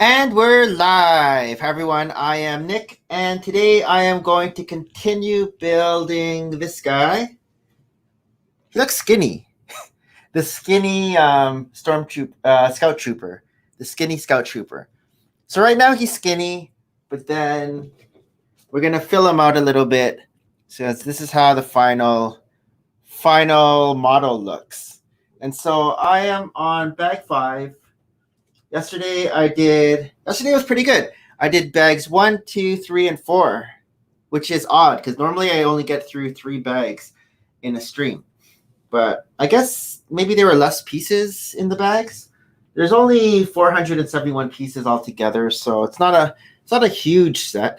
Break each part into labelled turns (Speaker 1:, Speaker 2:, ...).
Speaker 1: And we're live. Hi everyone, I am Nick, and today I am going to continue building this guy. He looks skinny. The skinny scout trooper. The skinny scout trooper. So right now he's skinny, but then we're gonna fill him out a little bit. So this is how the final model looks. And so I am on bag 5. Yesterday was pretty good. I did bags 1, 2, 3, and 4, which is odd because normally I only get through 3 bags in a stream. But I guess maybe there were less pieces in the bags. There's only 471 pieces altogether, so it's not a huge set.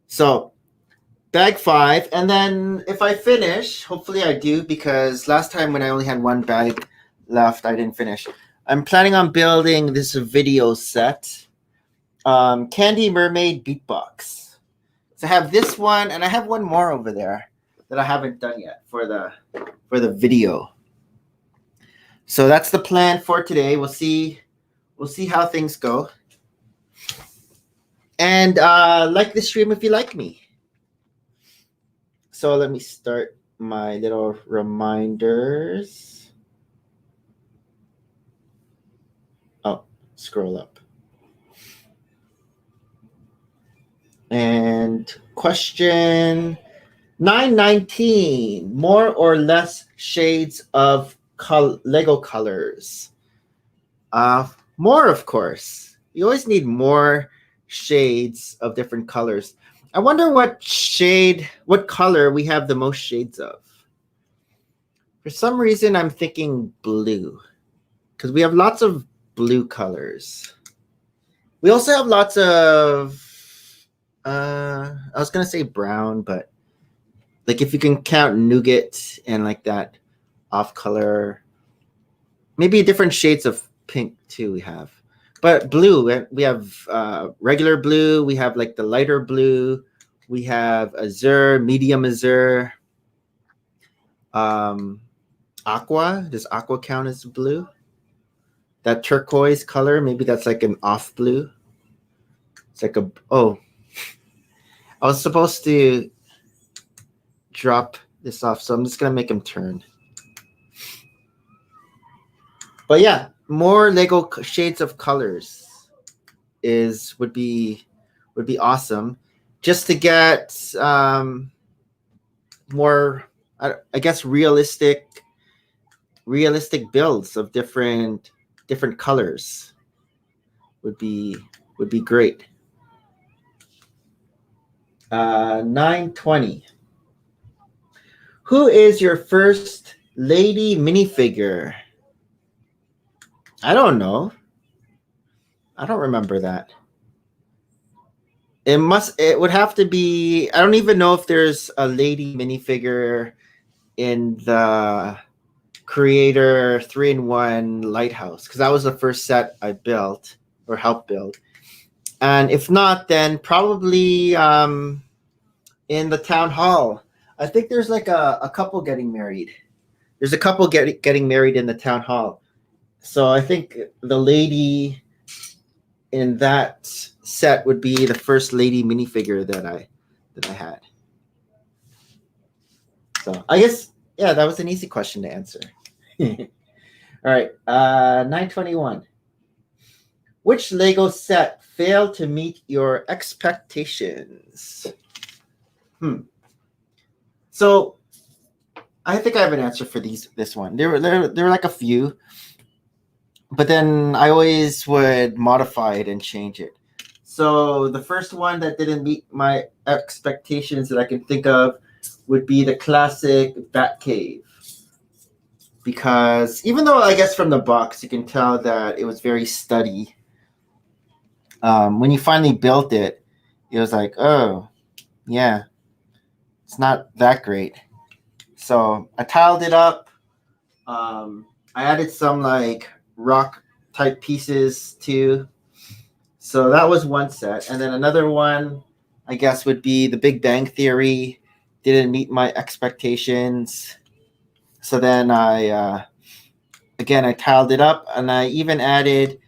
Speaker 1: So bag 5, and then if I finish, hopefully I do, because last time when I only had 1 bag left, I didn't finish. I'm planning on building this video set, Candy Mermaid Beatbox. So I have this one, and I have one more over there that I haven't done yet for the video. So that's the plan for today. We'll see how things go. And like the stream if you like me. So let me start my little reminders. Oh, scroll up. And question 919, more or less shades of Lego colors? More, of course. You always need more shades of different colors. I wonder what color we have the most shades of. For some reason, I'm thinking blue, because we have lots of blue colors. We also have lots of, I was going to say brown, but like if you can count nougat and like that off color, maybe different shades of pink too we have. But blue, we have regular blue, we have like the lighter blue, we have azure, medium azure, aqua. Does aqua count as blue? That turquoise color, maybe that's like an off blue. It's like I was supposed to drop this off, so I'm just gonna make him turn. But yeah, more Lego shades of colors would be awesome, just to get more, I guess, realistic builds of different colors would be great. 920. Who is your first lady minifigure? I don't know. I don't remember that. It would have to be, I don't even know if there's a lady minifigure in the Creator 3-in-1 Lighthouse, because that was the first set I built or helped build. And if not, then probably in the town hall. I think there's like a couple getting married. There's a couple getting married in the town hall. So I think the lady in that set would be the first lady minifigure that I had. So I guess, yeah, that was an easy question to answer. All right, 921. Which Lego set failed to meet your expectations? So I think I have an answer for this one. There were like a few, but then I always would modify it and change it. So the first one that didn't meet my expectations that I can think of would be the classic Batcave. Because even though I guess from the box you can tell that it was very sturdy, when you finally built it, it was like, oh, yeah, it's not that great. So I tiled it up. I added some like rock type pieces too. So that was one set. And then another one, I guess, would be the Big Bang Theory. Didn't meet my expectations. So then I tiled it up, and I even added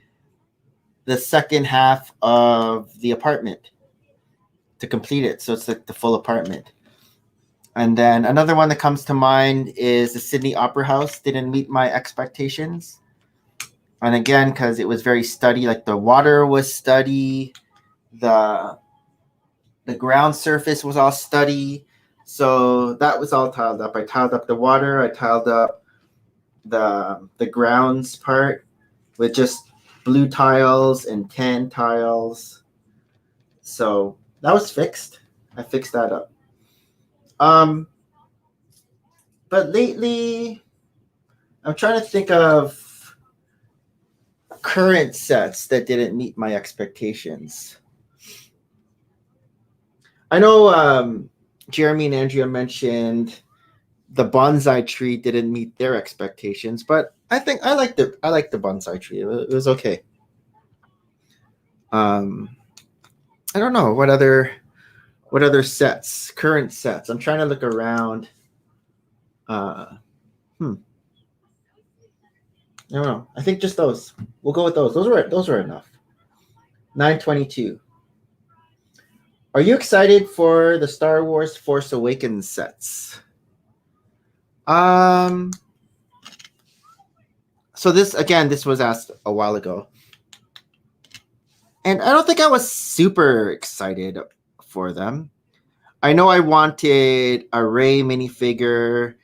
Speaker 1: the second half of the apartment to complete it. So it's like the full apartment. And then another one that comes to mind is the Sydney Opera House. Didn't meet my expectations. And again, because it was very studdy, like the water was studdy, the ground surface was all studdy. So that was all tiled up. I tiled up the water. I tiled up the grounds part with just blue tiles and tan tiles. So that was fixed. I fixed that up. But lately, I'm trying to think of current sets that didn't meet my expectations. I know Jeremy and Andrea mentioned the bonsai tree didn't meet their expectations, but I think I liked the bonsai tree. It was okay. I don't know what other sets, current sets. I'm trying to look around. I don't know. I think just those. We'll go with those. Those were enough. 922. Are you excited for the Star Wars Force Awakens sets? So this was asked a while ago. And I don't think I was super excited for them. I know I wanted a Rey minifigure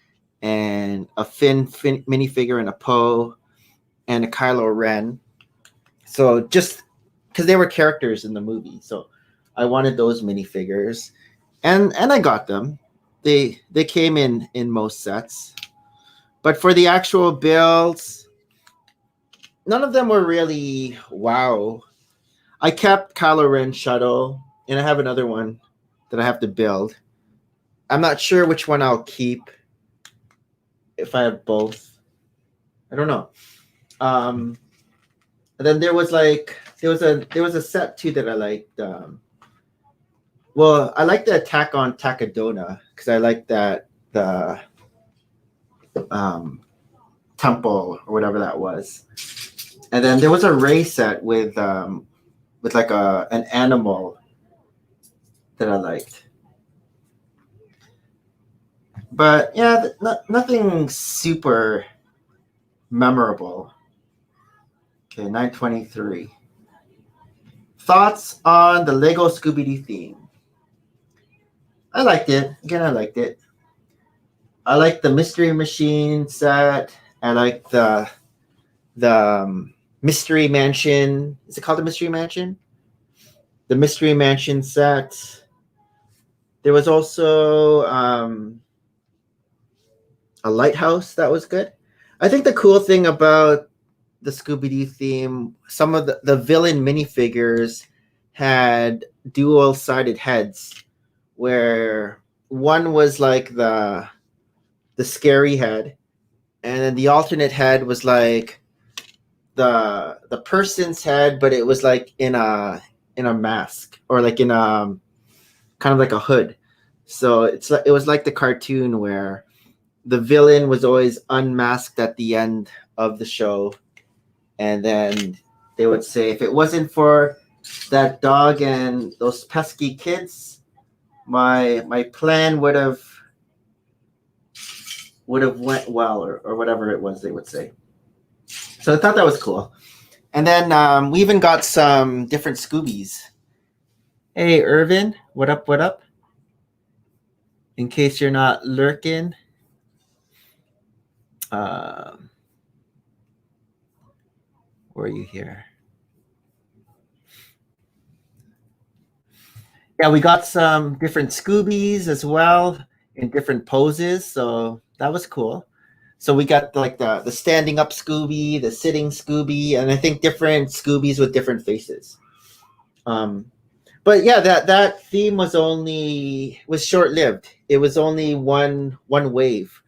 Speaker 1: and a Finn minifigure and a Poe and a Kylo Ren. So just because they were characters in the movie. So I wanted those minifigures. And I got them. They came in most sets. But for the actual builds, none of them were really wow. I kept Kylo Ren shuttle, and I have another one that I have to build. I'm not sure which one I'll keep if I have both. I don't know. And then there was a set too that I liked. Well, I like the Attack on Takadona because I like that the temple or whatever that was. And then there was a Rey set with like an animal that I liked. But yeah, nothing super memorable. Okay, 923. Thoughts on the Lego Scooby-Doo theme? I liked it. Again, I liked it. I like the Mystery Machine set. I like the Mystery Mansion. Is it called the Mystery Mansion? The Mystery Mansion set. There was also a lighthouse that was good. I think the cool thing about the Scooby-Doo theme, some of the villain minifigures had dual-sided heads, where one was like the scary head, and then the alternate head was like the person's head, but it was like in a mask, or like in a kind of like a hood. So it was like the cartoon where the villain was always unmasked at the end of the show, and then they would say, if it wasn't for that dog and those pesky kids, my plan would have went well, or whatever it was they would say. So I thought that was cool. And then we even got some different Scoobies. Hey, Irvin, what up, what up? In case you're not lurking. Were you here? Yeah, we got some different Scoobies as well in different poses, so that was cool. So we got like the standing up Scooby, the sitting Scooby, and I think different Scoobies with different faces. But yeah, that theme was short lived. It was only one wave,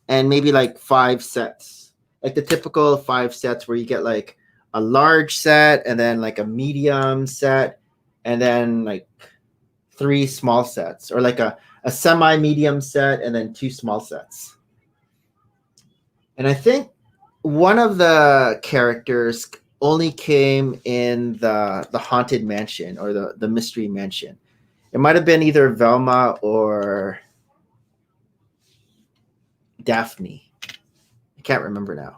Speaker 1: and maybe like 5 sets, like the typical 5 sets where you get like a large set and then like a medium set and then like 3 small sets, or like a semi-medium set and then 2 small sets. And I think one of the characters only came in the haunted mansion or the mystery mansion. It might have been either Velma or Daphne. I can't remember now.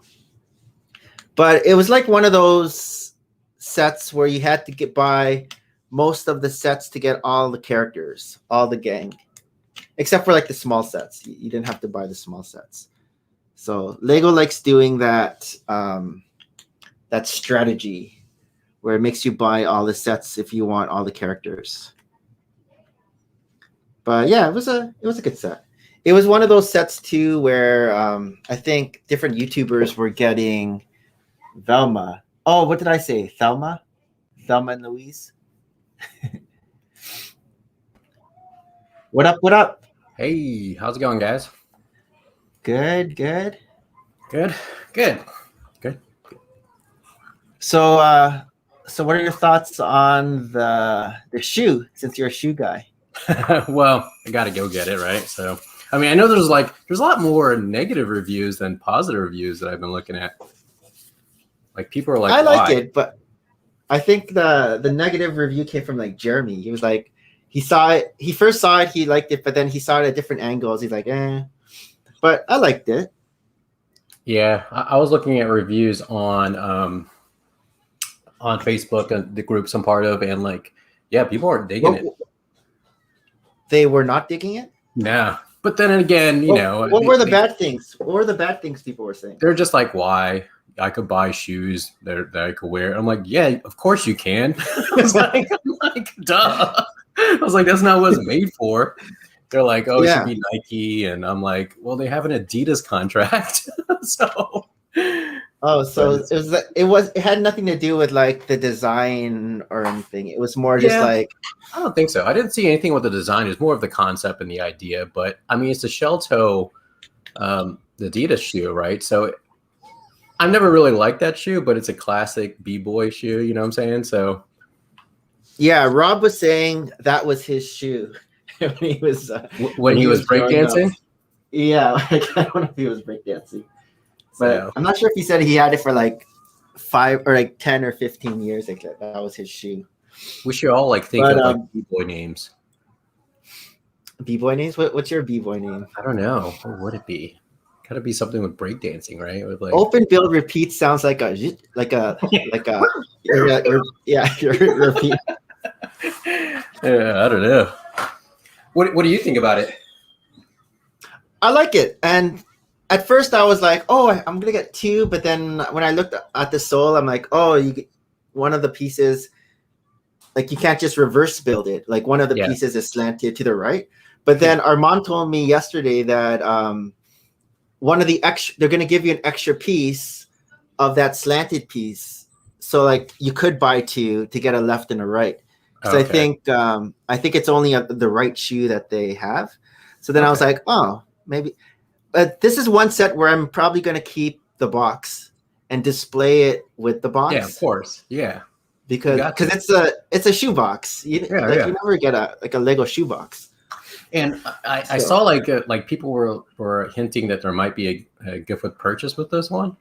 Speaker 1: But it was like one of those sets where you had to buy most of the sets to get all the characters, all the gang, except for like the small sets. You didn't have to buy the small sets. So Lego likes doing that that strategy where it makes you buy all the sets if you want all the characters. But yeah, it was a good set. It was one of those sets too where I think different YouTubers were getting Velma. Oh, what did I say? Thelma? Thelma and Louise? What up? What up?
Speaker 2: Hey, how's it going, guys?
Speaker 1: Good, good.
Speaker 2: Good.
Speaker 1: So so what are your thoughts on the shoe since you're a shoe guy?
Speaker 2: Well, I gotta go get it, right? So I mean, I know there's a lot more negative reviews than positive reviews that I've been looking at. Like people are like,
Speaker 1: I like
Speaker 2: why?
Speaker 1: it, but I think the negative review came from like Jeremy. He was like, he saw it, he first saw it, he liked it, but then he saw it at different angles. He's like, eh. But I liked it.
Speaker 2: Yeah, I was looking at reviews on Facebook and the groups I'm part of, and like, yeah, people aren't digging it.
Speaker 1: They were not digging it?
Speaker 2: Nah. But then again, you know,
Speaker 1: what were the bad things? What were the bad things people were saying?
Speaker 2: They're just like, why? I could buy shoes that I could wear. I'm like, yeah, of course you can. I'm like, duh. I was like, that's not what it's made for. They're like, oh, it should be Nike. And I'm like, well, they have an Adidas contract. So.
Speaker 1: Oh, so it had nothing to do with like the design or anything. It was more just like.
Speaker 2: I don't think so. I didn't see anything with the design. It's more of the concept and the idea. But I mean, it's a shell toe the Adidas shoe, right? So I've never really liked that shoe, but it's a classic B-boy shoe. You know what I'm saying? So.
Speaker 1: Yeah, Rob was saying that was his shoe when he was
Speaker 2: breakdancing.
Speaker 1: Yeah, I don't know if he was breakdancing, but I'm not sure if he said he had it for like 5 or like 10 or 15 years. Like that was his shoe.
Speaker 2: We should all like think of like B-boy names.
Speaker 1: B-boy names? What's your B-boy name?
Speaker 2: I don't know. What would it be? Gotta be something with breakdancing, right? With like
Speaker 1: open build repeat sounds like a repeat.
Speaker 2: Yeah, I don't know. What do you think about it?
Speaker 1: I like it, and at first I was like, "Oh, I'm gonna get 2," but then when I looked at the sole, I'm like, "Oh, you get one of the pieces, like you can't just reverse build it. Like one of the pieces is slanted to the right." But then Armand told me yesterday that one of the extra, they're gonna give you an extra piece of that slanted piece, so like you could buy 2 to get a left and a right. So I think it's only the right shoe that they have. So then I was like, oh, maybe. But this is one set where I'm probably going to keep the box and display it with the box.
Speaker 2: Yeah, of course. Yeah.
Speaker 1: Because it's a shoe box. You never get a Lego shoe box.
Speaker 2: And I saw like people were hinting that there might be a gift with purchase with this one.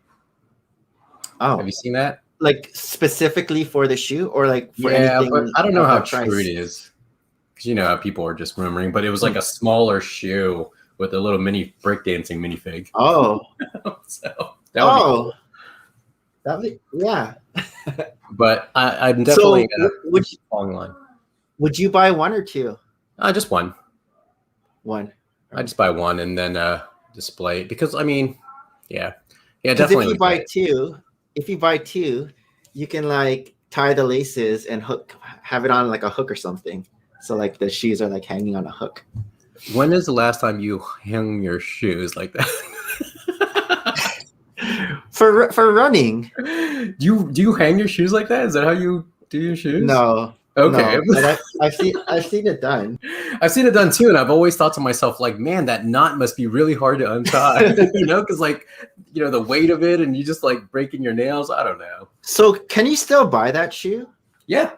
Speaker 1: Oh,
Speaker 2: have you seen that?
Speaker 1: Like specifically for the shoe or like for anything?
Speaker 2: But I don't know how true it is, because you know how people are just rumoring. But it was like a smaller shoe with a little mini breakdancing minifig.
Speaker 1: Oh,
Speaker 2: so
Speaker 1: that would yeah.
Speaker 2: But I'm definitely
Speaker 1: long line. Would you buy 1 or 2?
Speaker 2: Just one.
Speaker 1: One.
Speaker 2: I just buy one and then display it, because I mean, yeah, definitely.
Speaker 1: If you buy 2, you can like tie the laces and have it on like a hook or something. So like the shoes are like hanging on a hook.
Speaker 2: When is the last time you hung your shoes like that?
Speaker 1: for running.
Speaker 2: Do you hang your shoes like that? Is that how you do your shoes?
Speaker 1: No.
Speaker 2: Okay.
Speaker 1: No, I've seen it done.
Speaker 2: I've seen it done too, and I've always thought to myself, like, man, that knot must be really hard to untie. You know, because like, you know, the weight of it, and you just like breaking your nails. I don't know.
Speaker 1: So can you still buy that shoe?
Speaker 2: Yeah.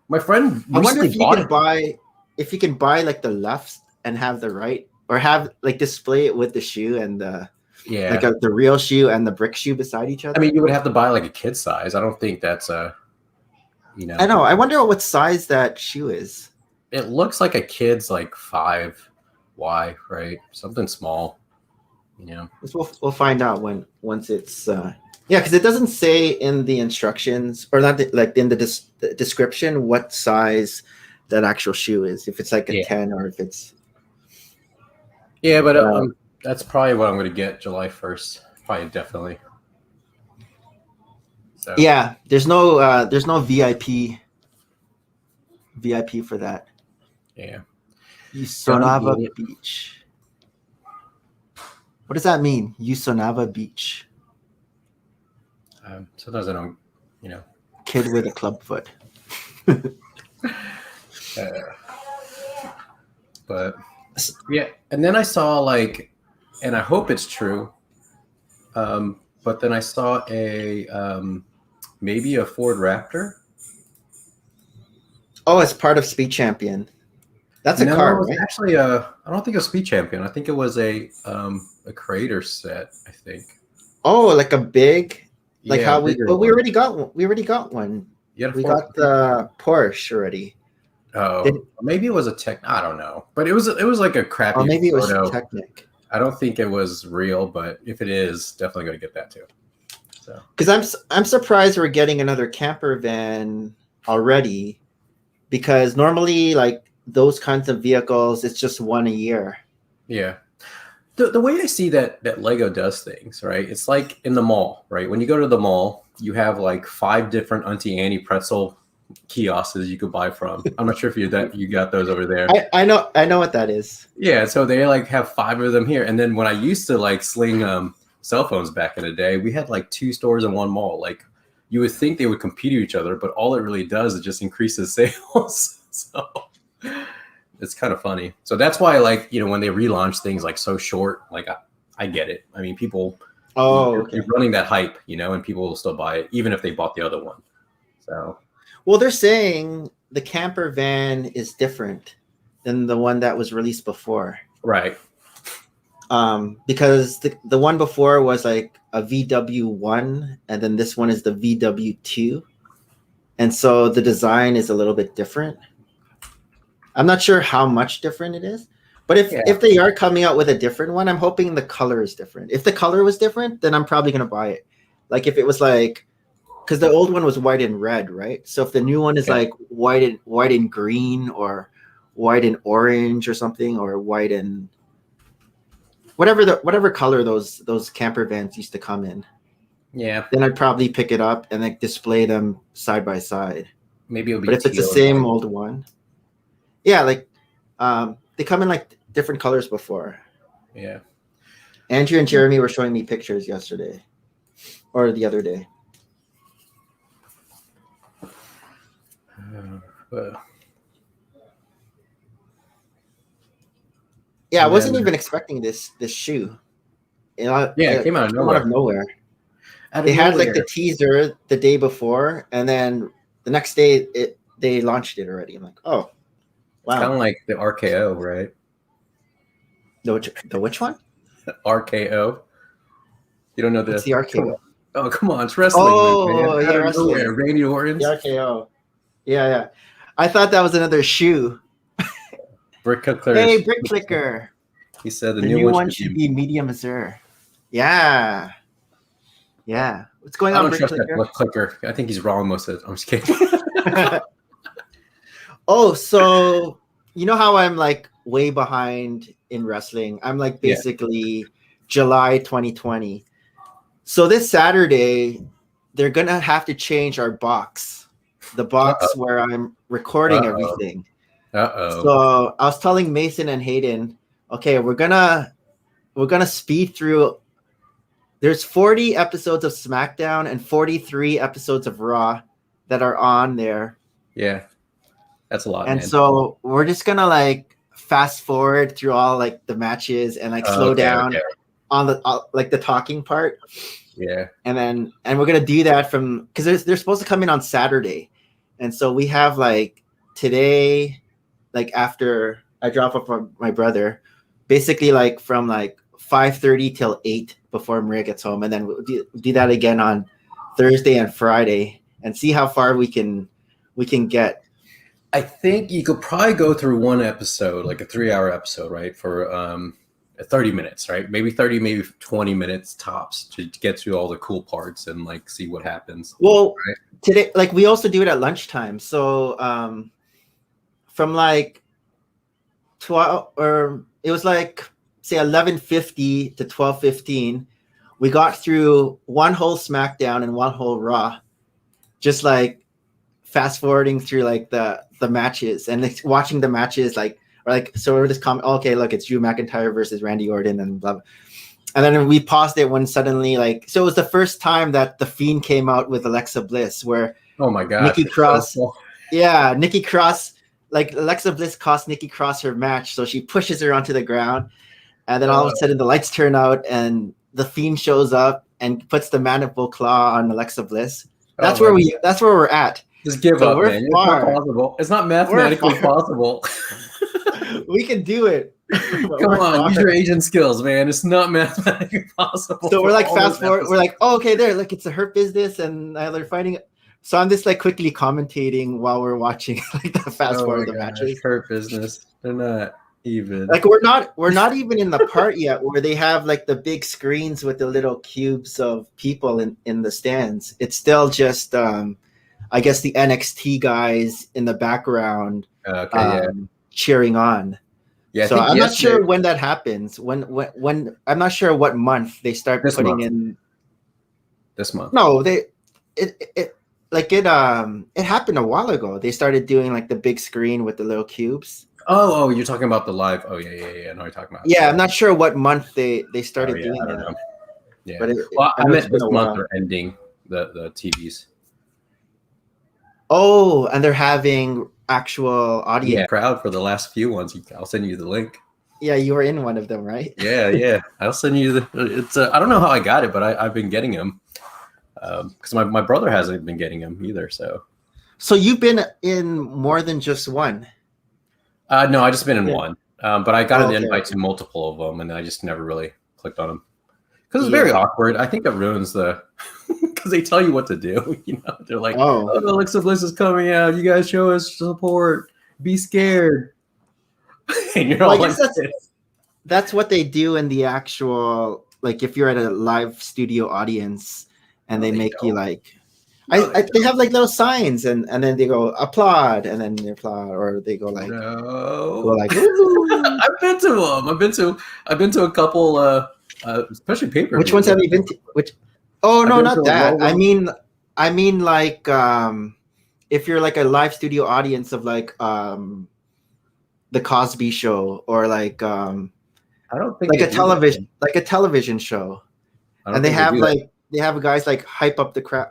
Speaker 2: My friend.
Speaker 1: I wonder if you can buy like the left and have the right, or have like display it with the shoe and the.
Speaker 2: Yeah.
Speaker 1: Like the real shoe and the brick shoe beside each other.
Speaker 2: I mean, you would have to buy like a kid size. I don't think that's
Speaker 1: I know. I wonder what size that shoe is.
Speaker 2: It looks like a kid's like 5Y, right? Something small.
Speaker 1: We'll find out once it's because it doesn't say in the instructions or not like in the description what size that actual shoe is, if it's like a 10 or if it's
Speaker 2: but that's probably what I'm going to get July 1st. Probably definitely. So.
Speaker 1: Yeah, there's no VIP for that.
Speaker 2: Yeah.
Speaker 1: Usonava Beach. What does that mean? Usonava Beach.
Speaker 2: Sometimes I don't,
Speaker 1: Kid with a club foot.
Speaker 2: But yeah, and then I saw like, and I hope it's true. But then I saw maybe a Ford Raptor.
Speaker 1: Oh, it's part of Speed Champion. That's a car, right?
Speaker 2: Actually, I don't think it was Speed Champion. I think it was a creator set. I think.
Speaker 1: Oh, like a big, like how we already got one. We already got one.
Speaker 2: Yeah,
Speaker 1: we got the Porsche already.
Speaker 2: Oh, maybe it was a Tech. I don't know, but it was like a crappy.
Speaker 1: Oh, maybe
Speaker 2: photo.
Speaker 1: It was Technic.
Speaker 2: I don't think it was real, but if it is, definitely going to get that too. So,
Speaker 1: because I'm surprised we're getting another camper van already, because normally like those kinds of vehicles, it's just one a year.
Speaker 2: Yeah. The way I see that Lego does things, right? It's like in the mall, right? When you go to the mall, you have like 5 different Auntie Annie pretzel kiosks you could buy from. I'm not sure if you got those over there.
Speaker 1: I know what that is.
Speaker 2: Yeah, so they like have 5 of them here. And then when I used to like sling cell phones back in the day, we had like 2 stores in one mall. Like you would think they would compete with each other, but all it really does is just increases sales. So it's kind of funny. So that's why, like, when they relaunch things like so short, like I get it. I mean, people you're running that hype, and people will still buy it even if they bought the other one. So,
Speaker 1: well, they're saying the camper van is different than the one that was released before,
Speaker 2: right?
Speaker 1: Because the one before was like a VW1, and then this one is the VW2, and so the design is a little bit different. I'm not sure how much different it is, but if they are coming out with a different one, I'm hoping the color is different. If the color was different, then I'm probably going to buy it. Like if it was like, because the old one was white and red, right? So if the new one is like white and green, or white and orange or something, or white and whatever color those camper vans used to come in.
Speaker 2: Yeah.
Speaker 1: Then I'd probably pick it up and like display them side by side.
Speaker 2: Maybe it'll be.
Speaker 1: But if it's the same old one. Yeah, like they come in like different colors before.
Speaker 2: Yeah.
Speaker 1: Andrew and Jeremy were showing me pictures yesterday or the other day. Yeah, I wasn't even expecting this shoe.
Speaker 2: It came out of nowhere.
Speaker 1: They had like the teaser the day before, and then the next day they launched it already. I'm like, oh. Wow.
Speaker 2: It's kind of like the RKO, right?
Speaker 1: The which one?
Speaker 2: RKO. You don't know
Speaker 1: What's the RKO?
Speaker 2: Oh, come on. It's wrestling.
Speaker 1: Oh, yeah, wrestling.
Speaker 2: Randy Orton.
Speaker 1: The RKO. Yeah. I thought that was another shoe.
Speaker 2: Brick Clicker.
Speaker 1: Hey, Brick Clicker.
Speaker 2: He said the
Speaker 1: new one should be medium azure. Yeah. What's going on, Brick Clicker?
Speaker 2: Brick Clicker. I think he's wrong most of it. I'm just kidding.
Speaker 1: Oh, so you know how I'm like way behind in wrestling? I'm like basically July 2020. So this Saturday, they're going to have to change our box. The box where I'm recording everything. So I was telling Mason and Hayden, okay, we're gonna speed through. There's 40 episodes of SmackDown and 43 episodes of Raw that are on there.
Speaker 2: Yeah. That's a lot.
Speaker 1: And so we're just gonna like fast forward through all like the matches and like slow down on the like the talking part.
Speaker 2: Yeah.
Speaker 1: And we're gonna do that from because they're supposed to come in on Saturday, and so we have like today, like after I drop off my brother, basically like from like 5:30 till 8 before Maria gets home, and then we'll do that again on Thursday and Friday, and see how far we can get.
Speaker 2: I think you could probably go through one episode, like a 3-hour episode, right? For 30 minutes, right? Maybe 30, maybe 20 minutes tops to get through all the cool parts and like see what happens.
Speaker 1: Well,
Speaker 2: right?
Speaker 1: Today, like we also do it at lunchtime. So from like 12, or it was like say 11:50 to 12:15, we got through one whole SmackDown and one whole Raw, just like fast forwarding through like the matches and like, watching the matches so we're just okay, look, it's Drew McIntyre versus Randy Orton and blah, blah. And then we paused it when suddenly so it was the first time that the Fiend came out with Alexa Bliss, where
Speaker 2: oh my god,
Speaker 1: Nikki Cross, Nikki Cross, like Alexa Bliss cost Nikki Cross her match, so she pushes her onto the ground, and then all of a sudden the lights turn out and the Fiend shows up and puts the mandible claw on Alexa Bliss. That's where we're at.
Speaker 2: Just give up, man. It's not possible. It's not mathematically possible.
Speaker 1: We can do it.
Speaker 2: Come on, use your agent skills, man. It's not mathematically possible.
Speaker 1: So we're like fast forward. We're like, oh, okay, there. Look, it's a Hurt Business, and they're fighting. So I'm just like quickly commentating while we're watching like the fast forward the matches.
Speaker 2: Hurt Business. They're not even.
Speaker 1: Like we're not even in the part yet where they have like the big screens with the little cubes of people in the stands. It's still just I guess the NXT guys in the background cheering on.
Speaker 2: Yeah,
Speaker 1: so I'm not sure when that happens. When I'm not sure what month they start putting in.
Speaker 2: This month.
Speaker 1: No, it happened a while ago. They started doing like the big screen with the little cubes.
Speaker 2: Oh, you're talking about the live. Oh yeah. I know you're talking about.
Speaker 1: Yeah, I'm not sure what month they started doing
Speaker 2: I don't know. Yeah,
Speaker 1: but
Speaker 2: I meant this month they're ending the TVs.
Speaker 1: Oh, and they're having actual audience.
Speaker 2: Yeah, crowd for the last few ones. I'll send you the link.
Speaker 1: Yeah, you were in one of them, right?
Speaker 2: Yeah. I'll send you it's. I don't know how I got it, but I've been getting them because my brother hasn't been getting them either. So
Speaker 1: you've been in more than just one.
Speaker 2: No, I just been in one, but I got an invite to multiple of them, and I just never really clicked on them because it's very awkward. I think it ruins the because they tell you what to do. You know, they're like, "Oh, Alexa Bliss is coming out. You guys show us support. Be scared." And you're all like,
Speaker 1: that's what they do in the actual, like if you're at a live studio audience and they make you like. They have like little signs and then they go applaud and then they applaud or they go like
Speaker 2: I've been to them. I've been to a couple especially paper.
Speaker 1: Which ones have you been to? Oh no, not that. I mean like if you're like a live studio audience of like the Cosby Show or like I
Speaker 2: don't think
Speaker 1: like a television show. And they have guys like hype up the crowd.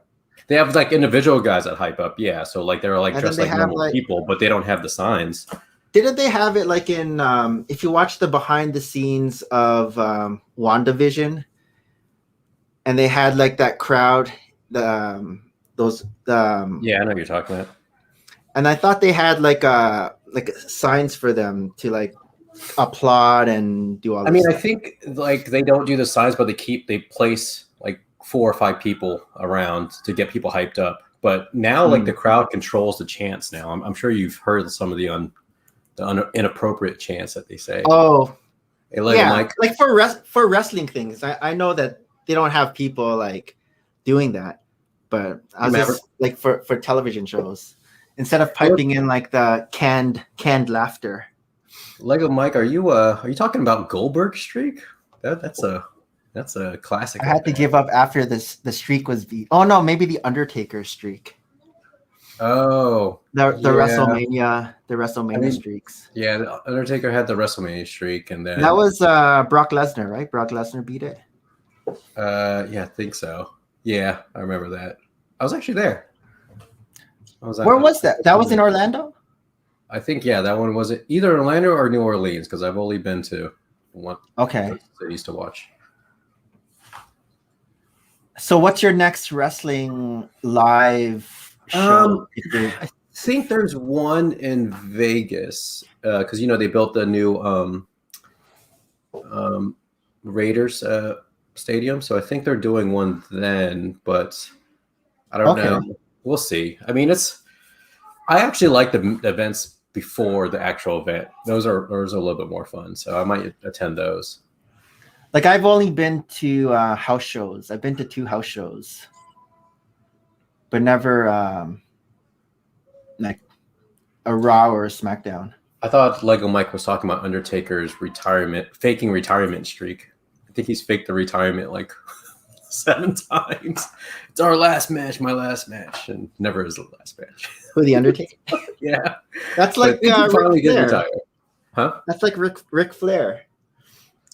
Speaker 2: They have like individual guys that hype up, yeah. So like they're like dressed like normal people, but they don't have the signs.
Speaker 1: Didn't they have it like in if you watch the behind the scenes of WandaVision, and they had like that crowd, yeah, I know what
Speaker 2: you're talking about.
Speaker 1: And I thought they had like signs for them to like applaud and do all this.
Speaker 2: I mean, I think like they don't do the signs, but they place like 4 or 5 people around to get people hyped up. But now, like the crowd controls the chants. Now, I'm sure you've heard some of the inappropriate chants that they say.
Speaker 1: Oh,
Speaker 2: like
Speaker 1: for wrestling things. I know that they don't have people like doing that, but I was just like for television shows, instead of piping in like the canned laughter.
Speaker 2: Lego Mike, are you talking about Goldberg streak? That's a classic.
Speaker 1: I had to give up after the streak was beat. Oh no, maybe the Undertaker streak.
Speaker 2: Oh,
Speaker 1: the WrestleMania streaks.
Speaker 2: Yeah, the Undertaker had the WrestleMania streak, and then
Speaker 1: that was Brock Lesnar, right? Brock Lesnar beat it.
Speaker 2: Yeah, I think so. Yeah, I remember that. I was actually there.
Speaker 1: Where was that? That was in Orlando?
Speaker 2: I think that one was either Orlando or New Orleans because I've only been to one.
Speaker 1: Okay.
Speaker 2: Cities to watch.
Speaker 1: So what's your next wrestling live show?
Speaker 2: I think there's one in Vegas because they built the new what Raiders stadium, so I think they're doing one then, but I don't know. We'll see. I mean, I actually like the events before the actual event. Those are a little bit more fun, so I might attend those.
Speaker 1: Like I've only been to house shows. I've been to 2 house shows, but never like a Raw or a SmackDown.
Speaker 2: I thought Lego Mike was talking about Undertaker's faking retirement streak. I think he's faked the retirement like 7 times. It's our last match, my last match, and never is the last match.
Speaker 1: Who, the Undertaker?
Speaker 2: Yeah,
Speaker 1: that's like
Speaker 2: finally gets retired. Huh?
Speaker 1: That's like Ric Flair.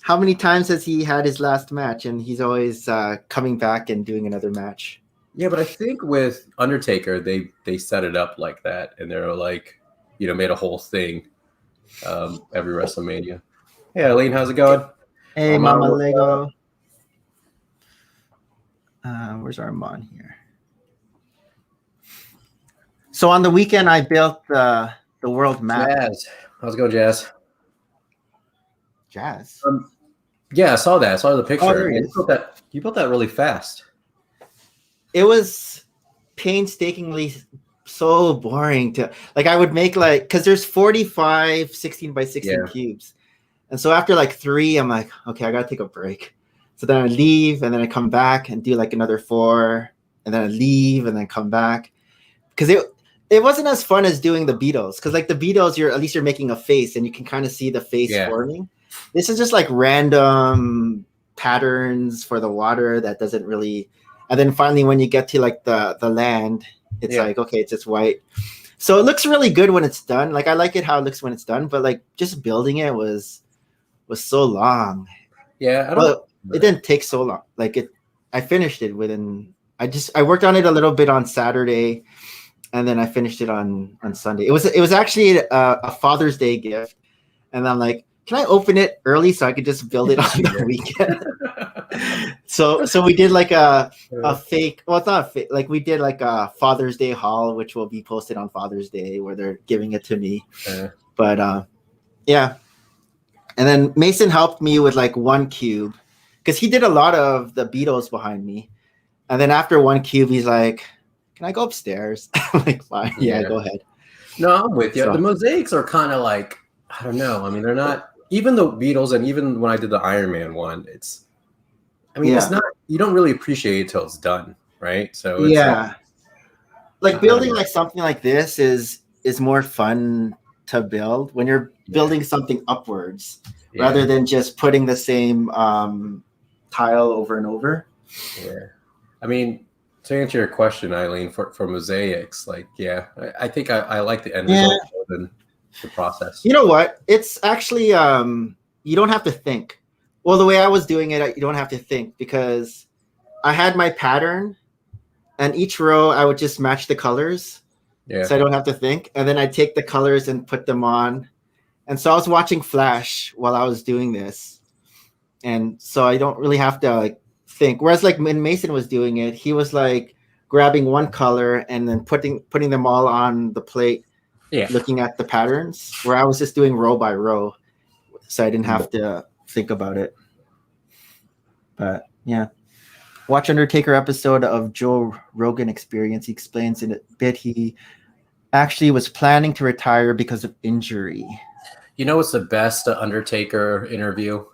Speaker 1: How many times has he had his last match, and he's always coming back and doing another match?
Speaker 2: Yeah, but I think with Undertaker, they set it up like that, and they're like, made a whole thing every WrestleMania. Hey, Eileen, how's it going?
Speaker 1: Hey, Mama Lego. Where's Armand here? So on the weekend, I built the world map.
Speaker 2: Jazz. How's it going, Jazz?
Speaker 1: Jazz?
Speaker 2: Yeah, I saw that. I saw the picture.
Speaker 1: Oh,
Speaker 2: you built that really fast.
Speaker 1: It was painstakingly so boring to like. I would make because there's 45 16 by 16 cubes, and so after like 3, I'm like, okay, I gotta take a break. So then I leave, and then I come back and do like another 4, and then I leave, and then come back because it wasn't as fun as doing the Beatles, because like the Beatles, at least you're making a face and you can kind of see the face forming. This is just like random patterns for the water that doesn't really. And then finally, when you get to like the land, it's like, okay, it's just white. So it looks really good when it's done. Like I like it how it looks when it's done, but like just building it was so long.
Speaker 2: Yeah,
Speaker 1: it didn't take so long. Like I finished it within. I worked on it a little bit on Saturday, and then I finished it on Sunday. It was actually a Father's Day gift, and I'm like, can I open it early so I could just build it on the weekend? So we did like a fake. Well, it's not a fake. Like we did like a Father's Day haul, which will be posted on Father's Day, where they're giving it to me. But yeah. And then Mason helped me with like 1 cube, because he did a lot of the Beatles behind me. And then after 1 cube, he's like, "Can I go upstairs?" I'm like, "Fine, yeah, go ahead."
Speaker 2: No, I'm with you. So, the mosaics are kind of like, I don't know. I mean, they're not. Even the Beatles, and even when I did the Iron Man one, it's not, you don't really appreciate it till it's done, right? So it's
Speaker 1: like building like something like this is more fun to build when you're building something upwards rather than just putting the same tile over and over.
Speaker 2: Yeah, I mean, to answer your question, Eileen, for mosaics, like I think I like the end result more than the process.
Speaker 1: You know what? It's actually you don't have to think. Well, the way I was doing it, you don't have to think, because I had my pattern, and each row I would just match the colors, so I don't have to think. And then I take the colors and put them on. And so I was watching Flash while I was doing this, and so I don't really have to like think. Whereas like when Mason was doing it, he was like grabbing one color and then putting them all on the plate. Looking at the patterns, where I was just doing row by row, so I didn't have to think about it. But yeah, watch Undertaker episode of Joe Rogan Experience. He explains in a bit he actually was planning to retire because of injury.
Speaker 2: You know what's the best Undertaker interview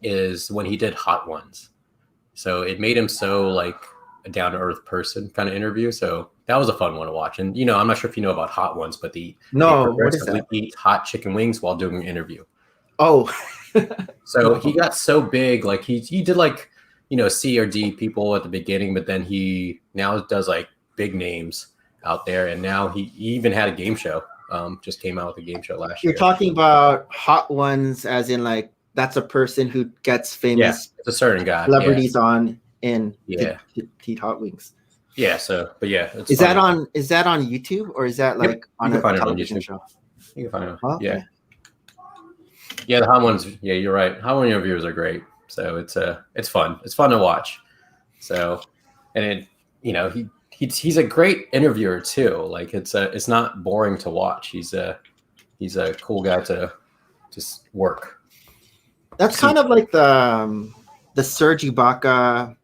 Speaker 2: is when he did Hot Ones. So it made him so like a down to earth person kind of interview. So that was a fun one to watch. And I'm not sure if you know about Hot Ones, but
Speaker 1: what is that?
Speaker 2: Eat hot chicken wings while doing an interview.
Speaker 1: Oh,
Speaker 2: so he got so big, like he did like C or D people at the beginning, but then he now does like big names out there, and now he even had a game show. Just came out with a game show last year.
Speaker 1: You're talking about Hot Ones, as in like that's a person who gets famous.
Speaker 2: Yeah, it's a certain guy.
Speaker 1: Celebrities on in to eat hot wings.
Speaker 2: Yeah. So, but yeah,
Speaker 1: is that on YouTube, or is that like on a television show?
Speaker 2: You can find it.
Speaker 1: Oh, okay.
Speaker 2: Yeah, the Hot Ones. Yeah, you're right. Hot One interviews are great. So it's fun. It's fun to watch. So, and he's a great interviewer too. Like it's not boring to watch. He's a cool guy to just work.
Speaker 1: That's kind of like the Serge Ibaka.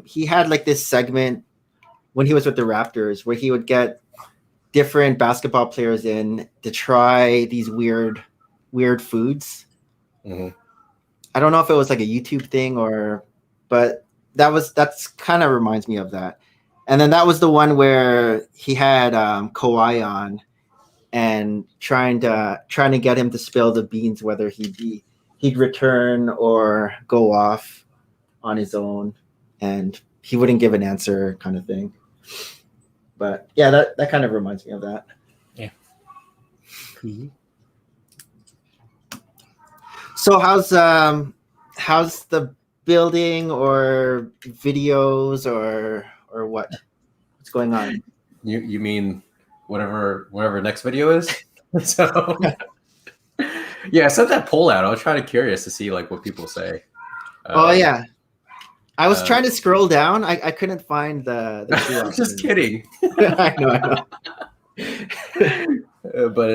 Speaker 1: He had like this segment when he was with the Raptors where he would get different basketball players in to try these weird foods.
Speaker 2: Mhm.
Speaker 1: I don't know if it was like a YouTube thing but that's kind of reminds me of that. And then that was the one where he had Kawhi on and trying to get him to spill the beans whether he'd return or go off on his own, and he wouldn't give an answer, kind of thing. But yeah, that kind of reminds me of that.
Speaker 2: Yeah. Mm-hmm.
Speaker 1: So how's the building or videos or what's going on?
Speaker 2: You mean whatever next video is? So yeah, I sent that poll out. I was trying to curious to see like what people say.
Speaker 1: Oh yeah. I was trying to scroll down. I couldn't find the
Speaker 2: I'm just kidding.
Speaker 1: I know.
Speaker 2: But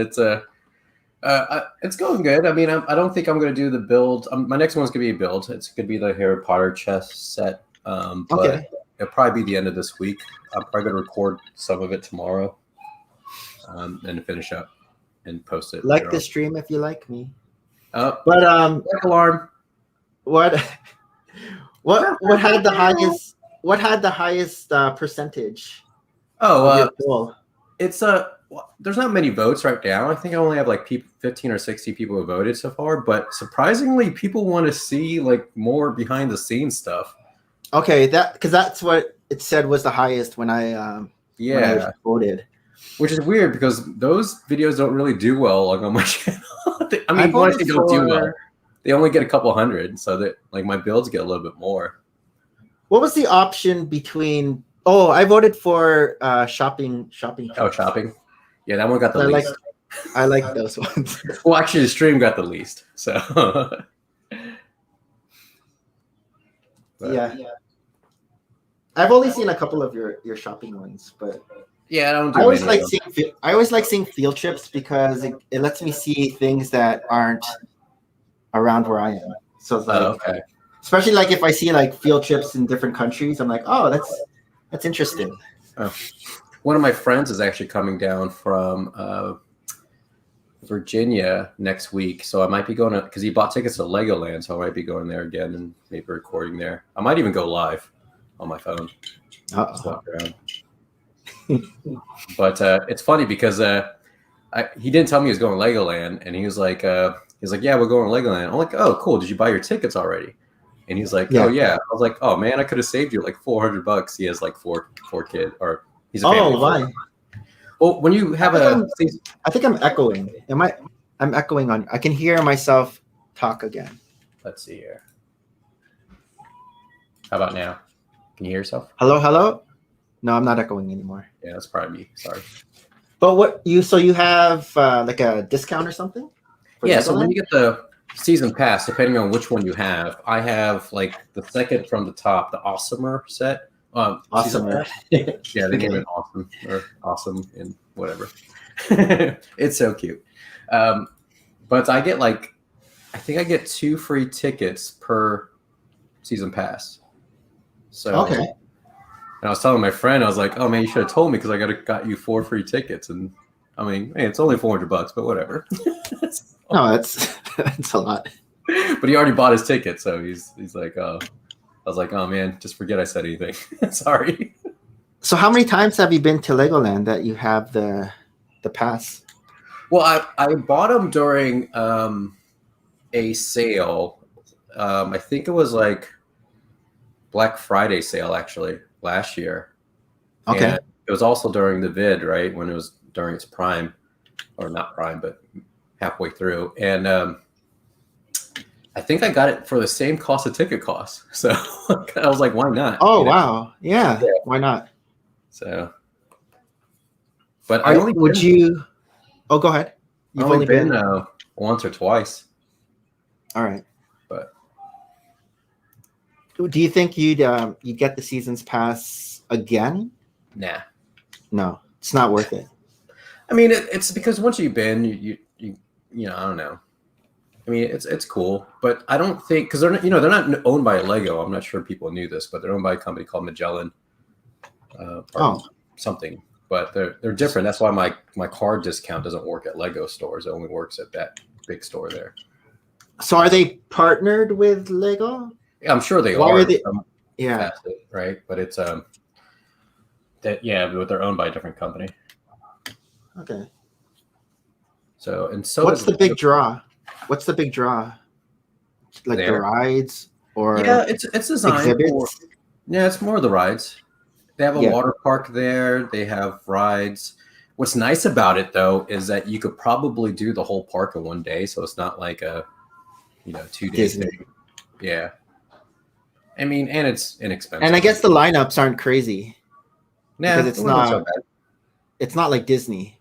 Speaker 2: it's going good. I mean, I don't think I'm going to do the build. My next one's going to be a build. It's going to be the Harry Potter chess set. But
Speaker 1: Okay.
Speaker 2: it'll probably be the end of this week. I'm probably going to record some of it tomorrow and finish up and post it.
Speaker 1: Like the stream if you like me.
Speaker 2: But
Speaker 1: Like
Speaker 2: alarm.
Speaker 1: What had the highest percentage?
Speaker 2: Oh,
Speaker 1: of your poll?
Speaker 2: it's there's not many votes right now. I think I only have like 15 or 60 people who voted so far, but surprisingly people want to see like more behind the scenes stuff.
Speaker 1: Okay, because that's what it said was the highest when I voted.
Speaker 2: Which is weird because those videos don't really do well on my channel. I mean,
Speaker 1: I
Speaker 2: they don't do well. They only get a couple hundred, so that like my builds get a little bit more.
Speaker 1: What was the option between? Oh, I voted for shopping.
Speaker 2: Oh, shopping. Yeah, that one got the least.
Speaker 1: I like those ones.
Speaker 2: Well, actually, the stream got the least. So.
Speaker 1: Yeah. I've only seen a couple of your shopping ones, but
Speaker 2: yeah,
Speaker 1: I always like seeing field trips because it lets me see things that aren't around where I am. So it's like,
Speaker 2: okay.
Speaker 1: Especially like if I see like field trips in different countries, I'm like, oh, that's interesting.
Speaker 2: Oh. One of my friends is actually coming down from Virginia next week, so I might be going to, because he bought tickets to Legoland, so I might be going there again and maybe recording there. I might even go live on my phone. Just walk around. But it's funny because he didn't tell me he was going to Legoland, and he was like, yeah, we're going to Legoland. I'm like, oh, cool. Did you buy your tickets already? And he's like, oh yeah. I was like, oh man, I could have saved you like $400. He has like four kids, or he's a family.
Speaker 1: Oh, why?
Speaker 2: Well, when you have
Speaker 1: I think I'm echoing. I'm echoing on. I can hear myself talk again.
Speaker 2: Let's see here. How about now? Can you hear yourself?
Speaker 1: Hello? No, I'm not echoing anymore.
Speaker 2: Yeah, that's probably me. Sorry.
Speaker 1: But you have like a discount or something?
Speaker 2: Yeah, so when you get the season pass, depending on which one you have, I have like the second from the top, the Awesomer set.
Speaker 1: Awesomer.
Speaker 2: Yeah, they name it Awesome or Awesome and whatever. It's so cute. But I get I think I get 2 free tickets per season pass. So
Speaker 1: okay.
Speaker 2: And I was telling my friend, I was like, "Oh man, you should have told me because I got you 4 free tickets." And I mean, hey, it's only $400, but whatever.
Speaker 1: No, that's a lot.
Speaker 2: But he already bought his ticket, so he's like, "Oh." I was like, "Oh man, just forget I said anything." Sorry.
Speaker 1: So how many times have you been to Legoland that you have the pass?
Speaker 2: Well, I bought them during a sale. I think it was like Black Friday sale actually last year.
Speaker 1: Okay.
Speaker 2: And it was also during the vid, right, when it was during its prime, or not prime, but halfway through. And I think I got it for the same cost of ticket costs. So I was like, why not?
Speaker 1: Oh, wow. Yeah. Why not?
Speaker 2: So, but
Speaker 1: Oh, go ahead.
Speaker 2: You've only been once or twice.
Speaker 1: All right.
Speaker 2: But
Speaker 1: do you think you'd get the season's pass again?
Speaker 2: Nah.
Speaker 1: No, it's not worth it.
Speaker 2: I mean, it's because once you've been, you I don't know. I mean, it's cool, but I don't think because they're not owned by Lego. I'm not sure people knew this, but they're owned by a company called Magellan, or something. But they're different. That's why my card discount doesn't work at Lego stores. It only works at that big store there.
Speaker 1: So are they partnered with Lego?
Speaker 2: Yeah, I'm sure they
Speaker 1: Why
Speaker 2: are.
Speaker 1: are they? Yeah.
Speaker 2: Facet, right, but it's but they're owned by a different company.
Speaker 1: Okay.
Speaker 2: So
Speaker 1: what's the big draw? What's the big draw? Like the rides or
Speaker 2: it's designed
Speaker 1: exhibits?
Speaker 2: It's more of the rides. They have a water park there. They have rides. What's nice about it though is that you could probably do the whole park in one day, so it's not like a 2 days thing. Yeah. I mean, and it's inexpensive.
Speaker 1: And I guess the lineups aren't crazy.
Speaker 2: Yeah,
Speaker 1: because it's not like Disney.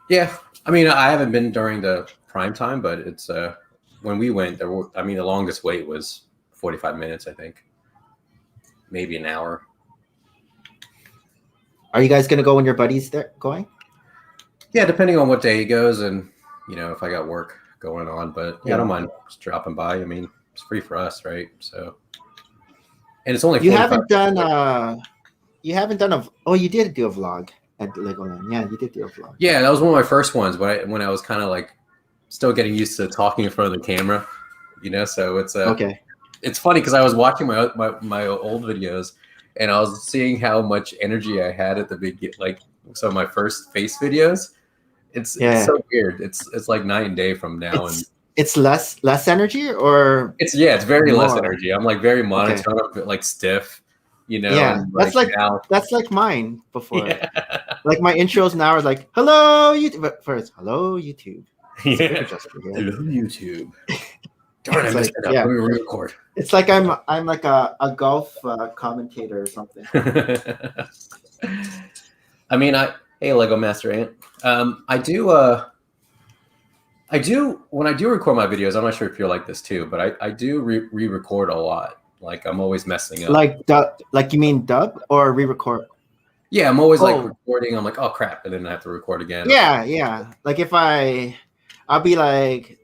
Speaker 2: Yeah, I mean, I haven't been during the prime time, but it's when we went, the longest wait was 45 minutes, I think, maybe an hour.
Speaker 1: Are you guys gonna go when your buddy's there going?
Speaker 2: Yeah, depending on what day he goes, and if I got work going on, but I don't mind just dropping by. I mean, it's free for us, right? So, and it's only
Speaker 1: you haven't done you did do a vlog at Legoland. Yeah, you did do a vlog.
Speaker 2: Yeah, that was one of my first ones, but when I was kind of like still getting used to talking in front of the camera, so it's
Speaker 1: okay.
Speaker 2: It's funny because I was watching my old videos and I was seeing how much energy I had at the beginning, like some of my first face videos. It's so weird. It's like night and day from now.
Speaker 1: It's less energy, or
Speaker 2: it's very more. Less energy. I'm like very monotone, like stiff.
Speaker 1: Yeah,
Speaker 2: and
Speaker 1: that's like mine before. Yeah. Like my intros now are like hello YouTube, but first hello YouTube.
Speaker 2: Yeah. Hello YouTube. Darn, I messed it up.
Speaker 1: Yeah.
Speaker 2: Let me record.
Speaker 1: It's like I'm like a golf commentator or something.
Speaker 2: I mean, hey Lego Master Ant. I do when I do record my videos. I'm not sure if you're like this too, but I do re-record a lot. Like I'm always messing up.
Speaker 1: Like you mean dub or re-record?
Speaker 2: Yeah, I'm always like recording. I'm like, oh crap, and then I have to record again.
Speaker 1: Yeah. Like if I'll be like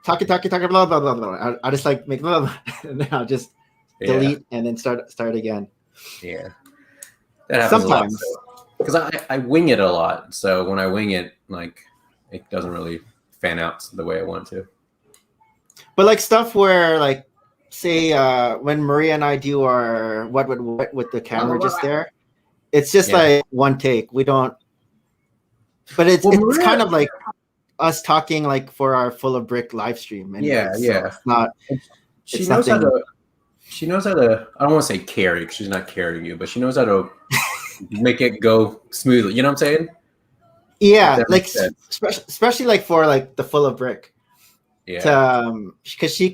Speaker 1: talking, blah blah blah blah. I'll just like make blah, blah, and then I'll just delete and then start again.
Speaker 2: Yeah, that happens sometimes because I wing it a lot. So when I wing it, like it doesn't really fan out the way I want to.
Speaker 1: But like stuff where like say when Maria and I do our what with the camera just there, it's just like one take. We don't. But it's kind of like us talking like for our Full of Brick live stream. Anyway, so it's not.
Speaker 2: She knows how to. She knows how to. I don't want to say carry because she's not carrying you, but she knows how to make it go smoothly. You know what I'm saying?
Speaker 1: Yeah, like especially like for like the Full of Brick.
Speaker 2: Yeah.
Speaker 1: Because she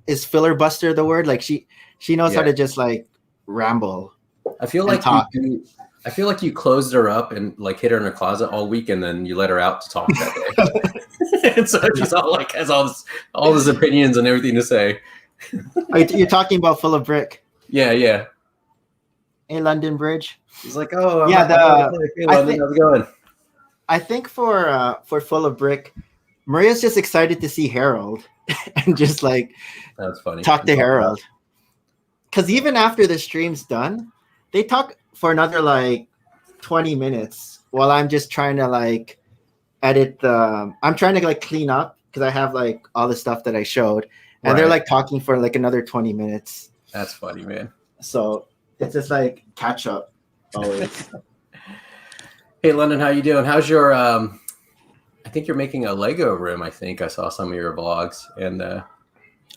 Speaker 1: is filler buster the word? Like she knows how to just like ramble.
Speaker 2: I feel like I feel like you closed her up and like hid her in her closet all week, and then you let her out to talk that day. And so she's all like has all his opinions and everything to say.
Speaker 1: You're talking about Full of Brick.
Speaker 2: Yeah.
Speaker 1: Hey, London Bridge.
Speaker 2: He's like, oh
Speaker 1: yeah.
Speaker 2: Hey, London, how's it going?
Speaker 1: I think for Full of Brick, Maria's just excited to see Harold and just like
Speaker 2: that's funny.
Speaker 1: Talk to Harold. Because even after the stream's done, they talk for another like 20 minutes while I'm just trying to like edit I'm trying to like clean up because I have like all the stuff that I showed, and they're like talking for like another 20 minutes.
Speaker 2: That's funny, man.
Speaker 1: So it's just like catch up always.
Speaker 2: Hey London, how you doing? How's your I think you're making a Lego room. I think I saw some of your vlogs and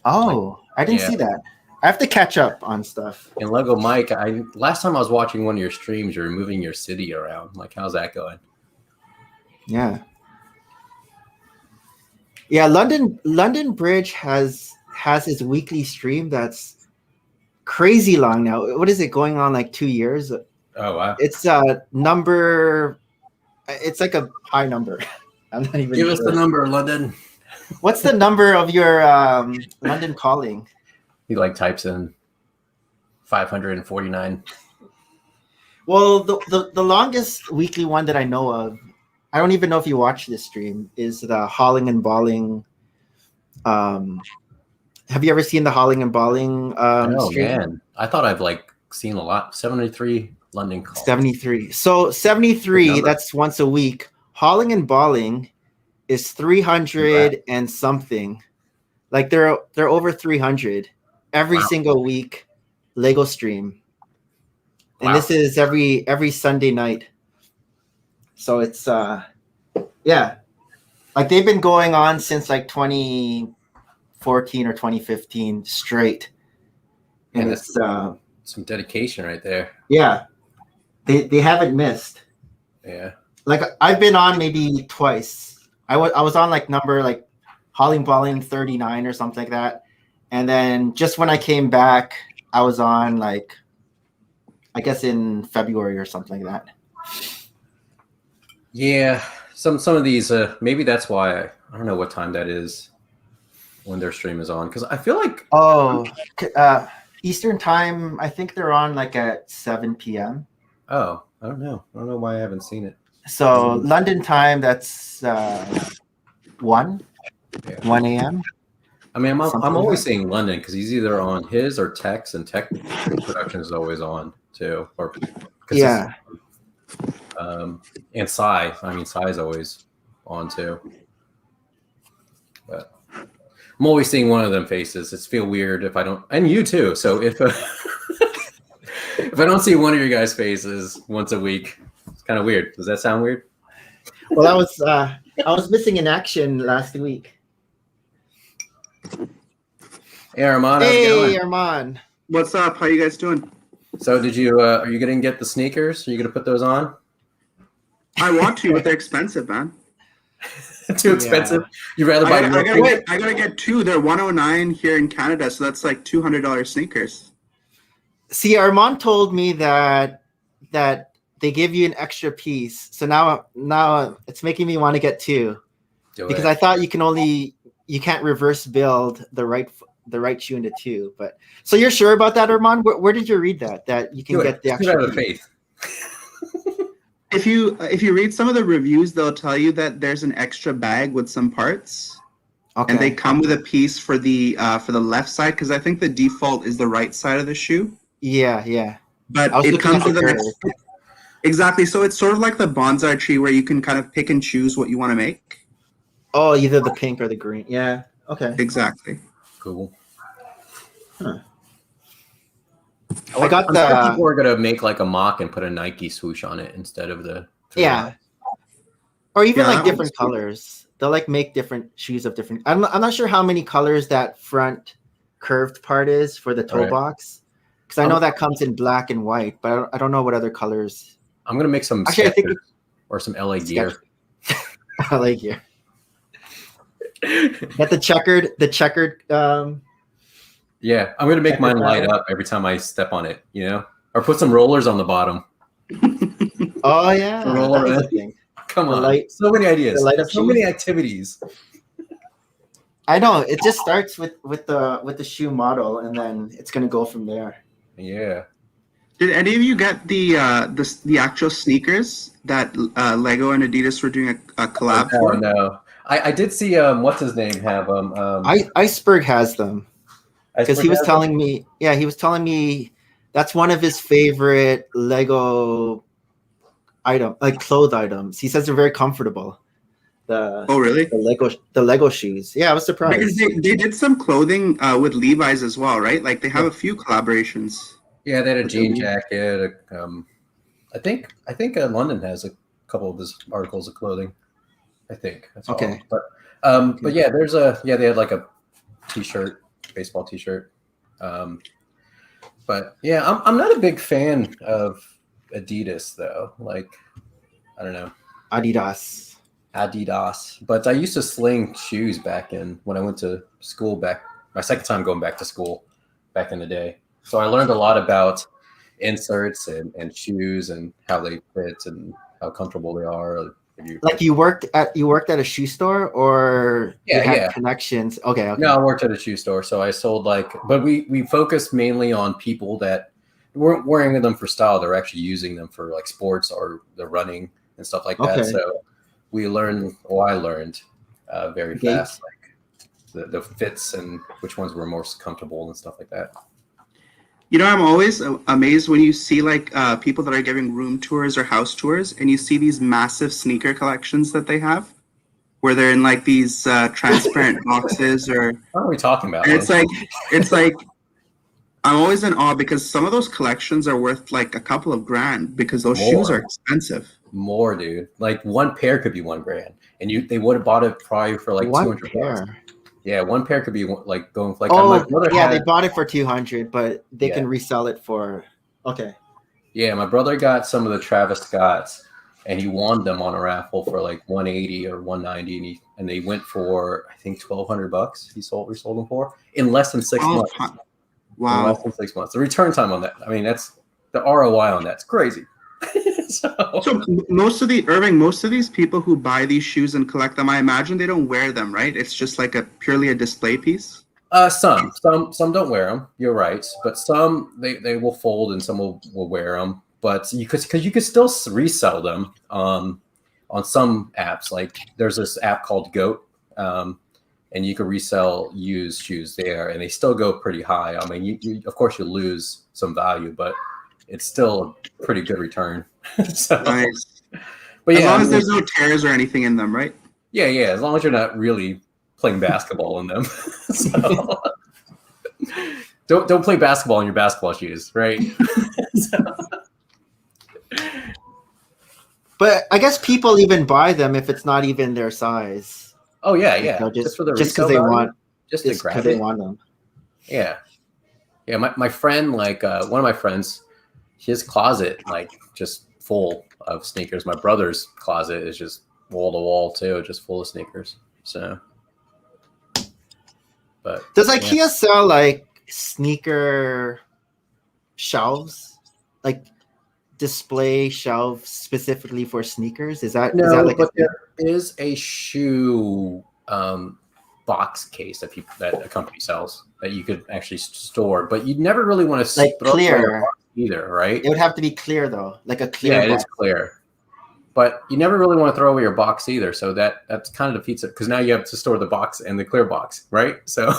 Speaker 1: I didn't see that. I have to catch up on stuff.
Speaker 2: And Lego Mike, last time I was watching one of your streams, you were moving your city around. Like, how's that going?
Speaker 1: Yeah. Yeah, London Bridge has his weekly stream that's crazy long now. What is it going on like 2 years?
Speaker 2: Oh wow.
Speaker 1: It's it's like a high number. I'm not even
Speaker 2: Give us the number, London.
Speaker 1: What's the number of your London calling?
Speaker 2: He like types in 549.
Speaker 1: Well, the longest weekly one that I know of I don't even know if you watch this stream, is the Hauling and Balling. Have you ever seen the Hauling and Balling
Speaker 2: Oh
Speaker 1: stream?
Speaker 2: man, I thought I've like seen a lot. 73 London calls.
Speaker 1: 73. So 73, that's once a week. Hauling and Balling is 300 and something. Like they're over 300 every single week. Lego stream. And this is every Sunday night. So it's yeah. Like they've been going on since like 2014 or 2015 straight. And it's
Speaker 2: some dedication right there.
Speaker 1: Yeah. They haven't missed.
Speaker 2: Yeah.
Speaker 1: Like I've been on maybe twice. I was on like number like Hauling Balling 39 or something like that. And then just when I came back, I was on like I guess in February or something like that.
Speaker 2: Yeah, some of these maybe that's why I don't know what time that is when their stream is on, because I feel like
Speaker 1: Eastern time, I think they're on like at 7 p.m.
Speaker 2: Oh, I don't know why I haven't seen it.
Speaker 1: So London time, that's 1 a.m.
Speaker 2: I mean, I'm always saying London because he's either on his or Tex, and Tech production is always on too. Or
Speaker 1: yeah.
Speaker 2: And Psy. I mean, Psy is always on too. But I'm always seeing one of them faces. It's feel weird if I don't, and you too. So if if I don't see one of your guys' faces once a week, it's kind of weird. Does that sound weird?
Speaker 1: Well, I was missing in action last week.
Speaker 2: Hey, Armand.
Speaker 1: Hey, Armand.
Speaker 3: What's up? How you guys doing?
Speaker 2: So did you? Are you going to get the sneakers? Are you going to put those on?
Speaker 3: I want to, but they're expensive, man.
Speaker 2: Too expensive. Yeah. You rather buy?
Speaker 3: I gotta get two. They're $109 here in Canada, so that's like $200 sneakers.
Speaker 1: See, Armand told me that they give you an extra piece, so now it's making me want to get two because I thought you can't reverse build the right shoe into two. But so you're sure about that, Armand? Where did you read that you can get the extra?
Speaker 2: Out of faith.
Speaker 3: If you read some of the reviews, they'll tell you that there's an extra bag with some parts, and they come with a piece for the left side because I think the default is the right side of the shoe.
Speaker 1: Yeah.
Speaker 3: But it comes with exactly. So it's sort of like the bonsai tree where you can kind of pick and choose what you want to make.
Speaker 1: Oh, either the pink or the green. Yeah. Okay.
Speaker 3: Exactly.
Speaker 2: Cool.
Speaker 1: Huh.
Speaker 2: I got the people are gonna make like a mock and put a Nike swoosh on it instead of the
Speaker 1: or even like different colors. They'll like make different shoes of different. I'm not sure how many colors that front curved part is for the toe box because I know that comes in black and white, but I don't know what other colors.
Speaker 2: I'm gonna make some Skechers or some LA Gear.
Speaker 1: LA Gear. Get the checkered.
Speaker 2: Yeah, I'm gonna make mine light up every time I step on it, or put some rollers on the bottom.
Speaker 1: Oh yeah,
Speaker 2: come on! So many ideas, so many activities.
Speaker 1: I know. It just starts with the shoe model, and then it's gonna go from there.
Speaker 2: Yeah.
Speaker 3: Did any of you get the actual sneakers that Lego and Adidas were doing a collab for?
Speaker 2: No, I did see what's his name have them.
Speaker 1: Iceberg has them. Because he was telling me that's one of his favorite Lego clothes items. He says they're very comfortable.
Speaker 3: Really?
Speaker 1: The Lego shoes. Yeah, I was surprised.
Speaker 3: Because they did some clothing with Levi's as well, right? Like they have a few collaborations.
Speaker 2: Yeah, they had a jean jacket. I think London has a couple of his articles of clothing. I think that's
Speaker 1: okay.
Speaker 2: All. But yeah, they had like a t-shirt. Baseball t-shirt, but yeah, I'm not a big fan of Adidas though. Like, I don't know, Adidas. But I used to sling shoes back when I went to school my second time going back to school back in the day. So I learned a lot about inserts and shoes and how they fit and how comfortable they are.
Speaker 1: You worked at a shoe store or you had connections? Okay.
Speaker 2: No, I worked at a shoe store, so I sold but we focused mainly on people that weren't wearing them for style. They're actually using them for like sports or the running and stuff like that. So we learned, or I learned very
Speaker 1: Okay.
Speaker 2: fast, like the fits and which ones were most comfortable and stuff like that.
Speaker 3: You know, I'm always amazed when you see like people that are giving room tours or house tours, and you see these massive sneaker collections that they have, where they're in like these transparent boxes, or
Speaker 2: What are we talking about?
Speaker 3: and it's like I'm always in awe because some of those collections are worth like a couple of grand because those shoes are expensive.
Speaker 2: More, dude. Like one pair could be $1,000, and they would have bought it probably for like
Speaker 1: One
Speaker 2: 200
Speaker 1: pair.
Speaker 2: bucks. Yeah, one pair could be like going like.
Speaker 1: Oh,
Speaker 2: my brother
Speaker 1: yeah,
Speaker 2: had,
Speaker 1: they bought it for 200, but they
Speaker 2: Yeah.
Speaker 1: can resell it for. Okay.
Speaker 2: Yeah, my brother got some of the Travis Scotts, and he won them on a raffle for like 180 or 190, and they went for I think $1,200. We sold them for in less than 6
Speaker 3: Oh,
Speaker 2: months. In
Speaker 3: wow.
Speaker 2: less than 6 months. The return time on that, I mean, that's the ROI on that's crazy.
Speaker 3: So most of these people who buy these shoes and collect them, I imagine they don't wear them, right? It's just like purely a display piece.
Speaker 2: Some don't wear them. You're right, but some they will fold and some will wear them. But you could still resell them on some apps. Like there's this app called Goat, and you can resell used shoes there, and they still go pretty high. I mean, you of course you lose some value, but it's still a pretty good return. So,
Speaker 3: Nice.
Speaker 2: but
Speaker 3: As
Speaker 2: yeah,
Speaker 3: long
Speaker 2: I
Speaker 3: as
Speaker 2: mean,
Speaker 3: there's no tears or anything in them, right?
Speaker 2: yeah, as long as you're not really playing basketball in them. So, don't play basketball in your basketball shoes, right?
Speaker 1: But I guess people even buy them if it's not even their size.
Speaker 2: Oh yeah,
Speaker 1: Like,
Speaker 2: yeah.
Speaker 1: they'll
Speaker 2: Just for the
Speaker 1: just
Speaker 2: resale
Speaker 1: because they
Speaker 2: value,
Speaker 1: want,
Speaker 2: just to
Speaker 1: just
Speaker 2: grab
Speaker 1: because they
Speaker 2: it.
Speaker 1: want them.
Speaker 2: Yeah. My friend, like one of my friends, his closet like just full of sneakers. My brother's closet is just wall to wall too, just full of sneakers. So, but
Speaker 1: Does IKEA sell like sneaker shelves, like display shelves specifically for sneakers? Is that like
Speaker 2: but there is a shoe box case that a company sells that you could actually store, but you'd never really want to
Speaker 1: like
Speaker 2: throw away
Speaker 1: clear?
Speaker 2: a box either, right?
Speaker 1: It would have to be clear though, like a clear.
Speaker 2: Yeah, it
Speaker 1: box.
Speaker 2: is clear. But you never really want to throw away your box either. So that's kind of defeats it because now you have to store the box and the clear box, right? So,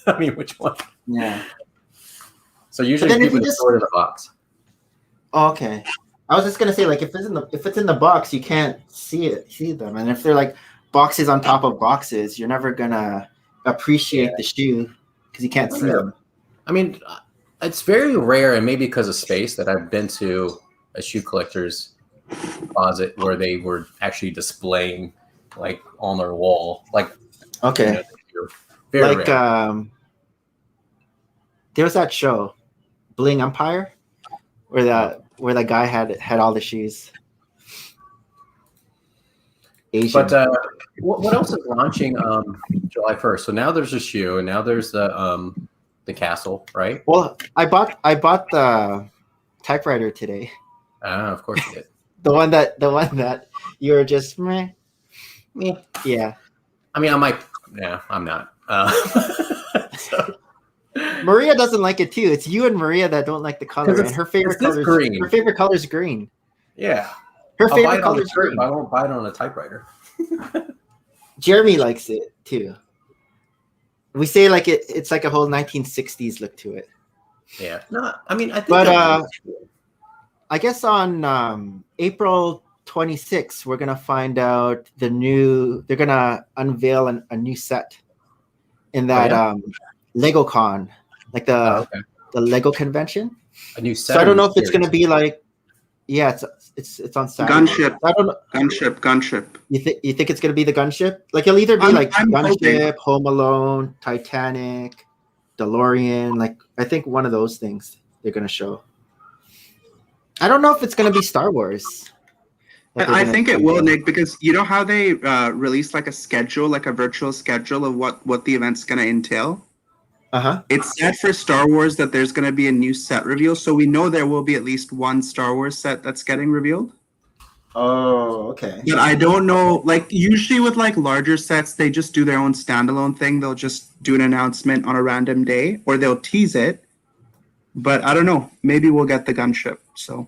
Speaker 2: I mean, which one?
Speaker 1: Yeah.
Speaker 2: So usually
Speaker 1: then if
Speaker 2: people
Speaker 1: you
Speaker 2: just
Speaker 1: just-
Speaker 2: store it in the box.
Speaker 1: Oh, okay. I was just gonna say, like, if it's in the box, you can't see them, and if they're like boxes on top of boxes, you're never gonna appreciate the shoe because you can't see them.
Speaker 2: I mean, it's very rare, and maybe because of space, that I've been to a shoe collector's closet where they were actually displaying like on their wall, like
Speaker 1: Okay.
Speaker 2: very
Speaker 1: Like
Speaker 2: rare.
Speaker 1: there was that show, Bling Empire, where that guy had all the shoes. Asian.
Speaker 2: But what else is launching July 1st? So now there's a shoe, and now there's the castle, right?
Speaker 1: Well, I bought the typewriter today.
Speaker 2: Of course you did.
Speaker 1: The one that you were just meh. Yeah.
Speaker 2: I mean, I might. Yeah, I'm not. So,
Speaker 1: Maria doesn't like it too. It's you and Maria that don't like the color, and her favorite color is green. Her favorite color is green.
Speaker 2: Yeah.
Speaker 1: Her
Speaker 2: I'll buy
Speaker 1: favorite
Speaker 2: it on
Speaker 1: color
Speaker 2: a
Speaker 1: is
Speaker 2: shirt,
Speaker 1: green.
Speaker 2: but I won't buy it on a typewriter.
Speaker 1: Jeremy likes it too. We say like it's like a whole 1960s look to it.
Speaker 2: Yeah. No, I mean, I think.
Speaker 1: But I guess on April 26th, we're gonna find out they're gonna unveil a new set in that LegoCon, like the Lego convention.
Speaker 2: A new set.
Speaker 1: So I don't know if it's gonna be like, yeah, it's on Saturday.
Speaker 3: Gunship.
Speaker 1: I don't know.
Speaker 3: Gunship.
Speaker 1: You think it's gonna be the Gunship? Like it'll either be
Speaker 3: I'm
Speaker 1: Gunship,
Speaker 3: hoping.
Speaker 1: Home Alone, Titanic, DeLorean. Like I think one of those things they're gonna show. I don't know if it's gonna be Star Wars.
Speaker 3: I think it will, Nick, because you know how they release like a schedule, like a virtual schedule of what the event's going to entail?
Speaker 1: Uh-huh.
Speaker 3: It's set for Star Wars that there's going to be a new set reveal, so we know there will be at least one Star Wars set that's getting revealed.
Speaker 1: Oh, okay.
Speaker 3: But I don't know, like usually with like larger sets, they just do their own standalone thing. They'll just do an announcement on a random day, or they'll tease it. But I don't know. Maybe we'll get the Gunship. So.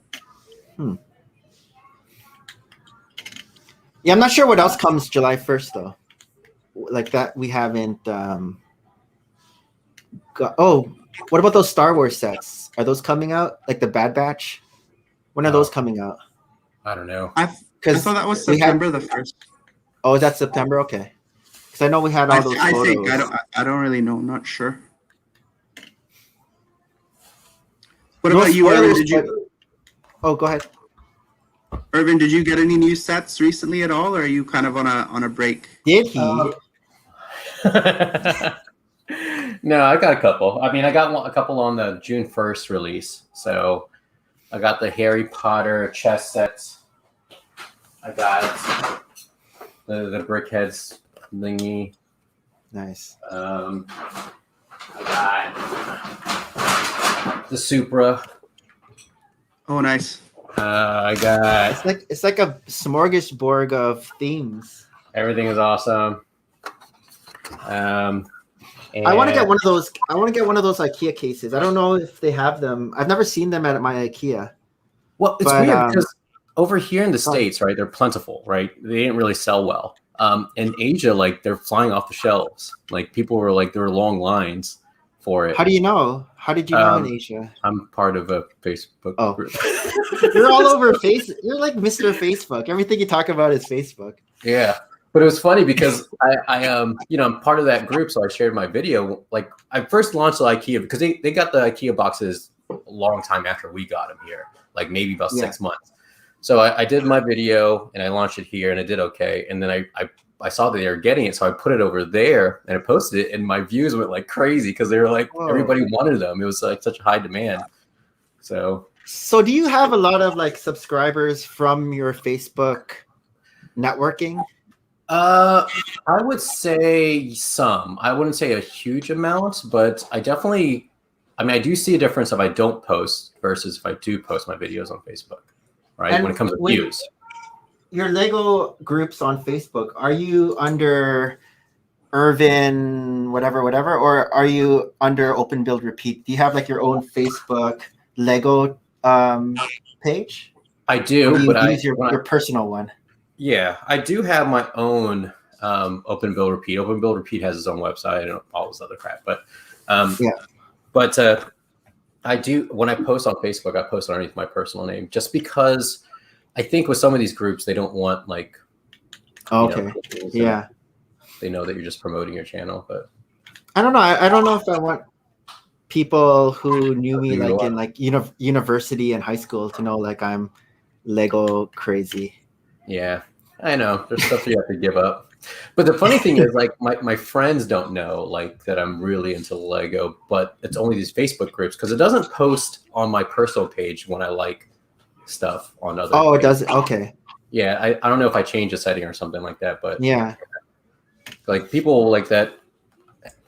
Speaker 1: Yeah, I'm not sure what else comes July 1st though. Like that, we haven't. Oh, what about those Star Wars sets? Are those coming out? Like the Bad Batch? When are those coming out?
Speaker 2: I don't know.
Speaker 3: I thought that was September the 1st.
Speaker 1: Oh, that's September. Okay, because I know we had all those photos.
Speaker 3: I don't really know. I'm not sure. What about you, Irvin?
Speaker 1: Oh, go ahead.
Speaker 3: Irvin, did you get any new sets recently at all, or are you kind of on a break?
Speaker 1: Did he?
Speaker 2: No, I got a couple. I mean, I got a couple on the June 1st release. So I got the Harry Potter chess sets. I got the Brickheads thingy.
Speaker 1: Nice.
Speaker 2: I got the Supra.
Speaker 3: Oh, nice.
Speaker 2: I got.
Speaker 1: It's like a smorgasbord of themes.
Speaker 2: Everything is awesome.
Speaker 1: I want to get one of those. I want to get one of those IKEA cases. I don't know if they have them. I've never seen them at my IKEA.
Speaker 2: Well, it's weird because over here in the States, right, they're plentiful, right? They didn't really sell well. In Asia, like they're flying off the shelves. Like people were like, there were long lines for it.
Speaker 1: How do you know? How did you know in Asia?
Speaker 2: I'm part of a Facebook group.
Speaker 1: You're all over Facebook. You're like Mr. Facebook. Everything you talk about is Facebook.
Speaker 2: Yeah. But it was funny because I'm part of that group, so I shared my video. Like I first launched the IKEA because they got the IKEA boxes a long time after we got them here, like maybe about 6 months. So I did my video and I launched it here and it did okay. And then I saw that they were getting it, so I put it over there and I posted it, and my views went like crazy because they were like, everybody wanted them. It was like such a high demand. So
Speaker 1: do you have a lot of like subscribers from your Facebook networking?
Speaker 2: I would say some. I wouldn't say a huge amount, but I do see a difference if I don't post versus if I do post my videos on Facebook, right? And when it comes to views.
Speaker 1: Your Lego groups on Facebook, are you under Irvin, whatever, or are you under Open Build Repeat? Do you have like your own Facebook Lego page?
Speaker 2: I do,
Speaker 1: but I use your personal one.
Speaker 2: Yeah, I do have my own Open Build Repeat. Open Build Repeat has its own website and all this other crap. But I do, when I post on Facebook, I post underneath my personal name just because I think with some of these groups, they don't want like, they know that you're just promoting your channel. But
Speaker 1: I don't know. I don't know if I want people who knew me like in like university and high school to know like I'm Lego crazy.
Speaker 2: Yeah, I know. There's stuff you have to give up. But the funny thing is, like, my friends don't know, like, that I'm really into Lego, but it's only these Facebook groups because it doesn't post on my personal page when I like stuff on other pages.
Speaker 1: It doesn't? Okay.
Speaker 2: Yeah, I don't know if I changed a setting or something like that, but
Speaker 1: yeah.
Speaker 2: Like, people like that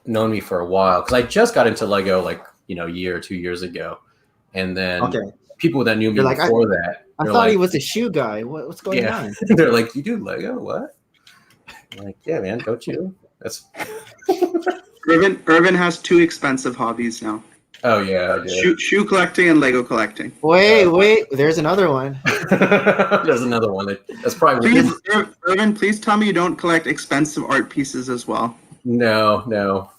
Speaker 2: known me for a while because I just got into Lego, like, a year or 2 years ago. And then people that knew me before that.
Speaker 1: I thought he was a shoe guy. What's going on?
Speaker 2: They're like, you do Lego? What? I'm like, yeah, man, don't you? That's
Speaker 3: Irvin has two expensive hobbies now.
Speaker 2: Oh yeah, I do.
Speaker 3: Shoe collecting and Lego collecting.
Speaker 1: Wait, there's another one.
Speaker 2: There's another one. That's probably.
Speaker 3: Irvin, please tell me you don't collect expensive art pieces as well.
Speaker 2: No.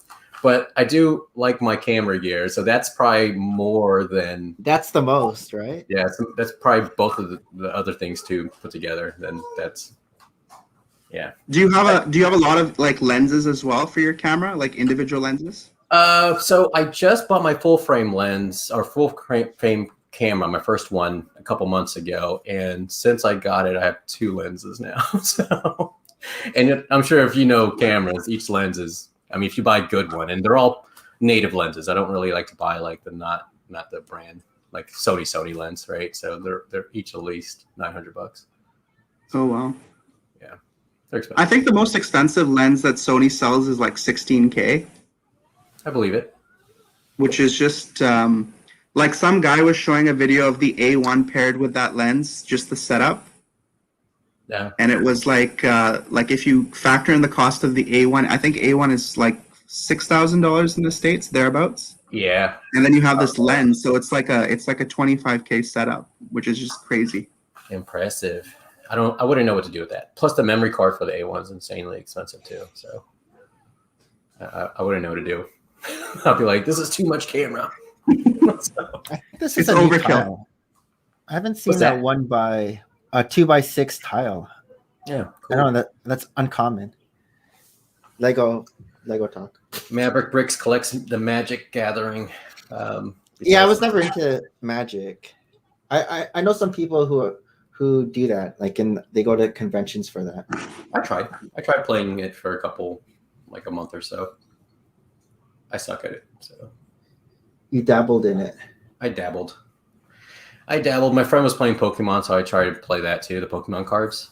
Speaker 2: But I do like my camera gear, so that's probably more than.
Speaker 1: That's the most, right?
Speaker 2: Yeah, that's probably both of the other things too put together. Then that's. Yeah.
Speaker 3: Do you have a lot of like lenses as well for your camera, like individual lenses?
Speaker 2: So I just bought my full frame lens or full frame camera, my first one a couple months ago, and since I got it, I have two lenses now. So, and I'm sure if you know cameras, each lens is. I mean, if you buy a good one, and they're all native lenses. I don't really like to buy like the not the brand like Sony lens, right? So they're each at least $900.
Speaker 3: Oh wow.
Speaker 2: Yeah, they're expensive.
Speaker 3: I think the most expensive lens that Sony sells is like $16K.
Speaker 2: I believe it.
Speaker 3: Which is just like some guy was showing a video of the A1 paired with that lens, just the setup.
Speaker 2: Yeah.
Speaker 3: And it was like if you factor in the cost of the A1, I think A1 is like $6,000 in the States, thereabouts.
Speaker 2: Yeah.
Speaker 3: And then you have this lens, so it's like a $25K setup, which is just crazy.
Speaker 2: Impressive. I wouldn't know what to do with that. Plus, the memory card for the A1 is insanely expensive too. So I wouldn't know what to do. I'll be like, this is too much camera. So,
Speaker 1: This is
Speaker 3: It's
Speaker 1: a new
Speaker 3: overkill.
Speaker 1: tile. I haven't seen
Speaker 2: What's
Speaker 1: that
Speaker 2: that?
Speaker 1: 2x6 tile.
Speaker 2: yeah,
Speaker 1: I don't know that's uncommon. Lego talk.
Speaker 2: Maverick Bricks collects the Magic Gathering.
Speaker 1: Yeah, I was never into Magic. I know some people who do that. They go to conventions for that.
Speaker 2: I tried playing it for a month or so. I suck at it. So
Speaker 1: You dabbled in it.
Speaker 2: I dabbled. My friend was playing Pokemon, so I tried to play that too. The Pokemon cards.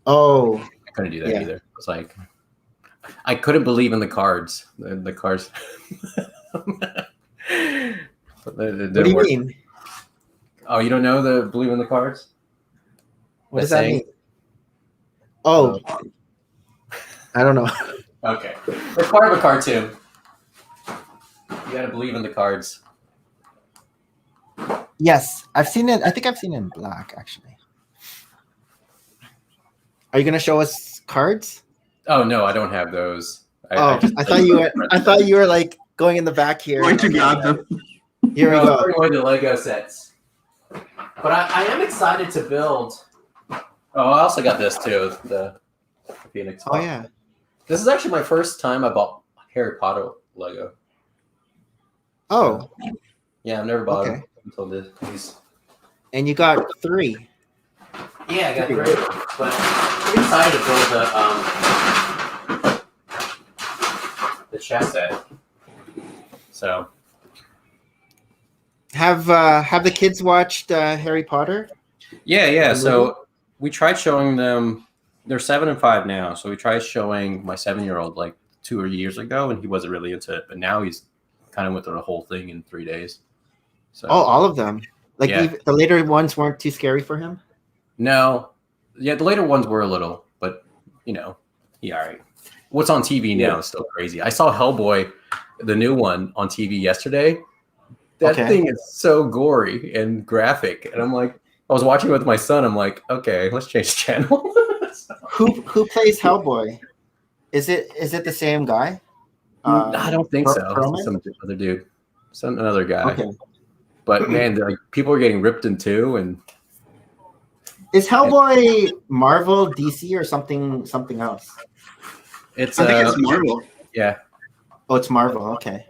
Speaker 1: Oh,
Speaker 2: I couldn't do that
Speaker 1: Yeah.
Speaker 2: either. It was like I couldn't believe in the cards. The cards.
Speaker 1: what do you mean?
Speaker 2: Oh, you don't know the believe in the cards?
Speaker 1: What does
Speaker 2: The
Speaker 1: that
Speaker 2: saying?
Speaker 1: mean? Oh, I don't know.
Speaker 2: Okay. It's part of a cartoon. You gotta believe in the cards.
Speaker 1: Yes, I've seen it. I think I've seen it in black, actually. Are you gonna show us cards?
Speaker 2: Oh no, I don't have those.
Speaker 1: I thought you were like going in the back here.
Speaker 3: Going to grab them.
Speaker 1: Here we go.
Speaker 2: Going to Lego sets. But I am excited to build. Oh, I also got this too. The Phoenix.
Speaker 1: Oh yeah.
Speaker 2: This is actually my first time I bought Harry Potter Lego.
Speaker 1: Oh,
Speaker 2: Yeah, I've never bought
Speaker 1: Okay.
Speaker 2: them until these.
Speaker 1: and you got 3.
Speaker 2: Yeah, I got 3 of them. But I'm excited to build the chess set. So
Speaker 1: Have the kids watched Harry Potter?
Speaker 2: yeah.
Speaker 1: The
Speaker 2: So we tried showing them. They're 7 and 5 now. So we tried showing my 7-year-old like 2 years ago, and he wasn't really into it. But now he's kind of went through the whole thing in 3 days. So
Speaker 1: Oh, all of them. Like
Speaker 2: Yeah.
Speaker 1: even the later ones weren't too scary for him.
Speaker 2: no, yeah, the later ones were a little, but he all right. What's on TV now is still crazy. I saw Hellboy, the new one, on TV yesterday. That
Speaker 1: Okay.
Speaker 2: thing is so gory and graphic, and I'm like, I was watching it with my son. I'm like, okay, let's change the channel.
Speaker 1: Who plays Hellboy? Is it the same guy?
Speaker 2: I don't think so.
Speaker 1: Perlman?
Speaker 2: It's some other dude, another guy.
Speaker 1: Okay.
Speaker 2: But man, like people are getting ripped in two, and
Speaker 1: Is Hellboy Marvel, DC, or something else?
Speaker 2: it's
Speaker 3: I think it's Marvel.
Speaker 2: yeah,
Speaker 1: Oh, it's Marvel. Okay,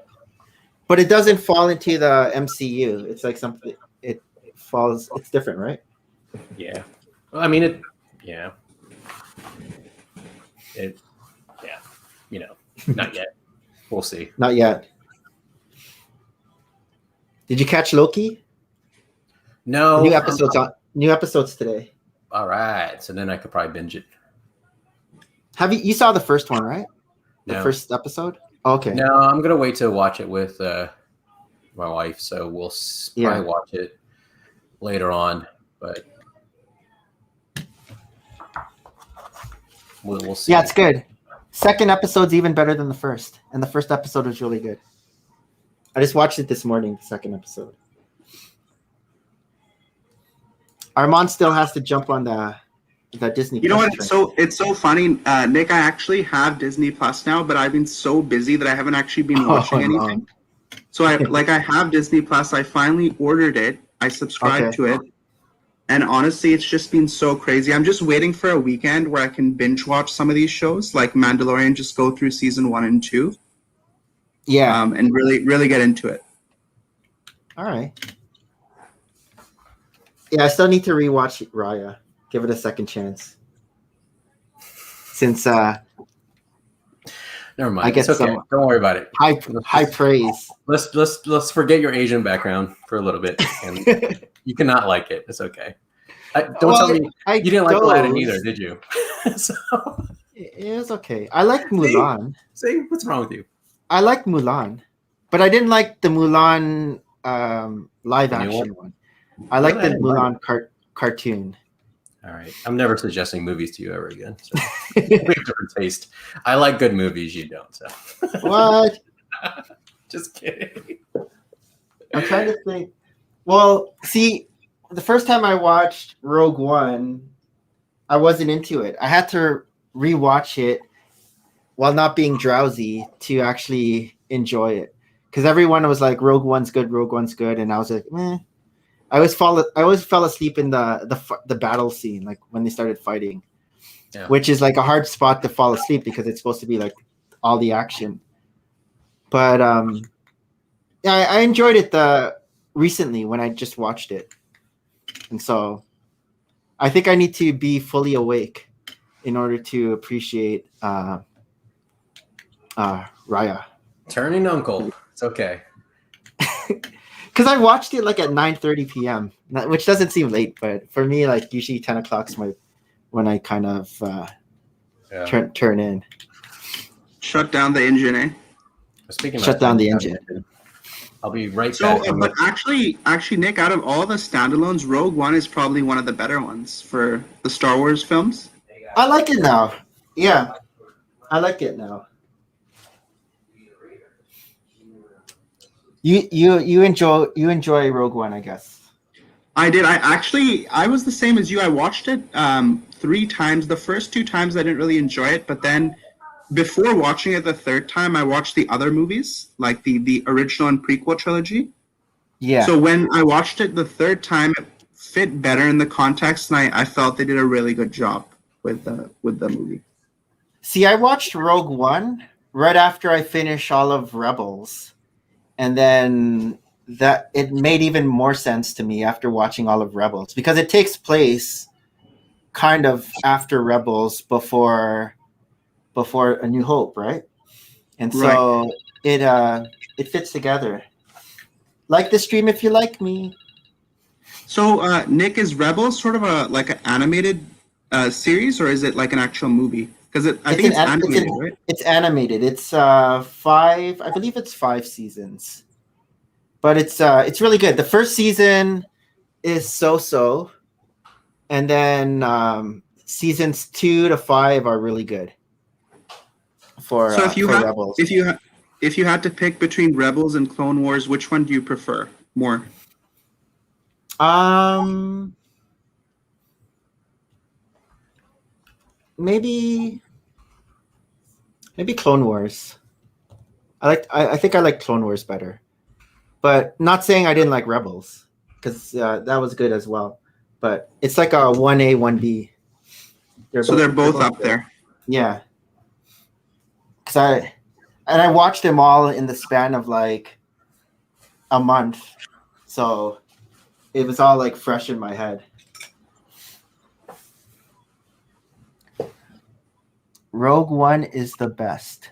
Speaker 1: but it doesn't fall into the MCU. It's like something. It falls. It's different, right?
Speaker 2: yeah. Well, I mean it, yeah, not yet. We'll see.
Speaker 1: Not yet. Did you catch Loki?
Speaker 2: No,
Speaker 1: New episodes today.
Speaker 2: All right, so then I could probably binge it.
Speaker 1: Have you saw the first one, right? The
Speaker 2: No.
Speaker 1: first episode? Okay.
Speaker 2: No, I'm gonna wait to watch it with my wife, so we'll probably watch it later on. But we'll see.
Speaker 1: Yeah, it's good. Second episode's even better than the first, and the first episode was really good. I just watched it this morning. The second episode. Armand still has to jump on the Disney.
Speaker 3: You know
Speaker 1: Plus
Speaker 3: what?
Speaker 1: train.
Speaker 3: It's so funny, Nick. I actually have Disney Plus now, but I've been so busy that I haven't actually been watching
Speaker 1: no.
Speaker 3: anything. So I have Disney Plus. I finally ordered it. I subscribed to it, and honestly, it's just been so crazy. I'm just waiting for a weekend where I can binge watch some of these shows, like Mandalorian. Just go through season 1 and 2,
Speaker 1: Yeah.
Speaker 3: and really get into it.
Speaker 1: All right. Yeah, I still need to rewatch Raya. Give it a second chance. Since
Speaker 2: Never mind.
Speaker 1: I get
Speaker 2: it's okay.
Speaker 1: some-
Speaker 2: Don't worry about it.
Speaker 1: high praise.
Speaker 2: Let's forget your Asian background for a little bit, and you cannot like it. It's okay. Don't tell me you didn't like Aladdin either, did you? So,
Speaker 1: It was okay. I liked Mulan.
Speaker 2: see, what's wrong with you?
Speaker 1: I liked Mulan, but I didn't like the Mulan live
Speaker 2: The new
Speaker 1: action one. I like
Speaker 2: Really?
Speaker 1: the Mulan cartoon.
Speaker 2: All right, I'm never suggesting movies to you ever again. So. We have different taste. I like good movies. You don't. So.
Speaker 1: What?
Speaker 2: Just kidding.
Speaker 1: I'm trying to think. Well, see, the first time I watched Rogue One, I wasn't into it. I had to rewatch it while not being drowsy to actually enjoy it. Because everyone was like, Rogue One's good, and I was like, meh. I always fell asleep in the battle scene, like when they started fighting, which is like a hard spot to fall asleep because it's supposed to be like all the action. But yeah, I enjoyed it recently when I just watched it, and so I think I need to be fully awake in order to appreciate Raya.
Speaker 2: Turning uncle. It's okay.
Speaker 1: Because I watched it like at 9:30 p.m., which doesn't seem late, but for me, like usually 10 o'clock's when I kind of turn in.
Speaker 3: Shut down the engine, eh?
Speaker 2: Shut
Speaker 1: down the engine.
Speaker 2: I'll be right back.
Speaker 3: But actually, Nick, out of all the standalones, Rogue One is probably one of the better ones for the Star Wars films.
Speaker 1: I like it now. Yeah, I like it now. You enjoy Rogue One, I guess.
Speaker 3: I did. I was the same as you. I watched it 3 times. The first 2 times I didn't really enjoy it, but then before watching it the third time, I watched the other movies, like the original and prequel trilogy.
Speaker 1: Yeah.
Speaker 3: So when I watched it the third time, it fit better in the context, and I felt they did a really good job with the movie.
Speaker 1: See, I watched Rogue One right after I finished all of Rebels. And then that it made even more sense to me after watching all of Rebels, because it takes place kind of after Rebels before A New Hope, right? And so it fits together. Like the stream if you like me.
Speaker 3: So Nick, is Rebels sort of like an animated series, or is it like an actual movie? Because I think it's animated, right?
Speaker 1: It's animated. It's 5. I believe it's 5 seasons, but it's really good. The first season is so, and then seasons 2 to 5 are really good. For Rebels.
Speaker 3: If you had to pick between Rebels and Clone Wars, which one do you prefer more?
Speaker 1: Maybe Clone Wars. I think I like Clone Wars better, but not saying I didn't like Rebels, because that was good as well. But it's like a 1A 1B.
Speaker 3: They're both up there.
Speaker 1: Yeah, because I watched them all in the span of like a month, so it was all like fresh in my head. Rogue One is the best.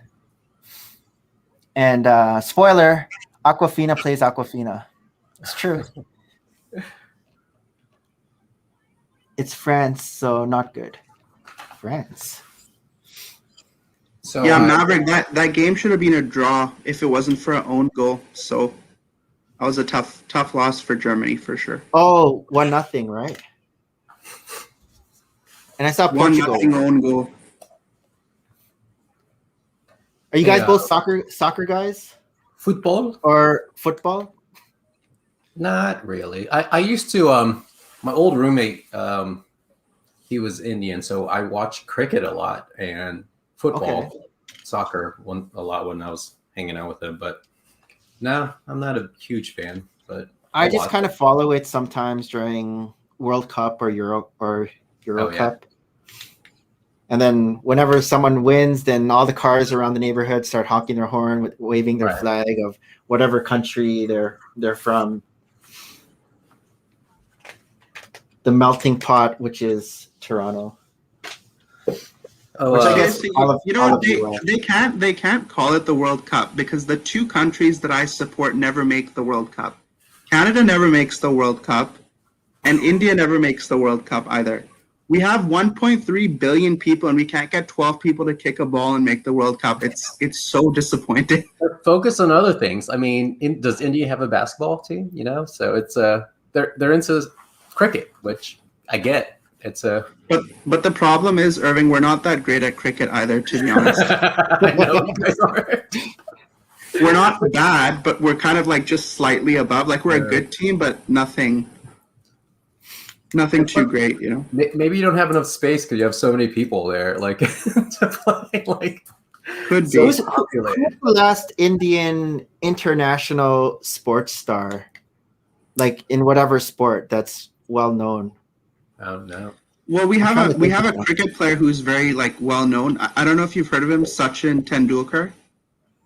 Speaker 1: And spoiler, Awkwafina plays Awkwafina. It's true. It's France, so not good. France.
Speaker 3: So yeah, Maverick, that game should have been a draw if it wasn't for an own goal. So that was a tough loss for Germany for sure.
Speaker 1: Oh, 1-0, right? And I saw Portugal.
Speaker 3: 1-0 own goal.
Speaker 1: Are you guys both soccer guys?
Speaker 2: Football?
Speaker 1: Or football?
Speaker 2: Not really. I used to my old roommate, he was Indian, so I watched cricket a lot and football, soccer a lot when I was hanging out with him. But no, I'm not a huge fan. But
Speaker 1: I just kind of follow it sometimes during World Cup or Euro Cup. And then whenever someone wins, then all the cars around the neighborhood start honking their horn, waving their flag of whatever country they're from. The melting pot, which is Toronto.
Speaker 3: Oh, which I guess they can't call it the World Cup, because the 2 countries that I support never make the World Cup. Canada never makes the World Cup, and India never makes the World Cup either. We have 1.3 billion people, and we can't get 12 people to kick a ball and make the World Cup. It's so disappointing.
Speaker 2: Focus on other things. I mean, does India have a basketball team? So it's they're into cricket, which I get. It's a
Speaker 3: but the problem is, Irving, we're not that great at cricket either, to be honest.
Speaker 2: I know you guys are.
Speaker 3: We're not bad, but we're kind of like just slightly above. Like we're a good team, but nothing. Nothing too great, you know.
Speaker 2: Maybe you don't have enough space because you have so many people there, like to play. Like,
Speaker 3: Could
Speaker 2: so
Speaker 3: be.
Speaker 2: it's populated.
Speaker 1: Who's the last Indian international sports star, like in whatever sport that's well known?
Speaker 2: I don't know.
Speaker 3: Well, we
Speaker 1: trying
Speaker 3: have
Speaker 1: to
Speaker 3: a
Speaker 1: think of one.
Speaker 3: cricket player who's very like well known. I don't know if you've heard of him, Sachin Tendulkar.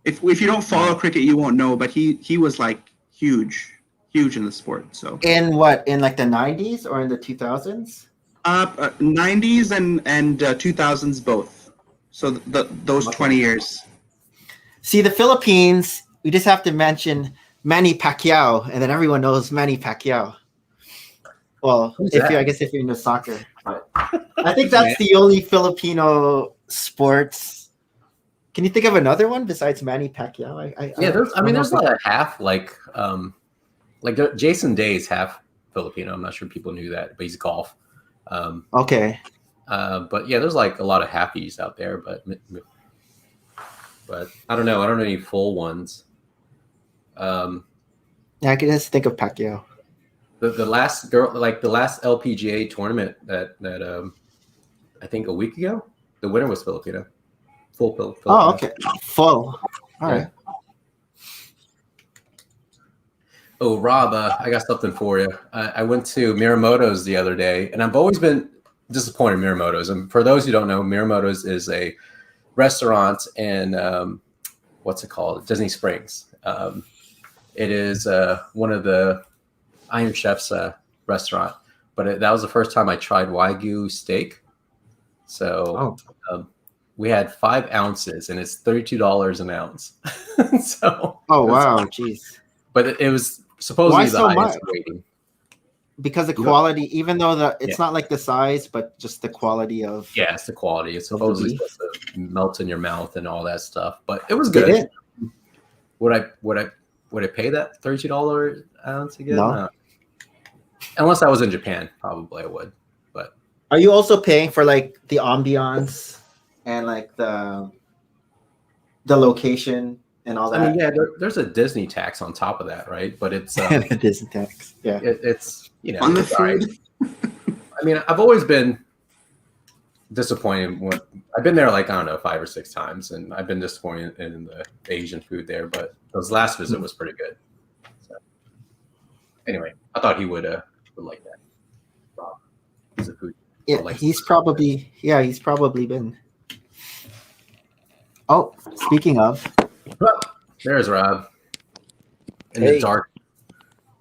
Speaker 3: If you don't follow cricket, you won't know, but he was like huge in the sport. So
Speaker 1: In what? In like the 90s or in the 2000s?
Speaker 3: 90s and 2000s both. So those 20 years.
Speaker 1: See, the Philippines, we just have to mention Manny Pacquiao, and then everyone knows Manny Pacquiao. Well,
Speaker 2: Who's
Speaker 1: if
Speaker 2: that?
Speaker 1: you, I guess if you're into soccer, but I think that's the only Filipino sports. Can you think of another one besides Manny Pacquiao?
Speaker 2: Yeah, there's
Speaker 1: don't know
Speaker 2: there's
Speaker 1: if
Speaker 2: like a half like Jason Day is half Filipino. I'm not sure people knew that, but he's golf.
Speaker 1: Okay.
Speaker 2: But yeah, there's like a lot of happies out there, but I don't know. I don't know any full ones.
Speaker 1: Yeah, I can just think of Pacquiao.
Speaker 2: The last LPGA tournament that I think a week ago, the winner was Filipino. Filipino.
Speaker 1: Oh, okay. Full. All right.
Speaker 2: Oh, Rob, I got something for you. I went to Miramoto's the other day, and I've always been disappointed in Miramoto's. And for those who don't know, Miramoto's is a restaurant in what's it called? Disney Springs. It is one of the Iron Chef's restaurant, but that was the first time I tried Wagyu steak. So we had 5 ounces, and it's $32 an ounce. So
Speaker 1: Wow, jeez.
Speaker 2: But it was supposedly
Speaker 1: Why
Speaker 2: the
Speaker 1: so
Speaker 2: highest
Speaker 1: much?
Speaker 2: rating.
Speaker 1: Because the quality, even though it's not like the size, but just the quality of.
Speaker 2: Yeah, it's the quality. It's
Speaker 1: Of the
Speaker 2: supposedly
Speaker 1: beef.
Speaker 2: supposed to melt in your mouth and all that stuff. But it was
Speaker 1: Did
Speaker 2: good.
Speaker 1: it?
Speaker 2: Would I pay that $32 ounce again?
Speaker 1: No.
Speaker 2: Unless I was in Japan, probably I would. But
Speaker 1: Are you also paying for like the ambiance and like the location and all that?
Speaker 2: I mean, yeah, there's a Disney tax on top of that, right? But it's
Speaker 1: The Disney tax. Yeah.
Speaker 2: it's
Speaker 3: On the
Speaker 2: it's all right.
Speaker 3: food.
Speaker 2: I mean, I've always been disappointed when I've been there like, I don't know, 5 or 6 times, and I've been disappointed in the Asian food there, but his last visit was pretty good. So, anyway, I thought he would like that. He's a food.
Speaker 1: Yeah,
Speaker 2: like-
Speaker 1: he's probably been. Oh, speaking of,
Speaker 2: There's Rob in
Speaker 4: Hey.
Speaker 2: the dark,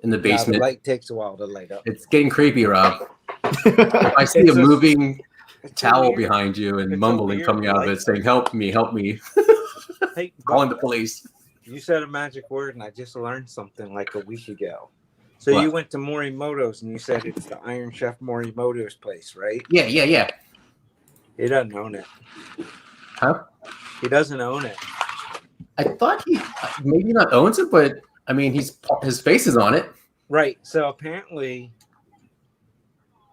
Speaker 2: in the
Speaker 4: Now,
Speaker 2: basement.
Speaker 4: the light takes a while to light up.
Speaker 2: It's getting creepy, Rob. I see a moving towel behind you and
Speaker 4: It's a
Speaker 2: mumbling
Speaker 4: weird
Speaker 2: coming out of it
Speaker 4: light.
Speaker 2: saying, "Help me, help me."
Speaker 4: Hey,
Speaker 2: Calling the police.
Speaker 4: you said a magic word, and I just learned something like a week ago. So
Speaker 2: What?
Speaker 4: you went to Morimoto's, and you said it's the Iron Chef Morimoto's place, right?
Speaker 2: Yeah.
Speaker 4: He doesn't own it.
Speaker 2: Huh?
Speaker 4: He doesn't own it.
Speaker 2: I thought he maybe not owns it, but I mean, his face is on it.
Speaker 4: Right. So apparently,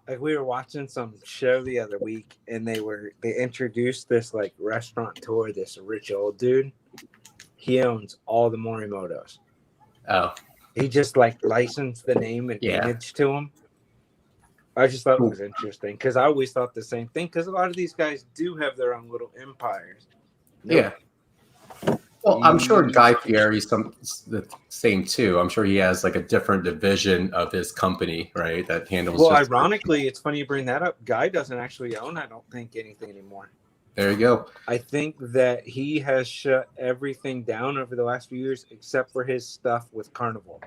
Speaker 4: like we were watching some show the other week, and they introduced this like restaurateur, this rich old dude. He owns all the Morimoto's.
Speaker 2: Oh,
Speaker 4: He just like licensed the name and
Speaker 2: Yeah.
Speaker 4: image to him. I just thought it was interesting because I always thought the same thing because a lot of these guys do have their own little empires.
Speaker 2: yeah. Well, I'm sure Guy Fieri's the same too. I'm sure he has like a different division of his company, right? That handles.
Speaker 4: Well,
Speaker 2: just-
Speaker 4: ironically, it's funny you bring that up. Guy doesn't actually own, I don't think, anything anymore.
Speaker 2: There you go.
Speaker 4: I think that he has shut everything down over the last few years except for his stuff with Carnival.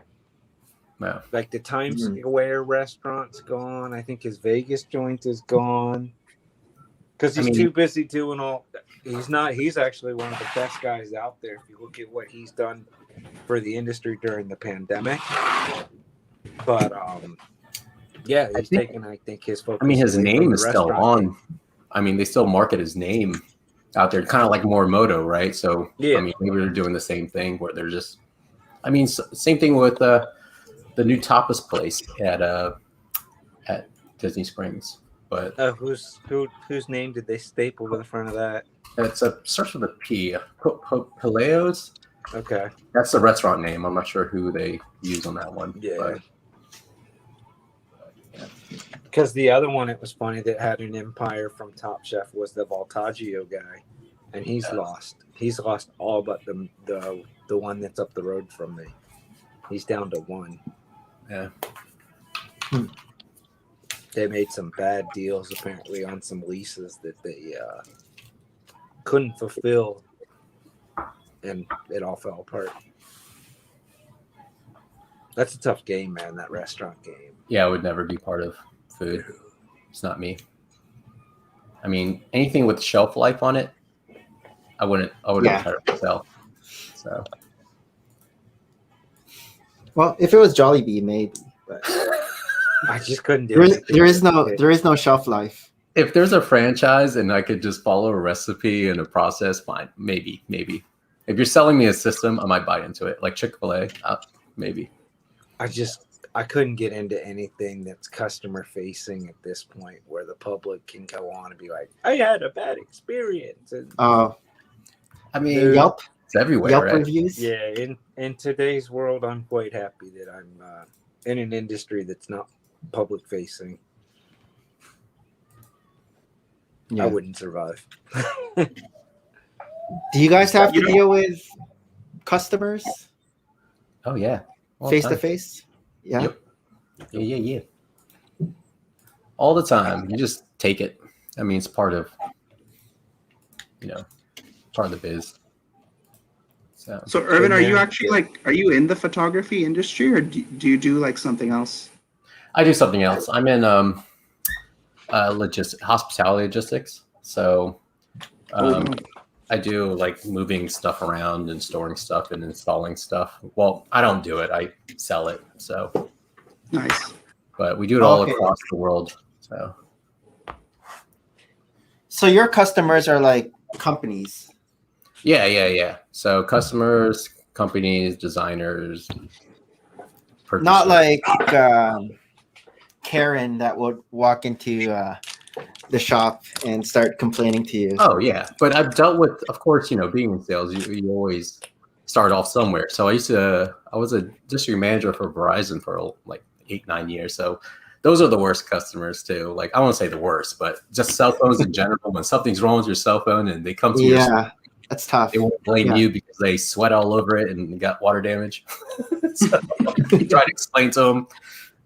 Speaker 2: Wow.
Speaker 4: Like the Times Square restaurant's gone. I think his Vegas joint is gone. Because he's too busy doing all. He's not. He's actually one of the best guys out there. If you look at what he's done for the industry during the pandemic, but yeah, he's taken. I think his focus.
Speaker 2: I mean, his
Speaker 4: away from
Speaker 2: name
Speaker 4: the
Speaker 2: is still
Speaker 4: restaurant.
Speaker 2: on. I mean, they still market his name out there, kind of like Morimoto, right? So,
Speaker 4: Yeah.
Speaker 2: I mean, maybe they're doing the same thing where they're just. I mean, same thing with the new tapas place at Disney Springs, but
Speaker 4: Whose name did they staple to the front of that?
Speaker 2: it's starts with a P. Paleos.
Speaker 4: Okay.
Speaker 2: That's the restaurant name. I'm not sure who they use on that one.
Speaker 4: Yeah.
Speaker 2: But, yeah.
Speaker 4: Because the other one, it was funny that had an empire from Top Chef was the Voltaggio guy, and he's lost. He's lost all but the one that's up the road from me. He's down to one.
Speaker 2: Yeah.
Speaker 4: They made some bad deals apparently on some leases that they couldn't fulfill, and it all fell apart. That's a tough game, man. That restaurant game.
Speaker 2: Yeah, I would never be part of food. It's not me. I mean, anything with shelf life on it, I wouldn't try to sell. So,
Speaker 1: well, if it was Jollibee, maybe. But
Speaker 4: I just couldn't do it.
Speaker 1: There is no shelf life.
Speaker 2: if there's a franchise and I could just follow a recipe and a process, fine, maybe. If you're selling me a system, I might buy into it, like Chick-fil-A, maybe.
Speaker 4: I couldn't get into anything that's customer facing at this point where the public can go on and be like, I had a bad experience. And,
Speaker 2: I mean,
Speaker 1: Yelp.
Speaker 2: It's everywhere.
Speaker 1: Yelp
Speaker 2: right?
Speaker 1: reviews.
Speaker 4: yeah, in today's world, I'm quite happy that I'm in an industry that's not public facing.
Speaker 1: Yeah.
Speaker 4: I wouldn't survive.
Speaker 1: Do you guys have to deal with customers
Speaker 2: Oh yeah.
Speaker 1: face to face? Yeah.
Speaker 2: Yep. Yeah. All the time. You just take it. I mean, it's part of the biz.
Speaker 3: So Irvin, are you actually are you in the photography industry, or do you do like something else?
Speaker 2: I do something else. I'm in hospitality logistics. So I do like moving stuff around and storing stuff and installing stuff. Well, I don't do it. I sell it. So
Speaker 3: Nice.
Speaker 2: but we do it all across the world.
Speaker 1: So your customers are like companies.
Speaker 2: Yeah. So customers, companies, designers, purchasers.
Speaker 1: Not like Karen that would walk into the shop and start complaining to you.
Speaker 2: Oh yeah, but I've dealt with, of course, being in sales, you always start off somewhere. So I was a district manager for Verizon for like 8-9 years. So those are the worst customers too. Like I won't say the worst, but just cell phones in general. When something's wrong with your cell phone and they come to you,
Speaker 1: that's tough.
Speaker 2: they won't blame you because they sweat all over it and got water damage. So you try to explain to them,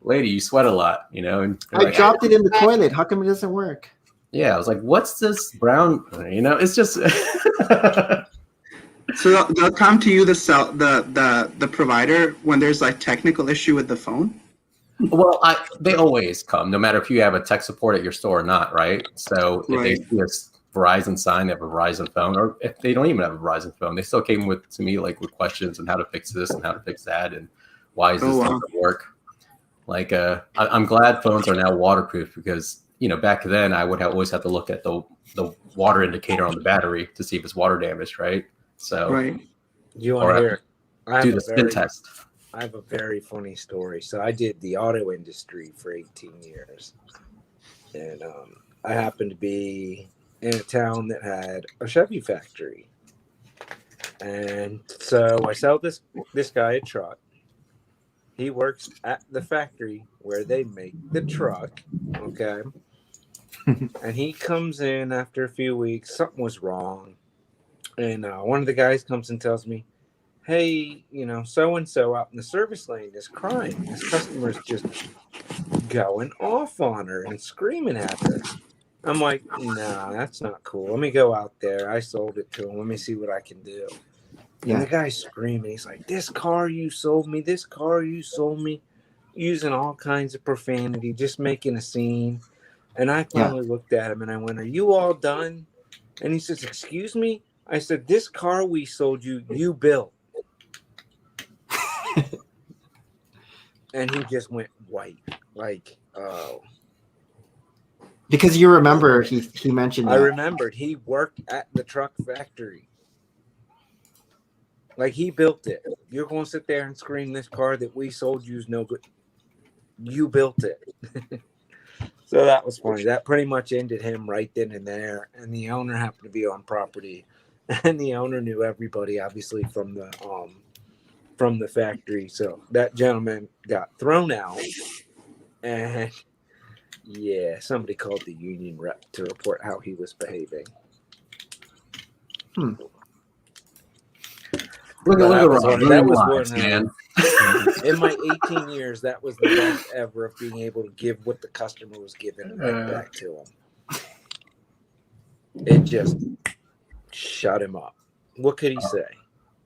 Speaker 2: lady, you sweat a lot, and
Speaker 1: I dropped it in the toilet. How come it doesn't work?
Speaker 2: Yeah, I was like, what's this brown? It's just.
Speaker 3: So they'll come to you, the provider, when there's like technical issue with the phone?
Speaker 2: Well, they always come, no matter if you have a tech support at your store or not, right? So if they see a Verizon sign, they have a Verizon phone, or if they don't even have a Verizon phone, they still came to me like with questions on how to fix this and how to fix that and why is this doesn't work. Like I'm glad phones are now waterproof because back then I would always have to look at the water indicator on the battery to see if it's water damaged, right? So
Speaker 4: You want to hear?
Speaker 2: Do the spin test.
Speaker 4: I have a very funny story. So I did the auto industry for 18 years, and I happened to be in a town that had a Chevy factory, and so I sell this guy a truck. He works at the factory where they make the truck, okay? And he comes in after a few weeks. Something was wrong. And one of the guys comes and tells me, hey, so-and-so out in the service lane is crying. This customer's just going off on her and screaming at her. I'm like, nah, that's not cool. Let me go out there. I sold it to him. Let me see what I can do. And the guy's screaming. He's like, this car you sold me, using all kinds of profanity, just making a scene. And I finally looked at him and I went, are you all done? And he says, excuse me? I said, this car we sold you, you built. And he just went white, like, oh.
Speaker 1: Because you remember he mentioned that.
Speaker 4: I remembered he worked at the truck factory. Like, he built it. You're going to sit there and scream this car that we sold you is no good. You built it. So that was funny. That pretty much ended him right then and there. And the owner happened to be on property. And the owner knew everybody, obviously, from the factory. So that gentleman got thrown out. And Yeah, somebody called the union rep to report how he was behaving.
Speaker 2: Look at Rob.
Speaker 4: That was one, man. In my 18 years, that was the best ever of being able to give what the customer was giving right back to him. It just shut him up. What could he say?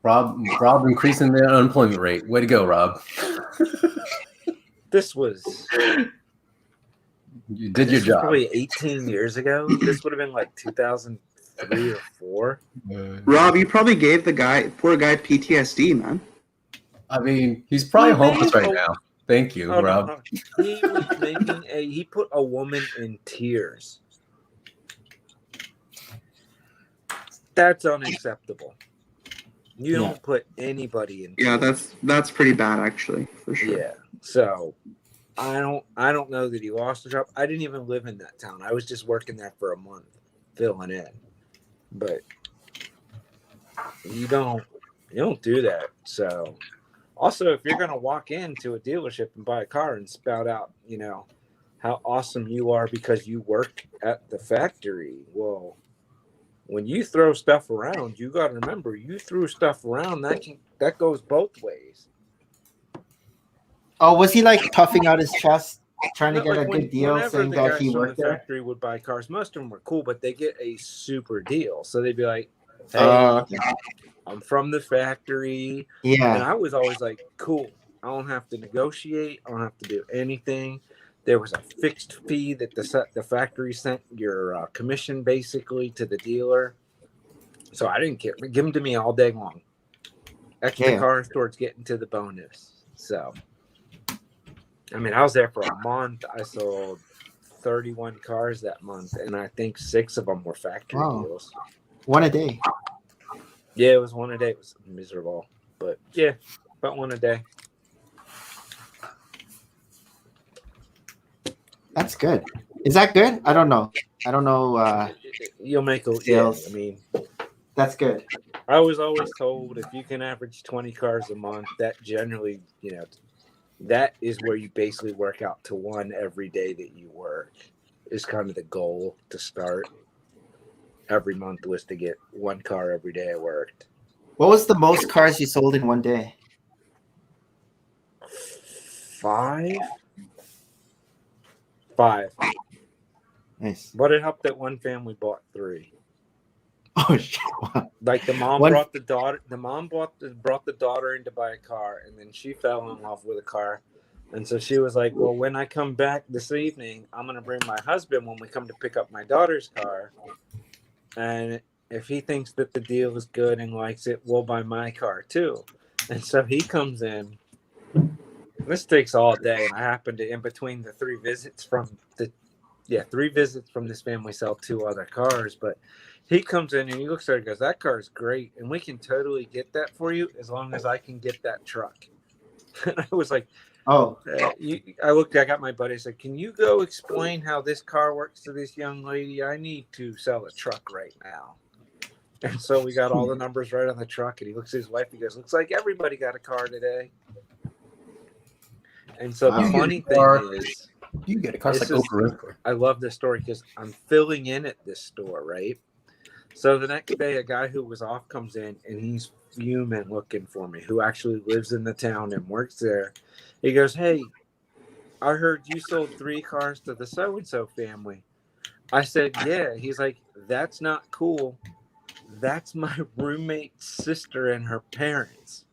Speaker 2: Rob increasing the unemployment rate. Way to go, Rob.
Speaker 4: This was...
Speaker 2: You did your job.
Speaker 4: Probably 18 years ago. This would have been like 2003 or 4.
Speaker 3: Rob, you probably gave the poor guy PTSD, man.
Speaker 2: I mean, he's probably homeless right now. Thank you, Rob.
Speaker 4: No. He was he put a woman in tears. That's unacceptable. You don't put anybody in tears.
Speaker 3: Yeah, that's pretty bad, actually, for sure.
Speaker 4: Yeah. So I don't know that he lost the job. I didn't even live in that town. I was just working there for a month, filling in. But you don't do that. So also, if you're gonna walk into a dealership and buy a car and spout out, how awesome you are because you work at the factory, well, when you throw stuff around, you got to remember you threw stuff around that goes both ways.
Speaker 1: Oh, was he like puffing out his chest, trying to get a good deal, saying that he worked there?
Speaker 4: The factory would buy cars. Most of them were cool, but they get a super deal. So they'd be like, "Hey, I'm from the factory."
Speaker 1: Yeah.
Speaker 4: And I was always like, "Cool. I don't have to negotiate. I don't have to do anything." There was a fixed fee that the factory sent your commission basically to the dealer. So I didn't care. Give them to me all day long. Extra cars towards getting to the bonus. So, I mean, I was there for a month. I sold 31 cars that month, and I think 6 of them were factory deals.
Speaker 1: One a day.
Speaker 4: Yeah, it was one a day. It was miserable. But, yeah, about one a day.
Speaker 1: That's good. Is that good? I don't know.
Speaker 4: You'll make a sales. Yeah, I mean,
Speaker 1: that's good.
Speaker 4: I was always told if you can average 20 cars a month, that generally, that is where you basically work out to one every day that you work. Is kind of the goal to start. Every month was to get 1 car every day I worked.
Speaker 1: What was the most cars you sold in one day?
Speaker 4: 5.
Speaker 1: Nice.
Speaker 4: But it helped that one family bought 3.
Speaker 1: Oh shit! Wow.
Speaker 4: Like the mom brought the daughter. The mom brought the daughter in to buy a car, and then she fell in love with a car, and so she was like, "Well, when I come back this evening, I'm gonna bring my husband when we come to pick up my daughter's car, and if he thinks that the deal is good and likes it, we'll buy my car too." And so he comes in. This takes all day, and I happened to, in between the 3 visits from this family, sell 2 other cars. But he comes in and he looks at it and goes, "That car is great, and we can totally get that for you as long as I can get that truck." And I was like,
Speaker 1: "Oh."
Speaker 4: I got my buddy. I said, "Can you go explain how this car works to this young lady? I need to sell a truck right now." And so we got all the numbers right on the truck, and he looks at his wife. He goes, "Looks like everybody got a car today." And so the funny thing is,
Speaker 2: you get a car like Oprah.
Speaker 4: I love this story because I'm filling in at this store, right? So the next day, a guy who was off comes in, and he's fuming looking for me, who actually lives in the town and works there. He goes, "Hey, I heard you sold 3 cars to the so-and-so family." I said, "Yeah." He's like, "That's not cool. That's my roommate's sister and her parents.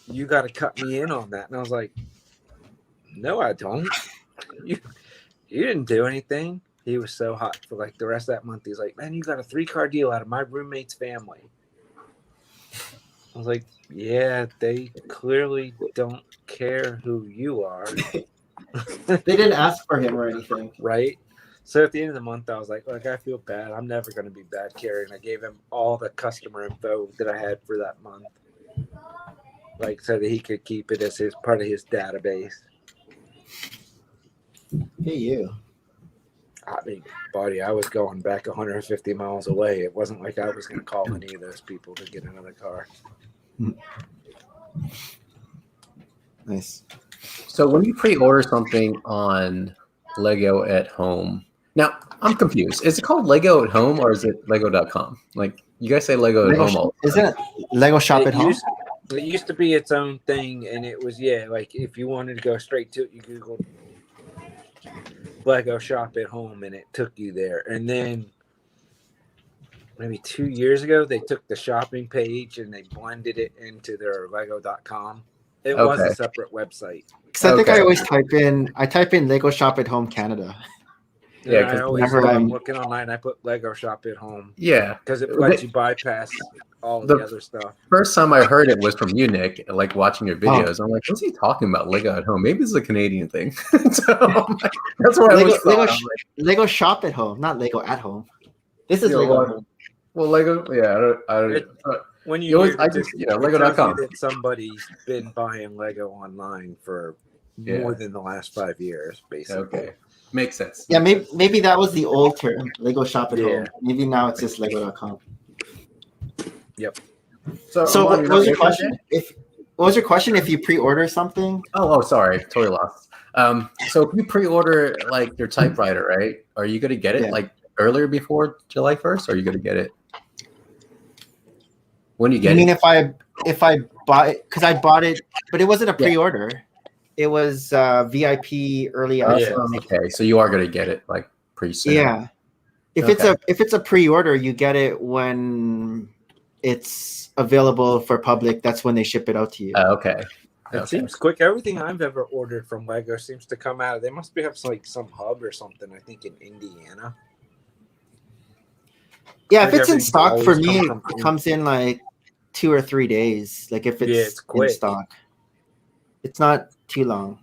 Speaker 4: You got to cut me in on that." And I was like, "No, I don't. You didn't do anything." He was so hot for like the rest of that month. He's like, "Man, you got a 3-car deal out of my roommate's family." I was like, "Yeah, they clearly don't care who you are."
Speaker 1: They didn't ask for him or anything.
Speaker 4: Right? So at the end of the month, I was like, "Look, I feel bad. I'm never going to be bad carrying." I gave him all the customer info that I had for that month, like so that he could keep it as his part of his database.
Speaker 1: Hey, you.
Speaker 4: I mean, buddy, I was going back 150 miles away. It wasn't like I was going to call any of those people to get another car.
Speaker 1: Nice.
Speaker 2: So when you pre-order something on Lego at Home. Now, I'm confused. Is it called Lego at Home or is it Lego.com? Like, you guys say Lego at Home all the
Speaker 1: Isn't it Lego Shop at Home?
Speaker 4: It used to be its own thing, and it was, like if you wanted to go straight to it, you Googled Lego Shop at Home, and it took you there. And then maybe 2 years ago, they took the shopping page and they blended it into their Lego.com. It was a separate website.
Speaker 1: Because I think I always type in Lego Shop at Home Canada.
Speaker 4: Yeah, because whenever I'm looking online, I put Lego Shop at Home.
Speaker 2: Yeah,
Speaker 4: because it lets you bypass all the other stuff.
Speaker 2: First time I heard it was from you, Nick, like watching your videos. I'm like, what's he talking about? Lego at Home? Maybe it's a Canadian thing. So that's what I was
Speaker 1: Lego Shop at Home, not Lego at Home. This is Lego at Home.
Speaker 2: Well, Lego,
Speaker 4: when you
Speaker 2: always, Lego.com.
Speaker 4: That somebody's been buying Lego online for more than the last 5 years, basically.
Speaker 2: Okay. Makes sense.
Speaker 1: Yeah, maybe that was the old term, Lego Shop at Home. Maybe now it's just Lego.com.
Speaker 4: Yep.
Speaker 1: So what was your question? What was your question? If you pre-order something?
Speaker 2: Oh, sorry, totally lost. So if you pre-order like your typewriter, right? Are you gonna get it like earlier before July 1st? Or are you gonna get it when you get it?
Speaker 1: I mean, if I buy it, because I bought it, but it wasn't a pre-order. It was VIP early access.
Speaker 2: Okay, so you are gonna get it like pretty soon.
Speaker 1: Yeah. If it's a pre-order, you get it when it's available for public. That's when they ship it out to you.
Speaker 2: Okay.
Speaker 4: It seems quick. Everything I've ever ordered from Lego seems to come out. They must have some hub or something. I think in Indiana.
Speaker 1: Yeah, if it's in stock for me, it comes in like 2 or 3 days. Like if it's in stock, it's not too long.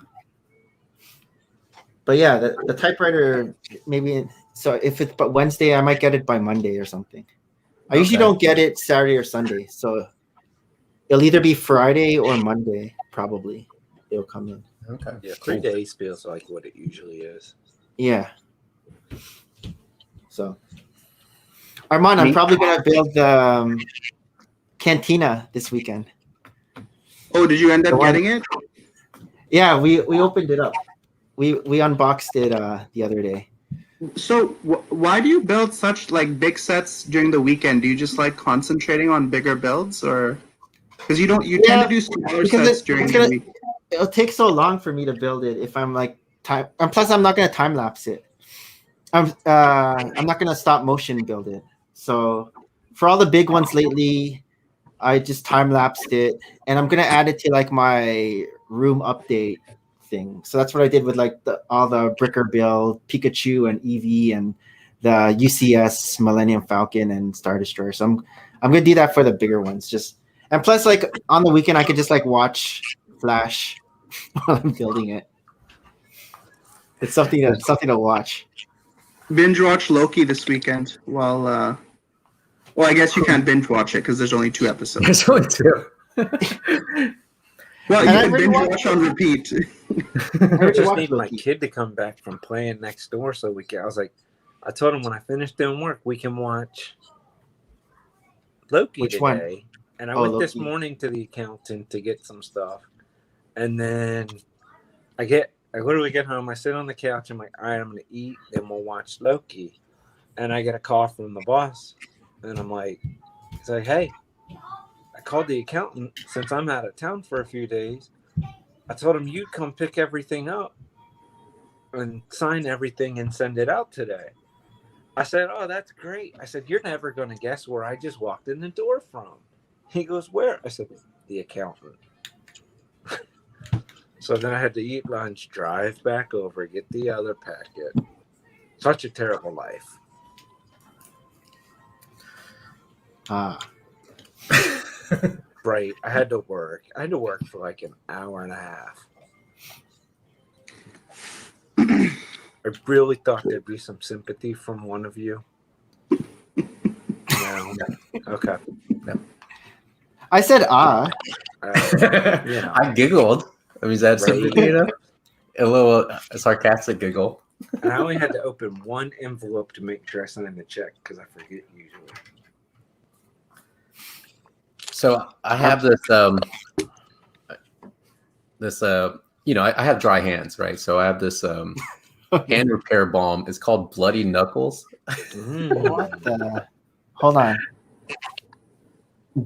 Speaker 1: But yeah, the typewriter maybe. So if it's but Wednesday, I might get it by Monday or something. I usually don't get it Saturday or Sunday, so it'll either be Friday or Monday. Probably it'll come in.
Speaker 4: Okay. Yeah, 3 days feels like what it usually is.
Speaker 1: Yeah. So, Armand, I'm probably gonna build the cantina this weekend.
Speaker 3: Oh, did you end up getting it?
Speaker 1: Yeah, we opened it up. We unboxed it the other day.
Speaker 3: So why do you build such like big sets during the weekend? Do you just like concentrating on bigger builds, or because you tend to do smaller sets during the week?
Speaker 1: It'll take so long for me to build it if I'm like time. And plus, I'm not gonna time lapse it. I'm not gonna stop motion build it. So for all the big ones lately, I just time lapsed it, and I'm gonna add it to like my room update thing. So that's what I did with like all the Bricker build, Pikachu and Eevee, and the UCS Millennium Falcon and Star Destroyer. So I'm gonna do that for the bigger ones. And plus, like on the weekend, I could just like watch Flash while I'm building it. It's something to watch.
Speaker 3: Binge watch Loki this weekend while. Well, I guess you can't binge watch it because there's only 2 episodes.
Speaker 2: There's only 2.
Speaker 3: Well, you can binge watch on repeat.
Speaker 4: I just need my kid to come back from playing next door so we can. I told him when I finish doing work, we can watch Loki today.
Speaker 1: One?
Speaker 4: And I went this morning to the accountant to get some stuff. And then I literally get home, I sit on the couch, I'm like, all right, I'm going to eat, then we'll watch Loki. And I get a call from the boss. And I'm like, he's like, hey, I called the accountant since I'm out of town for a few days. I told him you'd come pick everything up and sign everything and send it out today. I said, oh, that's great. I said, you're never going to guess where I just walked in the door from. He goes, where? I said, the accountant. So then I had to eat lunch, drive back over, get the other packet. Such a terrible life. Right. I had to work. For like an hour and a half. I really thought there'd be some sympathy from one of you. No. Okay. No.
Speaker 1: I said
Speaker 2: I giggled. I mean, is that sympathy enough? A little sarcastic giggle.
Speaker 4: And I only had to open one envelope to make sure I signed the check because I forget usually.
Speaker 2: So I have this I have dry hands, right? So I have this hand repair balm is called Bloody Knuckles.
Speaker 1: What the? Hold on.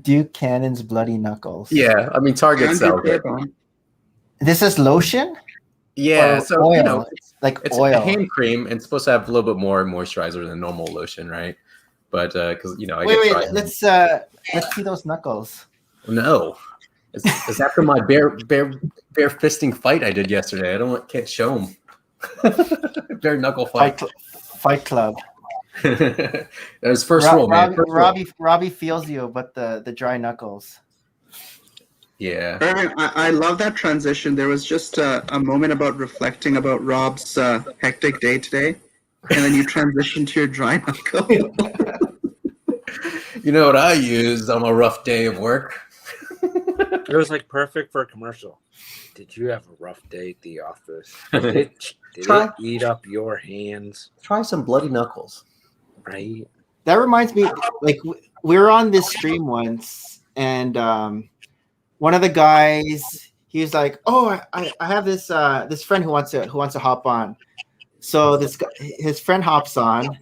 Speaker 1: Duke Cannon's Bloody Knuckles.
Speaker 2: Yeah, I mean Target
Speaker 3: Hand
Speaker 2: sells
Speaker 3: repair
Speaker 2: it.
Speaker 3: balm.
Speaker 1: This is lotion?
Speaker 2: Yeah,
Speaker 1: Or
Speaker 2: so
Speaker 1: oil?
Speaker 2: you know,
Speaker 1: Like
Speaker 2: it's
Speaker 1: oil.
Speaker 2: a hand cream and it's supposed to have a little bit more moisturizer than normal lotion, right? But because you know, I
Speaker 1: Wait,
Speaker 2: get dry.
Speaker 1: let's see those knuckles.
Speaker 2: No, it's after my bare fisting fight I did yesterday. Can't show them. Bare knuckle fight.
Speaker 1: Fight Club.
Speaker 2: That was first rule, man. First rule.
Speaker 1: Robbie feels you, but the dry knuckles.
Speaker 2: Yeah.
Speaker 3: Irvin, I love that transition. There was just a moment about reflecting about Rob's hectic day today, and then you transition to your dry knuckle.
Speaker 2: You know what I use on a rough day of work?
Speaker 4: It was like perfect for a commercial. Did you have a rough day at the office? Did it eat up your hands?
Speaker 2: Try some Bloody Knuckles.
Speaker 4: Right?
Speaker 1: That reminds me, like we were on this stream once, and one of the guys, he was like, "Oh, I have this this friend who wants to hop on." So this guy, his friend hops on, and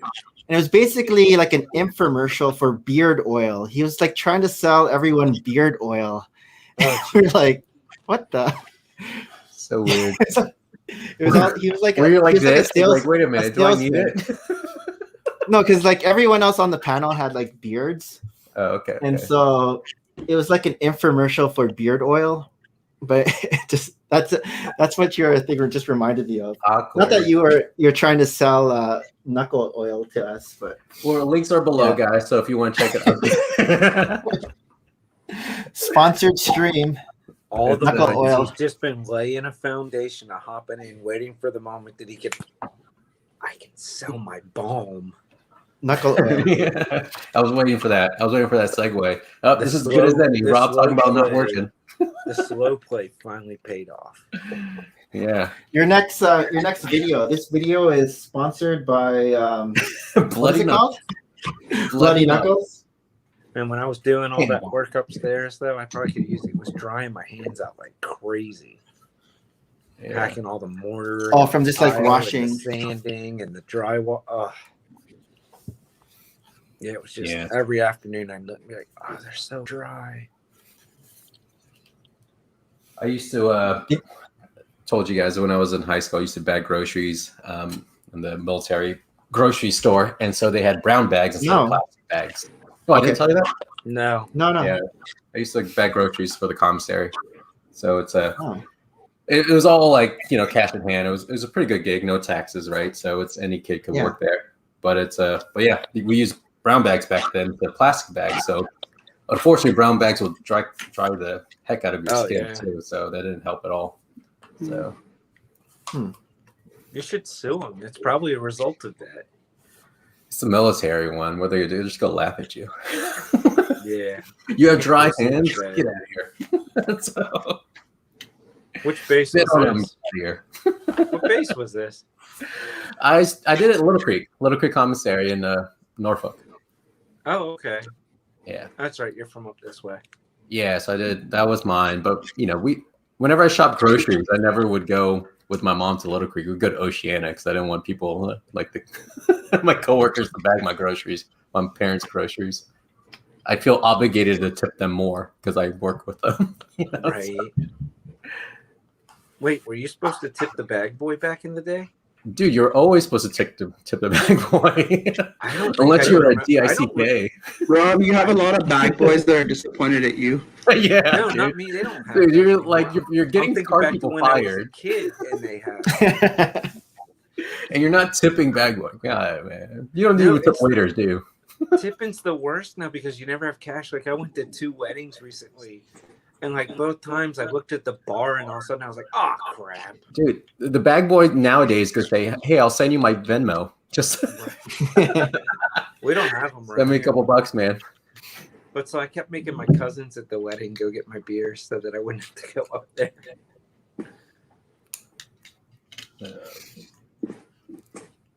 Speaker 1: it was basically like an infomercial for beard oil. He was like trying to sell everyone beard oil. We're like, "What the?"
Speaker 2: So weird.
Speaker 1: He was like,
Speaker 2: were you like
Speaker 1: he was
Speaker 2: this?
Speaker 1: Like a sales,
Speaker 2: like, wait a minute, do I need it?
Speaker 1: No, because like everyone else on the panel had like beards.
Speaker 2: Oh, okay.
Speaker 1: And so it was like an infomercial for beard oil, but just that's what your thing just reminded me of.
Speaker 2: Awkward.
Speaker 1: Not that you're trying to sell knuckle oil to us, but
Speaker 2: well, links are below, guys. So if you want to check it out,
Speaker 1: sponsored stream.
Speaker 4: All the
Speaker 1: knuckle oil.
Speaker 4: He's just been laying a foundation of hopping in, waiting for the moment that I can sell my balm.
Speaker 1: Knuckle oil.
Speaker 2: Yeah. I was waiting for that. Segue. Oh, this is as good as any. Rob talking about not working.
Speaker 4: The slow play finally paid off.
Speaker 2: Yeah.
Speaker 1: Your next video. This video is sponsored by
Speaker 2: Bloody Knuckles.
Speaker 1: Bloody Knuckles.
Speaker 4: And when I was doing all that work upstairs, though, I probably could use it. It was drying my hands out like crazy. Yeah. Packing all the mortar.
Speaker 1: Oh, from just like washing,
Speaker 4: and the sanding, and the drywall. Yeah, it was just every afternoon I'd look and be like, "Oh, they're so dry."
Speaker 2: I used to told you guys when I was in high school, I used to bag groceries in the military grocery store, and so they had brown bags instead of plastic bags. Oh, I didn't tell you that?
Speaker 4: No.
Speaker 2: Yeah, I used to bag groceries for the commissary, so it's it was all like cash in hand. It was a pretty good gig, no taxes, right? So it's any kid could work there. But it's but yeah, we used brown bags back then, the plastic bags. So unfortunately, brown bags will dry the heck out of your skin too. So that didn't help at all. So
Speaker 4: you should sue them. It's probably a result of that.
Speaker 2: It's the military one. What they're just gonna laugh at you.
Speaker 4: Yeah.
Speaker 2: You have dry hands. Get out of here. So,
Speaker 4: which base was this?
Speaker 2: Here.
Speaker 4: What base was this?
Speaker 2: I did it at Little Creek Commissary in Norfolk.
Speaker 4: Oh, okay.
Speaker 2: Yeah.
Speaker 4: That's right. You're from up this way.
Speaker 2: Yeah, so I did. That was mine. But whenever I shopped groceries, I never would go with my mom to Little Creek. We'd go to Oceana because I didn't want people like my coworkers to bag my groceries, my parents' groceries. I feel obligated to tip them more because I work with them.
Speaker 4: Right. So. Wait, were you supposed to tip the bag boy back in the day?
Speaker 2: Dude, you're always supposed to tip the bag boy. Unless you're a DICK.
Speaker 3: Rob, you have a lot of bag boys that are disappointed at you.
Speaker 2: Yeah.
Speaker 4: No,
Speaker 2: dude.
Speaker 4: Not me. They don't have
Speaker 2: dude, you're like you're getting car people
Speaker 4: when
Speaker 2: fired.
Speaker 4: I was a kid and they have.
Speaker 2: And you're not tipping bag boy. God, man. You don't even tip waiters, do you?
Speaker 4: Tipping's the worst now because you never have cash. Like I went to 2 weddings recently. And like both times I looked at the bar and all of a sudden I was like, oh crap.
Speaker 2: Dude, the bag boy nowadays could say, hey, I'll send you my Venmo. Just
Speaker 4: we don't have them right.
Speaker 2: Send me a couple bucks, man.
Speaker 4: But so I kept making my cousins at the wedding go get my beer so that I wouldn't have to go up there.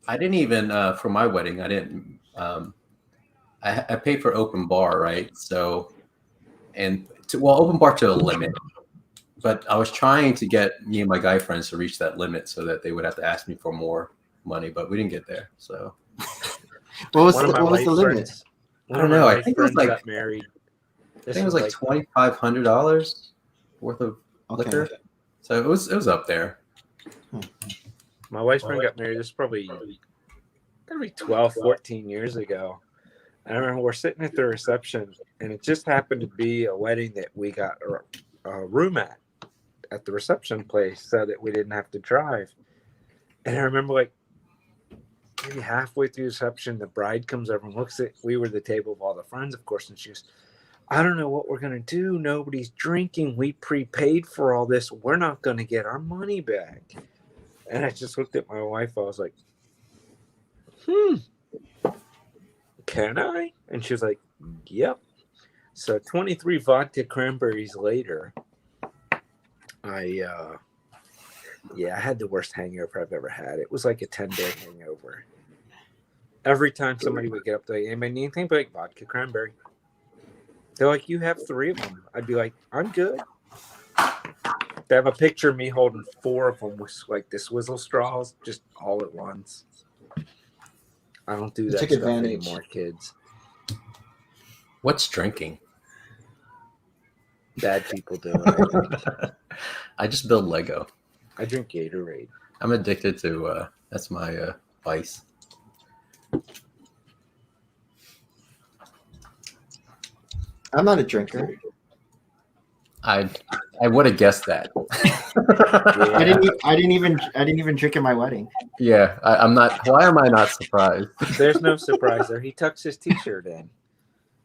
Speaker 2: I didn't even for my wedding, I didn't I paid for open bar, right? So open bar to a limit. but I was trying to get me and my guy friends to reach that limit so that they would have to ask me for more money, but we didn't get there. So
Speaker 1: what was
Speaker 4: One of my
Speaker 1: the
Speaker 4: white
Speaker 1: limit?
Speaker 4: friends.
Speaker 2: I don't know. I
Speaker 4: I
Speaker 2: think it was like
Speaker 4: got married.
Speaker 2: I think it was like $2,500 worth of
Speaker 1: Okay.
Speaker 2: liquor. So it was up there.
Speaker 4: My wife's friend got married. This is probably 12, 14 years ago. I remember we're sitting at the reception, and it just happened to be a wedding that we got a room at the reception place, so that we didn't have to drive. And I remember, like, maybe halfway through reception, the bride comes over and looks at. We were the table of all the friends, of course, and she goes, "I don't know what we're gonna do. Nobody's drinking. We prepaid for all this. We're not gonna get our money back." And I just looked at my wife. I was like, can I? And she was like, yep. So 23 vodka cranberries later, I had the worst hangover I've ever had. It was like a 10-day hangover. Every time somebody would get up, to like, anybody need anything? But like, vodka cranberry. They're like, you have 3 of them. I'd be like, I'm good. They have a picture of me holding 4 of them with like the swizzle straws, just all at once. I don't do that
Speaker 1: took
Speaker 4: stuff
Speaker 1: advantage.
Speaker 4: anymore, kids.
Speaker 2: What's drinking?
Speaker 4: Bad people do it.
Speaker 2: I just build Lego.
Speaker 4: I drink Gatorade.
Speaker 2: I'm addicted to that's my vice.
Speaker 1: I'm not a drinker.
Speaker 2: I would have guessed that.
Speaker 4: Yeah.
Speaker 1: I didn't even drink at my wedding.
Speaker 2: Yeah, I'm not. Why am I not surprised?
Speaker 4: There's no surprise there. He tucks his t-shirt in.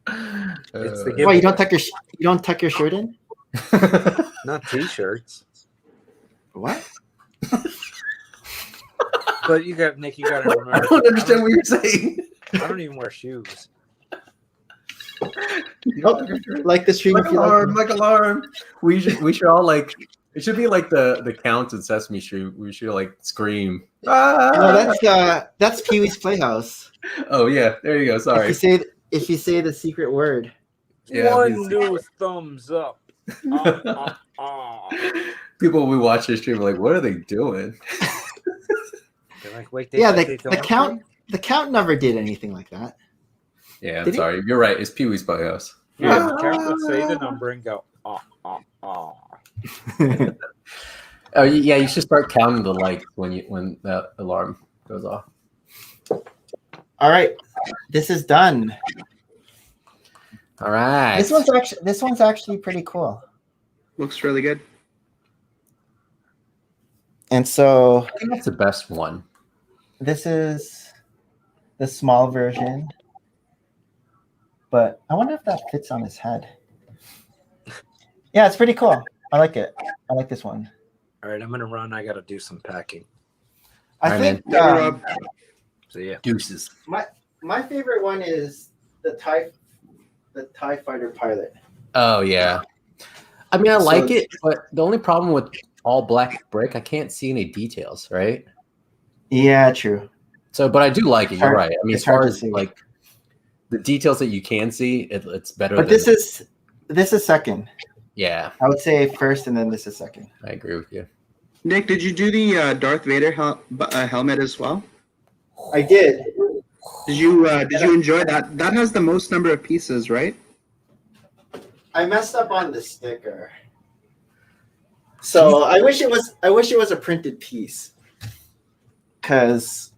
Speaker 4: It's the
Speaker 1: What, you don't tuck your shirt in?
Speaker 4: Not t-shirts.
Speaker 1: What?
Speaker 4: But you got Nick. You got to remember.
Speaker 2: I don't understand what you're saying.
Speaker 4: I don't even wear shoes.
Speaker 1: Like the stream.
Speaker 2: Like alarm, like alarm. We should all like. It should be like the Count in Sesame Street. We should like scream. Ah!
Speaker 1: No, that's Pee Wee's Playhouse.
Speaker 2: Oh yeah, there you go. Sorry.
Speaker 1: If you say the secret word.
Speaker 2: Yeah,
Speaker 4: One
Speaker 2: please.
Speaker 4: new thumbs up.
Speaker 2: People we watch this stream are like, what are they doing?
Speaker 4: They're like, wait,
Speaker 1: the count never did anything like that.
Speaker 2: Yeah, I'm
Speaker 1: Did he?
Speaker 2: sorry. You're right. It's Pee Wee's Playhouse.
Speaker 4: Yeah, the count would say the number and go, ah.
Speaker 2: Oh yeah, you should start counting the lights when that alarm goes off.
Speaker 1: All right, this is done.
Speaker 2: All right.
Speaker 1: This one's actually pretty cool.
Speaker 3: Looks really good.
Speaker 1: And so
Speaker 2: I think that's the best one.
Speaker 1: this is the small version, but I wonder if that fits on his head. Yeah, it's pretty cool. I like it. I like this one.
Speaker 4: All right, I'm gonna run. I gotta do some packing.
Speaker 1: I
Speaker 2: All right,
Speaker 1: think
Speaker 3: man.
Speaker 4: So yeah,
Speaker 2: Deuces.
Speaker 1: my favorite one is the TIE Fighter pilot.
Speaker 2: Oh yeah. I mean, I like it, but the only problem with all black brick, I can't see any details, right?
Speaker 1: Yeah, true.
Speaker 2: So, but I do like it. You're right. I mean,
Speaker 1: It's
Speaker 2: as far
Speaker 1: hard to
Speaker 2: as
Speaker 1: see.
Speaker 2: like the details that you can see, it's better.
Speaker 1: But this is second.
Speaker 2: Yeah,
Speaker 1: I would say first, and then this is second.
Speaker 2: I agree with you.
Speaker 3: Nick, did you do the Darth Vader helmet as well?
Speaker 1: I did.
Speaker 3: Did you enjoy that? That has the most number of pieces, right?
Speaker 1: I messed up on the sticker. So I wish it was a printed piece. Because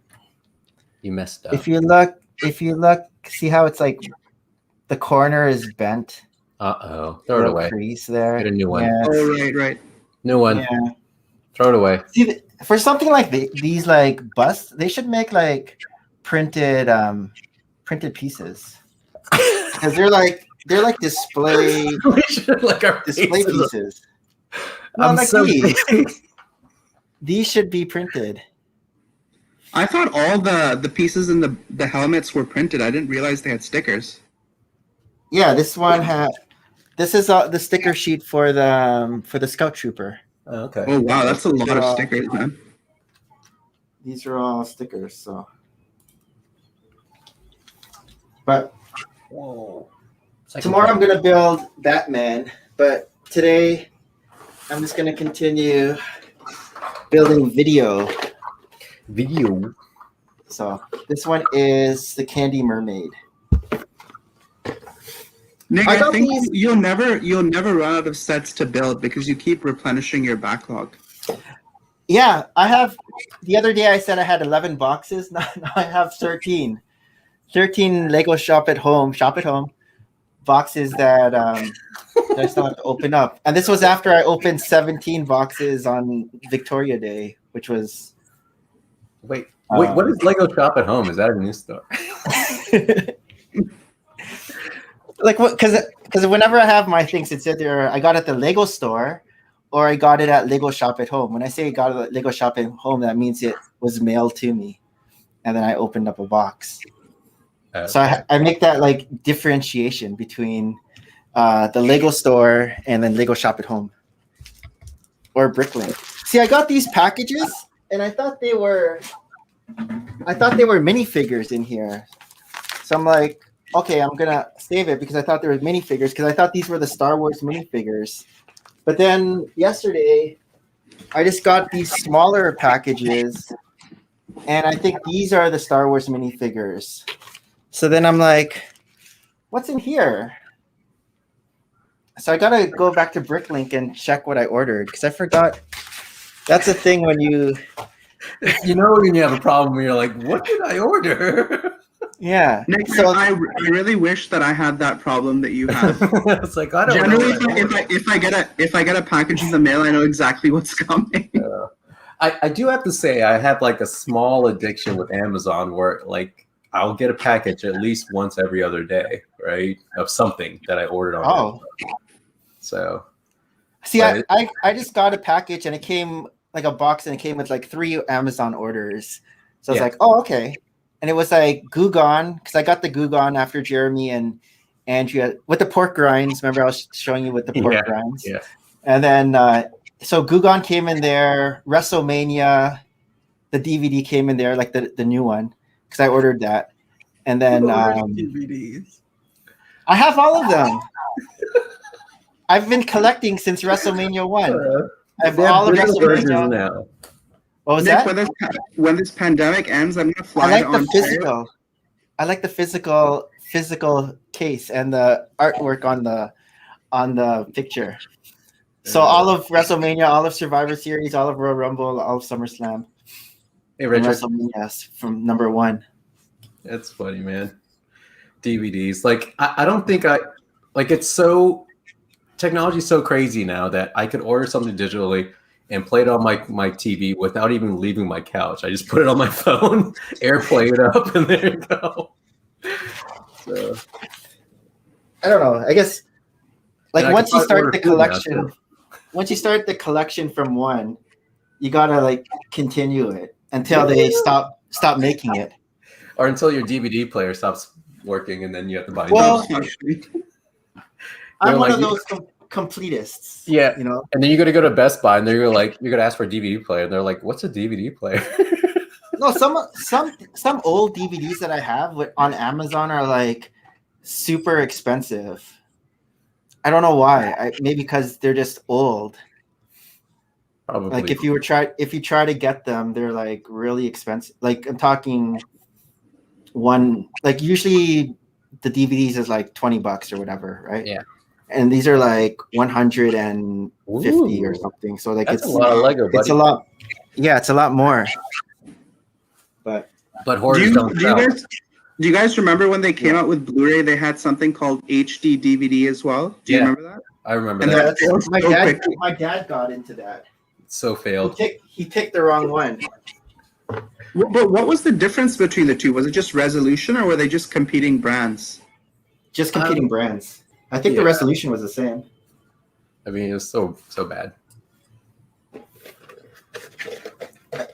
Speaker 2: You messed up.
Speaker 1: if you look, see how it's like the corner is bent.
Speaker 2: Throw it
Speaker 1: Little
Speaker 2: away.
Speaker 1: crease there.
Speaker 2: Get a new one.
Speaker 1: Yeah,
Speaker 3: Oh, right.
Speaker 2: New one.
Speaker 1: yeah.
Speaker 2: Throw it away.
Speaker 1: See, for something like these like busts, they should make like printed pieces because they're like display
Speaker 2: We should like our
Speaker 1: display
Speaker 2: faces.
Speaker 1: pieces. No,
Speaker 2: I'm
Speaker 1: like
Speaker 2: so
Speaker 1: these should be printed.
Speaker 3: I thought all the pieces in the helmets were printed. I didn't realize they had stickers.
Speaker 1: Yeah, this one had. This is the sticker sheet for the Scout Trooper.
Speaker 2: Oh, okay.
Speaker 3: Oh wow, that's a lot of stickers, man.
Speaker 1: These are all stickers. So, but
Speaker 2: Whoa.
Speaker 1: tomorrow I'm gonna build Batman. But today I'm just gonna continue building video. So this one is the Candy Mermaid.
Speaker 3: Nick, I think you'll never run out of sets to build because you keep replenishing your backlog.
Speaker 1: Yeah, I have. The other day I said I had 11 boxes. Now I have 13. 13 Lego Shop at Home boxes that I still have to open up. And this was after I opened 17 boxes on Victoria Day, which was.
Speaker 2: Wait, what is Lego Shop at Home? Is that a new store?
Speaker 1: Like what? Because whenever I have my things, it's either I got it at the Lego store, or I got it at Lego Shop at Home. When I say I got it at Lego Shop at Home, that means it was mailed to me, and then I opened up a box. So I make that like differentiation between the Lego store and then Lego Shop at Home or Bricklink. See, I got these packages, and I thought they were minifigures in here. So I'm like, okay, I'm gonna save it because I thought there were minifigures because I thought these were the Star Wars minifigures. But then yesterday, I just got these smaller packages, and I think these are the Star Wars minifigures. So then I'm like, what's in here? So I gotta go back to Bricklink and check what I ordered because I forgot. That's a thing when you
Speaker 2: when you have a problem, you're like, what did I order?
Speaker 1: Yeah.
Speaker 3: Nick, so I really wish that I had that problem that you have.
Speaker 2: It's like I don't
Speaker 3: generally
Speaker 2: know.
Speaker 3: if I get a package in the mail, I know exactly what's coming.
Speaker 2: I do have to say I have like a small addiction with Amazon where like I'll get a package at least once every other day, right? Of something that I ordered on Amazon. So
Speaker 1: see, I just got a package and it came like a box and it came with like 3 Amazon orders. So I was like, oh, okay. And it was like Gugon, because I got the Gugon after Jeremy and Andrea with the pork grinds. Remember I was showing you with the pork grinds?
Speaker 2: Yeah.
Speaker 1: And then, so Gugon came in there, WrestleMania, the DVD came in there, like the new one, because I ordered that. And then
Speaker 2: DVDs.
Speaker 1: I have all of them. I've been collecting since WrestleMania 1. I have all of WrestleMania now. What was
Speaker 3: Nick,
Speaker 1: that?
Speaker 3: When this pandemic ends, I'm gonna fly.
Speaker 1: I like the physical. I like the physical case and the artwork on the picture. So all of WrestleMania, all of Survivor Series, all of Royal Rumble, all of SummerSlam.
Speaker 2: Hey, Richard.
Speaker 1: WrestleMania from number 1.
Speaker 2: That's funny, man. DVDs. Like I don't think it's so technology's so crazy now that I could order something digitally and play it on my TV without even leaving my couch. I just put it on my phone, AirPlay it up, and there you go. So
Speaker 1: I don't know. I guess once you start the collection from one, you gotta like continue it until they stop making it,
Speaker 2: or until your DVD player stops working, and then you have to buy.
Speaker 1: Well, I'm one of those completists.
Speaker 2: Yeah, and then you're gonna go to Best Buy, and you're gonna ask for a DVD player, and they're like, "What's a DVD player?"
Speaker 1: No, some old DVDs that I have on Amazon are like super expensive. I don't know why. Maybe because they're just old.
Speaker 2: Probably.
Speaker 1: Like if you try to get them, they're like really expensive. Like I'm talking usually the DVDs is like $20 or whatever, right?
Speaker 2: Yeah.
Speaker 1: And these are like 150 or something. So like
Speaker 2: it's a lot of Lego, buddy.
Speaker 1: It's a lot. Yeah, it's a lot more. But
Speaker 2: horrors don't sell.
Speaker 3: Do you guys remember when they came out with Blu-ray? They had something called HD DVD as well. Do you remember that?
Speaker 2: I remember that.
Speaker 1: My dad got into that.
Speaker 2: It so failed.
Speaker 1: He picked the wrong one.
Speaker 3: But what was the difference between the two? Was it just resolution, or were they just competing brands?
Speaker 1: Just competing brands. I think the resolution was the same.
Speaker 2: I mean, it was so bad.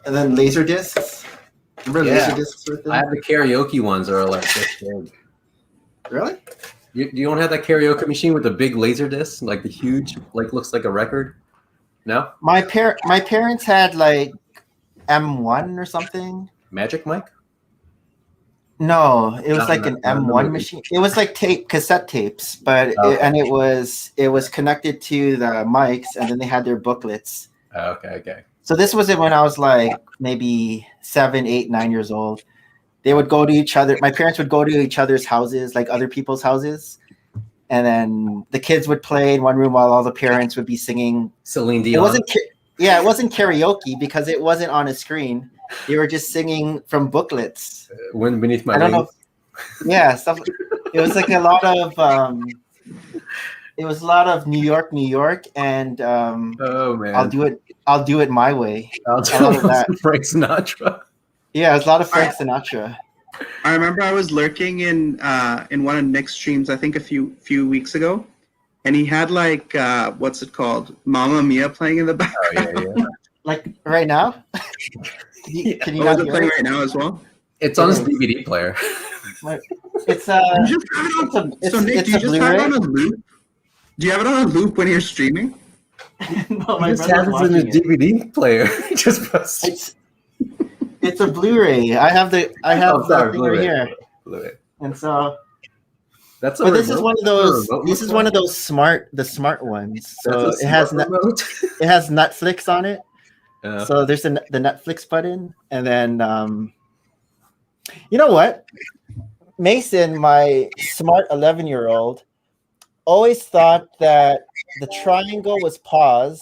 Speaker 1: And then laser discs. Remember laser discs?
Speaker 2: I have the karaoke ones that are like this big.
Speaker 1: Really?
Speaker 2: You don't have that karaoke machine with the big laser disc, like the huge, like looks like a record? No.
Speaker 1: My parents had like M1 or something.
Speaker 2: Magic Mike?
Speaker 1: No, it was
Speaker 2: No,
Speaker 1: like an
Speaker 2: not the
Speaker 1: M1
Speaker 2: movie.
Speaker 1: machine. It was like cassette tapes, but
Speaker 2: Okay.
Speaker 1: it was connected to the mics, and then they had their booklets.
Speaker 2: Okay.
Speaker 1: So this was it when I was like maybe 7, 8, 9 years old. They would go to each other. My parents would go to each other's houses, like other people's houses, and then the kids would play in one room while all the parents would be singing.
Speaker 2: Celine
Speaker 1: It
Speaker 2: Dion.
Speaker 1: wasn't, it wasn't karaoke because it wasn't on a screen. They were just singing from booklets.
Speaker 2: Wind Beneath My
Speaker 1: I don't
Speaker 2: Wings.
Speaker 1: know. Yeah, stuff. It was like a lot of. It was a lot of New York, and
Speaker 2: Oh man.
Speaker 1: I'll do it my way.
Speaker 2: I'll
Speaker 1: a
Speaker 2: tell
Speaker 1: lot of that.
Speaker 2: Frank Sinatra.
Speaker 1: Yeah, it was a lot of Frank Sinatra.
Speaker 3: I remember I was lurking in one of Nick's streams, I think a few weeks ago, and he had like what's it called, Mamma Mia playing in the background.
Speaker 2: Oh yeah.
Speaker 1: Like right now. Can you
Speaker 3: Oh,
Speaker 1: not
Speaker 3: is it
Speaker 1: hear
Speaker 3: playing
Speaker 1: it?
Speaker 3: right now as well?
Speaker 2: It's on his DVD player.
Speaker 1: It's
Speaker 3: You just have it on,
Speaker 1: it's
Speaker 3: so Nick,
Speaker 1: it's
Speaker 3: do you
Speaker 1: a
Speaker 3: just have it
Speaker 1: Blu-ray.
Speaker 3: on a loop? Do you have it on a loop when you're streaming?
Speaker 1: No,
Speaker 2: He
Speaker 1: my
Speaker 2: just has
Speaker 1: brother's
Speaker 2: it in his
Speaker 1: watching it.
Speaker 2: DVD player. He just press.
Speaker 1: It's a Blu-ray. I have the
Speaker 2: Oh, sorry,
Speaker 1: the thing right
Speaker 2: Blu-ray.
Speaker 1: here,
Speaker 2: Blu-ray.
Speaker 1: and so.
Speaker 2: That's a
Speaker 1: But this is
Speaker 2: remote?
Speaker 1: one of those.
Speaker 2: Remote
Speaker 1: This is
Speaker 2: remote?
Speaker 1: one of those smart ones. So
Speaker 2: That's a
Speaker 1: it has
Speaker 2: smart remote?
Speaker 1: it has Netflix on it.
Speaker 2: Yeah.
Speaker 1: So there's the Netflix button, and then you know what? Mason, my smart 11-year-old, always thought that the triangle was pause,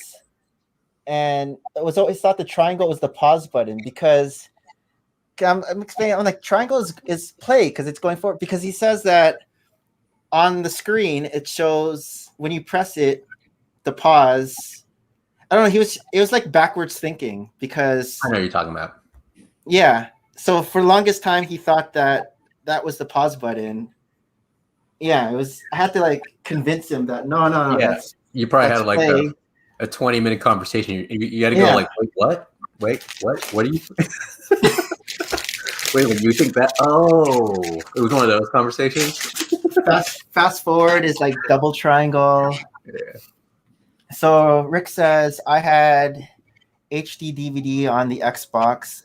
Speaker 1: and it was always thought the triangle was the pause button because I'm explaining. I'm like, triangle is play because it's going forward, because he says that on the screen it shows when you press it, the pause. I don't know. It was like backwards thinking because
Speaker 2: I know what you're talking about.
Speaker 1: yeah. So for the longest time he thought that was the pause button. Yeah, it was. I had to like convince him that no.
Speaker 2: Yeah.
Speaker 1: That's
Speaker 2: You probably
Speaker 1: that's
Speaker 2: had like
Speaker 1: play.
Speaker 2: a 20-minute conversation. You got to go
Speaker 1: Yeah.
Speaker 2: like, wait, what? Wait, what? What do you? Wait, you think that? Oh, it was one of those conversations.
Speaker 1: Fast forward is like double triangle.
Speaker 2: Yeah.
Speaker 1: So Rick says I had HD DVD on the Xbox,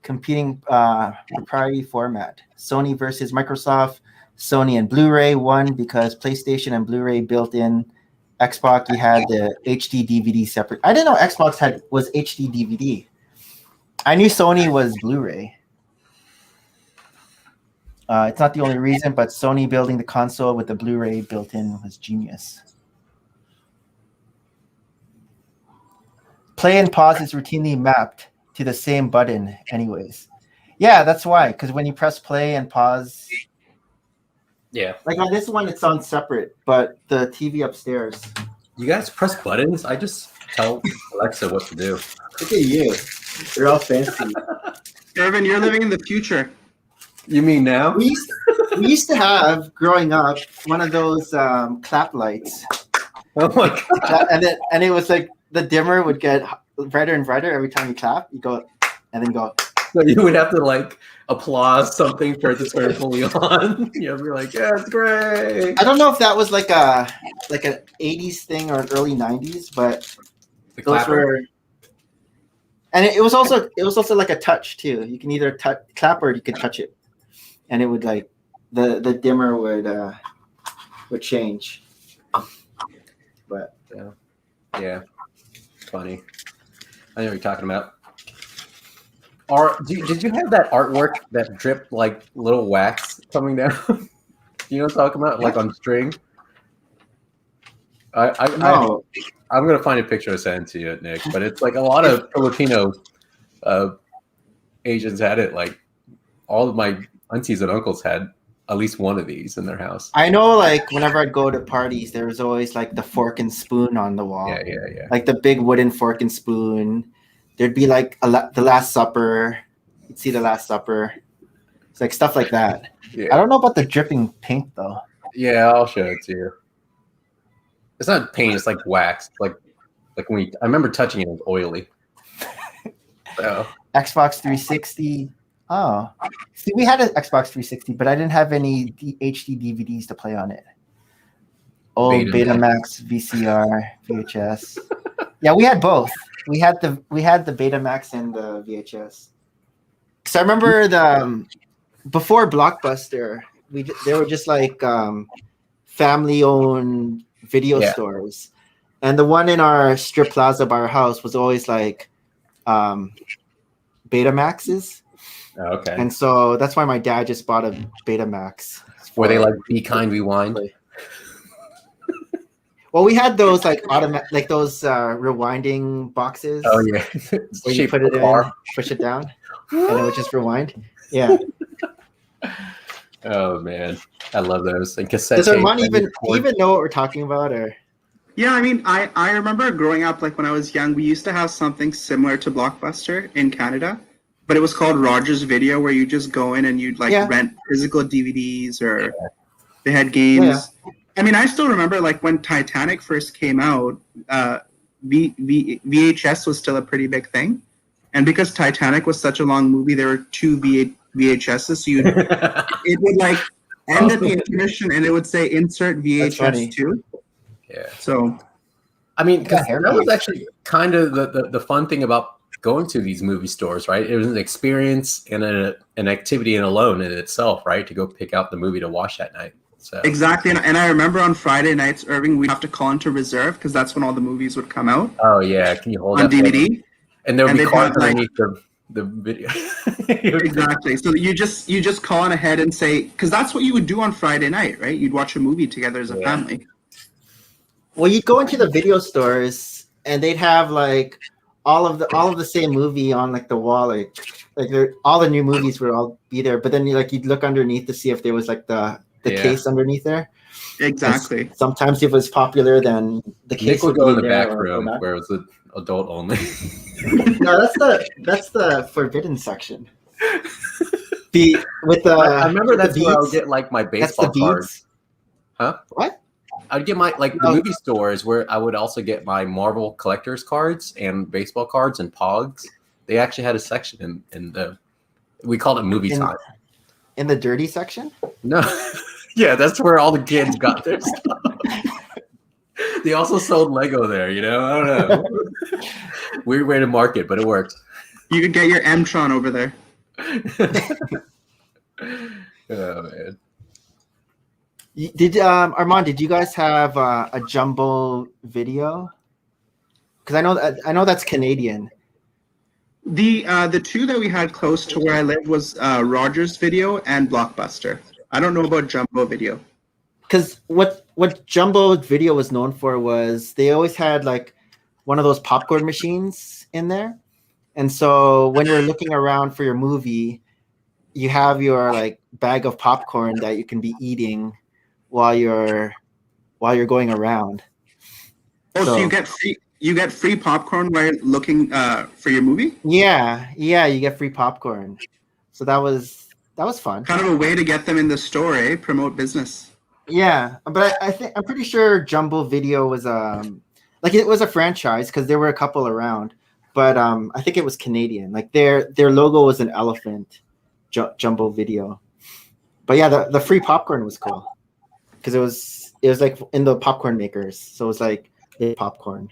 Speaker 1: competing proprietary format. Sony versus Microsoft. Sony and Blu-ray won because PlayStation and Blu-ray built in. Xbox, you had the HD DVD separate. I didn't know Xbox was HD DVD. I knew Sony was Blu-ray. It's not the only reason, but Sony building the console with the Blu-ray built in was genius. Play and pause is routinely mapped to the same button anyways. Yeah, that's why, because when you press play and pause,
Speaker 2: Yeah.
Speaker 1: like on this one, it's on separate, but the TV upstairs.
Speaker 2: You guys press buttons. I just tell Alexa what to do.
Speaker 1: Look at you. You're all fancy.
Speaker 3: Irvin, you're living in the future.
Speaker 2: You mean now?
Speaker 1: We used to have, growing up, one of those clap lights.
Speaker 2: Oh my god.
Speaker 1: And it was like the dimmer would get brighter and brighter every time you clap. You go and then go.
Speaker 2: So you would have to like applause something for it to turn fully on. You'd be like, yeah, it's great.
Speaker 1: I don't know if that was like an 80s thing or an early 90s, but
Speaker 2: The
Speaker 1: those
Speaker 2: clapper?
Speaker 1: were. And it was also like a touch too. You can either clap or you can touch it, and it would like the dimmer would change. But
Speaker 2: Yeah. Funny. I know what you're talking about. Did you have that artwork that dripped like little wax coming down? You know what I'm talking about? Like on string?
Speaker 1: no,
Speaker 2: I'm gonna find a picture and send it to you, Nick. But it's like a lot of Filipino Asians had it. Like all of my aunties and uncles had at least one of these in their house.
Speaker 1: I know. Like whenever I'd go to parties, there was always like the fork and spoon on the wall.
Speaker 2: Yeah.
Speaker 1: Like the big wooden fork and spoon. There'd be like the Last Supper. You'd see the Last Supper. It's like stuff like that.
Speaker 2: Yeah.
Speaker 1: I don't know about the dripping paint though.
Speaker 2: Yeah, I'll show it to you. It's not paint, it's like wax. Like when I remember touching it, it was oily. So,
Speaker 1: Xbox 360. Oh, see, we had an Xbox 360, but I didn't have any HD DVDs to play on it. Oh, Betamax, VCR, VHS. Yeah, we had both. We had the Betamax and the VHS. So I remember before Blockbuster, they were just like family-owned video stores, and the one in our strip plaza by our house was always like Betamaxes.
Speaker 2: Okay.
Speaker 1: And so that's why my dad just bought a Betamax.
Speaker 2: Were they like Be Kind Rewind?
Speaker 1: Well, we had those like like those rewinding boxes.
Speaker 2: Oh yeah,
Speaker 1: where you put it in, push it down, and it would just rewind. Yeah.
Speaker 2: Oh man, I love those. And cassette.
Speaker 1: Does Armand even know what we're talking about, or?
Speaker 3: Yeah, I mean, I remember growing up, like when I was young, we used to have something similar to Blockbuster in Canada, but it was called Rogers Video, where you just go in and you'd like rent physical DVDs, or they had games. Yeah. I mean, I still remember like when Titanic first came out, VHS was still a pretty big thing, and because Titanic was such a long movie, there were 2 VHSs, so it would like end at the intermission, and it would say insert VHS 2.
Speaker 2: Yeah.
Speaker 3: So,
Speaker 2: I mean, because that was actually kind of the fun thing about going to these movie stores, right? It was an experience and an activity in alone in itself, right? To go pick out the movie to watch that night. So.
Speaker 3: Exactly, and I remember on Friday nights, Irving, we'd have to call into reserve because that's when all the movies would come out.
Speaker 2: Oh yeah, can you hold
Speaker 3: on DVD?
Speaker 2: And there would be cards underneath the video.
Speaker 3: Exactly. So you just call on ahead and say, because that's what you would do on Friday night, right? You'd watch a movie together as a family.
Speaker 1: Well, you'd go into the video stores and they'd have like all of the same movie on like the wall, like all the new movies would all be there. But then you'd look underneath to see if there was like the case underneath there.
Speaker 3: Exactly.
Speaker 1: And sometimes if it was popular, then the case
Speaker 2: Nick would go in the back room where it was adult only.
Speaker 1: No, that's the forbidden section. I
Speaker 2: remember that's where I would get like my baseball cards. Huh?
Speaker 1: What?
Speaker 2: I'd get my the movie stores where I would also get my Marvel collector's cards and baseball cards and Pogs. They actually had a section in the, we called it movie time.
Speaker 1: In the dirty section?
Speaker 2: No. Yeah, that's where all the kids got their stuff. They also sold Lego there, I don't know. Weird way to market, but it worked.
Speaker 3: You could get your M-Tron over there.
Speaker 2: Oh man.
Speaker 1: Armand, did you guys have a Jumbo Video? Because I know that's Canadian.
Speaker 3: The two that we had close to where I live was Rogers Video and Blockbuster. I don't know about Jumbo Video.
Speaker 1: Because what Jumbo Video was known for was they always had like one of those popcorn machines in there, and so when you're looking around for your movie, you have your like bag of popcorn that you can be eating while you're going around.
Speaker 3: Oh, so you get free popcorn while looking for your movie?
Speaker 1: Yeah, you get free popcorn. So that was fun.
Speaker 3: Kind of a way to get them in the store, promote business.
Speaker 1: Yeah, but I'm pretty sure Jumbo Video was it was a franchise because there were a couple around, but I think it was Canadian. Like their logo was an elephant, Jumbo Video. But yeah, the free popcorn was cool because it was like in the popcorn makers, so it was like popcorn.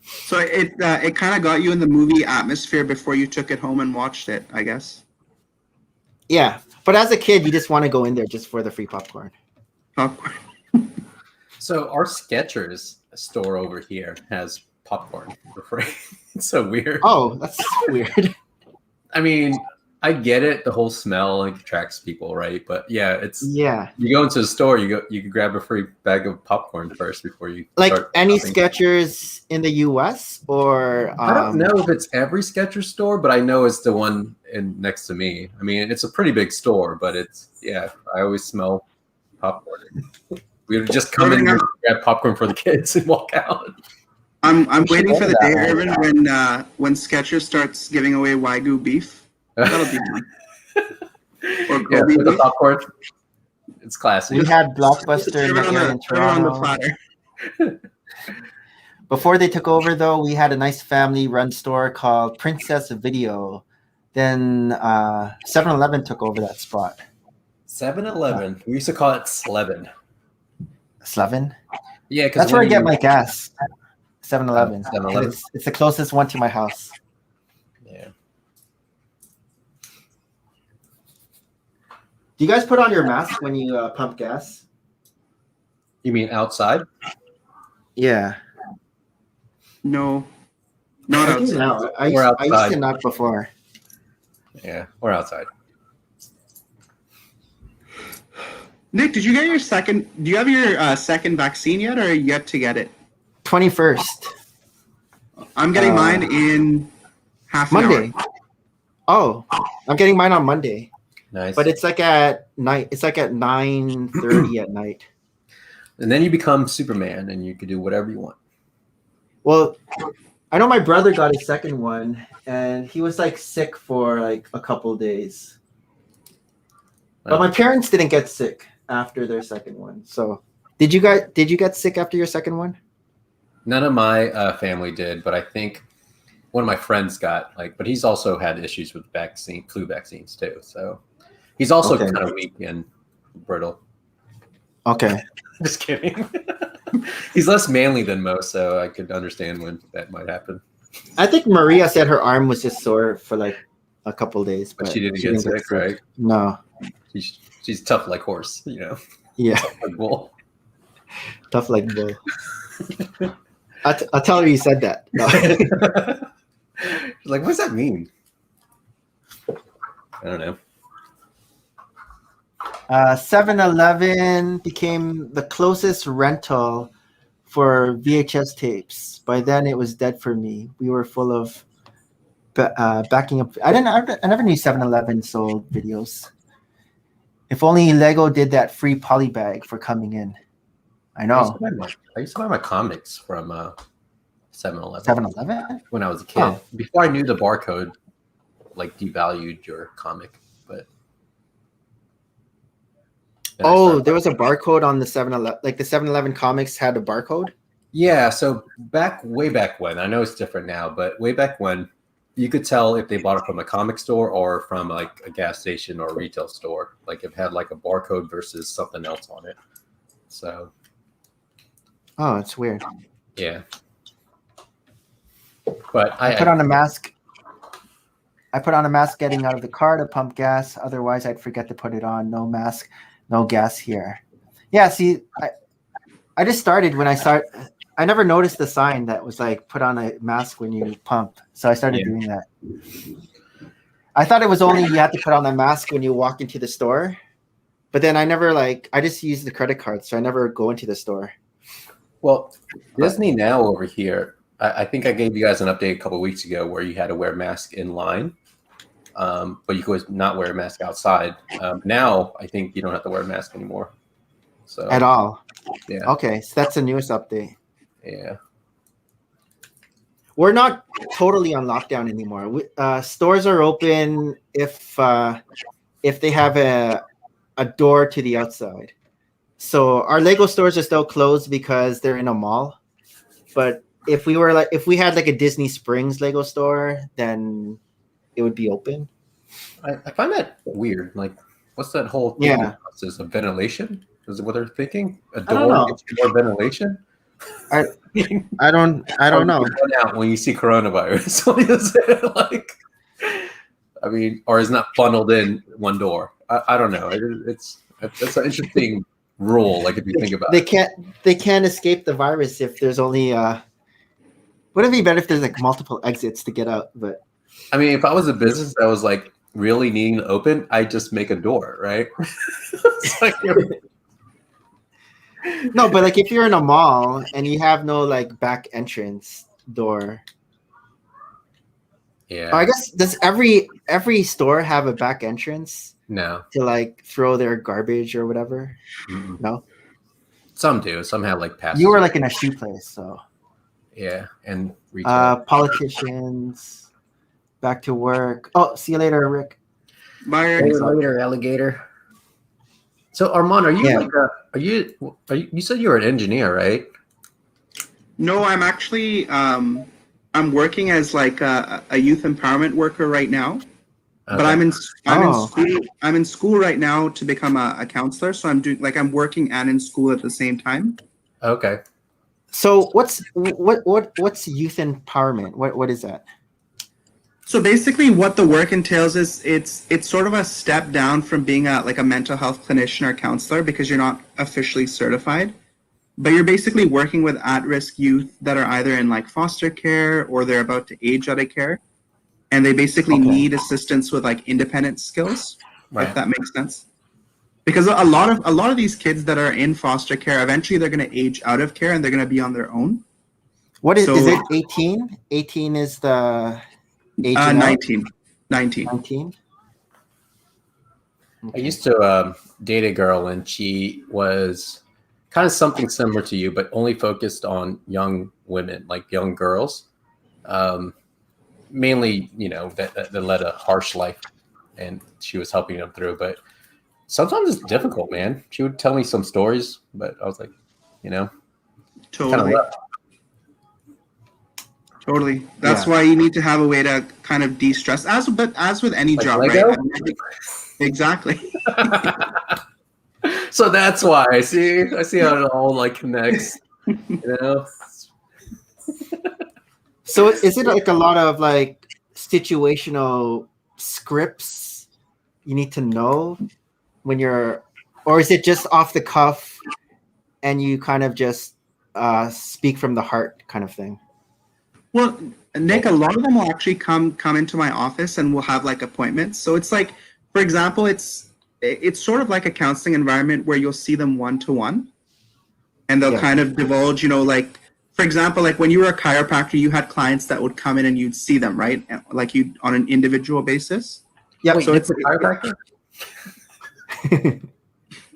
Speaker 3: So it kind of got you in the movie atmosphere before you took it home and watched it, I guess.
Speaker 1: Yeah, but as a kid, you just want to go in there just for the free popcorn.
Speaker 3: Popcorn.
Speaker 2: So our Skechers store over here has popcorn for free. It's so weird.
Speaker 1: Oh, that's weird.
Speaker 2: I mean, I get it. The whole smell attracts people, right? But yeah, you go into the store, you can grab a free bag of popcorn first before you
Speaker 1: start any shopping. Skechers in the US or
Speaker 2: I don't know if it's every Skechers store, but I know it's the one next to me. I mean, it's a pretty big store, but I always smell popcorn. We would just come in and grab popcorn for the kids and walk out.
Speaker 3: I'm waiting for the day, Irvin, when Skechers starts giving away Wagyu beef. That'll be fun. Or Kobe
Speaker 2: the popcorn. It's classic.
Speaker 1: We had Blockbuster in Toronto. Before they took over, though, we had a nice family-run store called Princess Video. Then 7-Eleven took over that spot.
Speaker 2: 7-Eleven. We used to call it Slevin.
Speaker 1: Slevin?
Speaker 2: Yeah, because
Speaker 1: that's where I get my gas. 7-Eleven.
Speaker 2: 7-Eleven.
Speaker 1: It's the closest one to my house.
Speaker 2: Yeah.
Speaker 1: Do you guys put on your mask when you pump gas?
Speaker 2: You mean outside?
Speaker 1: Yeah.
Speaker 3: No, not
Speaker 1: I do
Speaker 3: outside.
Speaker 1: now. I used to not before.
Speaker 2: Yeah, we're outside.
Speaker 3: Nick, did you get your second? Do you have your second vaccine yet, or yet to get it?
Speaker 1: 21st.
Speaker 3: I'm getting mine in half an
Speaker 1: Monday.
Speaker 3: hour.
Speaker 1: Oh, I'm getting mine on Monday.
Speaker 2: Nice.
Speaker 1: But it's like at night. It's like at 9:30 at night.
Speaker 2: And then you become Superman, and you can do whatever you want.
Speaker 1: Well, I know my brother got his second one, and he was like sick for like a couple days. But my parents didn't get sick after their second one. So, did you get sick after your second one?
Speaker 2: None of my family did, but I think one of my friends got but he's also had issues with flu vaccines too. So he's also kind of weak and brittle.
Speaker 1: Okay.
Speaker 2: Just kidding. He's less manly than most, so I could understand when that might happen.
Speaker 1: I think Maria said her arm was just sore for like a couple days, but
Speaker 2: she didn't get sick, right?
Speaker 1: No.
Speaker 2: She's tough like horse, you know.
Speaker 1: Yeah.
Speaker 2: Tough like bull.
Speaker 1: Tough like bull. I'll tell her you said that. No.
Speaker 2: She's like, what does that mean? I don't know.
Speaker 1: 7-Eleven became the closest rental for VHS tapes. By then, it was dead for me. We were full of backing up. I never knew 7-Eleven sold videos. If only Lego did that free poly bag for coming in. I know.
Speaker 2: I used to buy my comics from 7-Eleven.
Speaker 1: 7-Eleven?
Speaker 2: When I was a kid. Oh. Before I knew the barcode devalued your comic. But
Speaker 1: there was a barcode on the 7-Eleven. Like the 7-Eleven comics had a barcode?
Speaker 2: Yeah, so way back when, I know it's different now, but way back when, you could tell if they bought it from a comic store or from a gas station or a retail store. Like it had a barcode versus something else on it. So.
Speaker 1: Oh, it's weird.
Speaker 2: Yeah. But
Speaker 1: I put on a mask. I put on a mask getting out of the car to pump gas. Otherwise, I'd forget to put it on. No mask, no gas here. Yeah, see, I just started when I never noticed the sign that was put on a mask when you pump. So I started doing that. I thought it was only you had to put on a mask when you walk into the store. But then I never I just use the credit card. So I never go into the store.
Speaker 2: Well, Disney Now over here, I think I gave you guys an update a couple of weeks ago where you had to wear a mask in line, but you could not wear a mask outside. Now, I think you don't have to wear a mask anymore. So
Speaker 1: at all?
Speaker 2: Yeah.
Speaker 1: Okay, so that's the newest update.
Speaker 2: Yeah.
Speaker 1: We're not totally on lockdown anymore. Stores are open if they have a door to the outside. So our Lego stores are still closed because they're in a mall. But if we had a Disney Springs Lego store, then it would be open.
Speaker 2: I find that weird. What's that whole thing? Yeah. Is a ventilation? Is it what they're thinking? A door gets more ventilation?
Speaker 1: I don't know.
Speaker 2: Out when you see coronavirus, what is it I mean, or is not funneled in one door? I don't know. It's an interesting rule. If you think about it,
Speaker 1: they can't escape the virus if there's only. Would it be better if there's multiple exits to get out? But
Speaker 2: I mean, if I was a business that was really needing to open, I'd just make a door, right?
Speaker 1: No, but if you're in a mall and you have no back entrance door.
Speaker 2: Yeah.
Speaker 1: I guess does every store have a back entrance?
Speaker 2: No.
Speaker 1: To throw their garbage or whatever?
Speaker 2: Mm-mm.
Speaker 1: No.
Speaker 2: Some do. Some have passes.
Speaker 1: You were in a shoe place, so.
Speaker 2: Yeah, and retail.
Speaker 1: Politicians, back to work. Oh, see you later, Rick.
Speaker 3: Bye.
Speaker 2: Later, alligator. So Armand, are you you said you were an engineer, right?
Speaker 3: No, I'm actually I'm working as a youth empowerment worker right now. Okay. But I'm in school right now to become a counselor. So I'm doing I'm working and in school at the same time.
Speaker 2: Okay.
Speaker 1: So what's youth empowerment? What is that?
Speaker 3: So basically, what the work entails is it's sort of a step down from being a mental health clinician or counselor because you're not officially certified, but you're basically working with at-risk youth that are either in like foster care or they're about to age out of care, and they basically need assistance with like independent skills, if that makes sense. Because a lot of these kids that are in foster care, eventually they're going to age out of care and they're going to be on their own.
Speaker 1: What is it? 18? 18 is the age.
Speaker 3: 19.
Speaker 1: 19.
Speaker 2: I used to date a girl, and she was kind of something similar to you, but only focused on young women, like young girls. Mainly, that led a harsh life, and she was helping them through. But sometimes it's difficult, man. She would tell me some stories, but I was like,
Speaker 3: totally. Totally. That's why you need to have a way to kind of de-stress, as with any job,
Speaker 2: Lego?
Speaker 3: right? Exactly.
Speaker 2: So that's why I see how it all like connects.
Speaker 1: So is it like a lot of like situational scripts you need to know when you're, or is it just off the cuff and you kind of just speak from the heart kind of thing?
Speaker 3: Well, Nick, a lot of them will actually come into my office and we'll have like appointments. So it's like, for example, it's sort of like a counseling environment where you'll see them one-to-one, and they'll kind of divulge, like, for example, like when you were a chiropractor, you had clients that would come in and you'd see them, right? Like you on an individual basis.
Speaker 1: Yeah.
Speaker 2: So it's a chiropractor.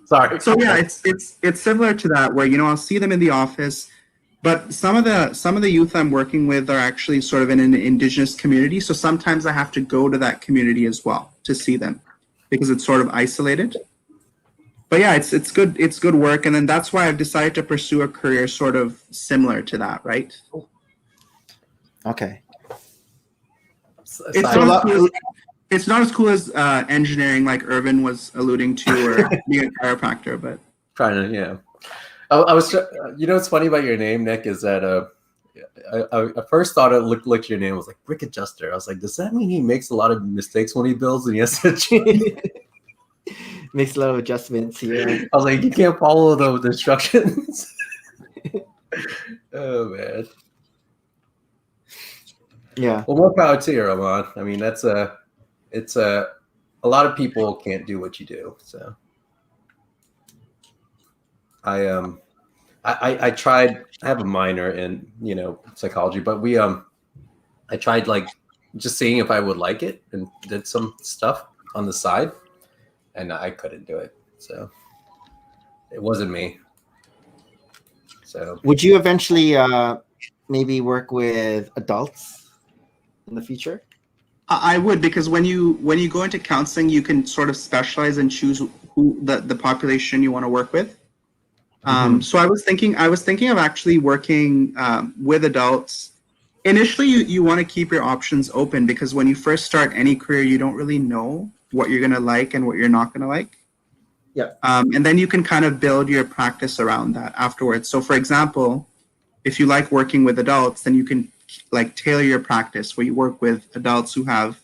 Speaker 2: Sorry.
Speaker 3: So yeah, it's similar to that where I'll see them in the office. But some of the youth I'm working with are actually sort of in an indigenous community. So sometimes I have to go to that community as well to see them because it's sort of isolated. But yeah, it's good work. And then that's why I've decided to pursue a career sort of similar to that, right?
Speaker 1: Okay.
Speaker 3: It's not as cool as engineering like Irvin was alluding to, or being a chiropractor, but
Speaker 2: trying to, I was, what's funny about your name, Nick, is that I first thought it looked like your name was like Brick Adjuster. I was like, does that mean he makes a lot of mistakes when he builds and he has to change?
Speaker 1: Makes a lot of adjustments here.
Speaker 2: I was like, you can't follow the instructions. Oh man.
Speaker 1: Yeah.
Speaker 2: Well, more power to you, Roman. I mean, it's a lot of people can't do what you do, so. I tried. I have a minor in psychology, but I tried like just seeing if I would like it and did some stuff on the side, and I couldn't do it. So it wasn't me. So
Speaker 1: would you eventually maybe work with adults in the future?
Speaker 3: I would, because when you go into counseling, you can sort of specialize and choose who the population you want to work with. So I was thinking of actually working with adults. Initially, you want to keep your options open because when you first start any career, you don't really know what you're going to like and what you're not going to like.
Speaker 1: Yeah.
Speaker 3: And then you can kind of build your practice around that afterwards. So for example, if you like working with adults, then you can like tailor your practice where you work with adults who have,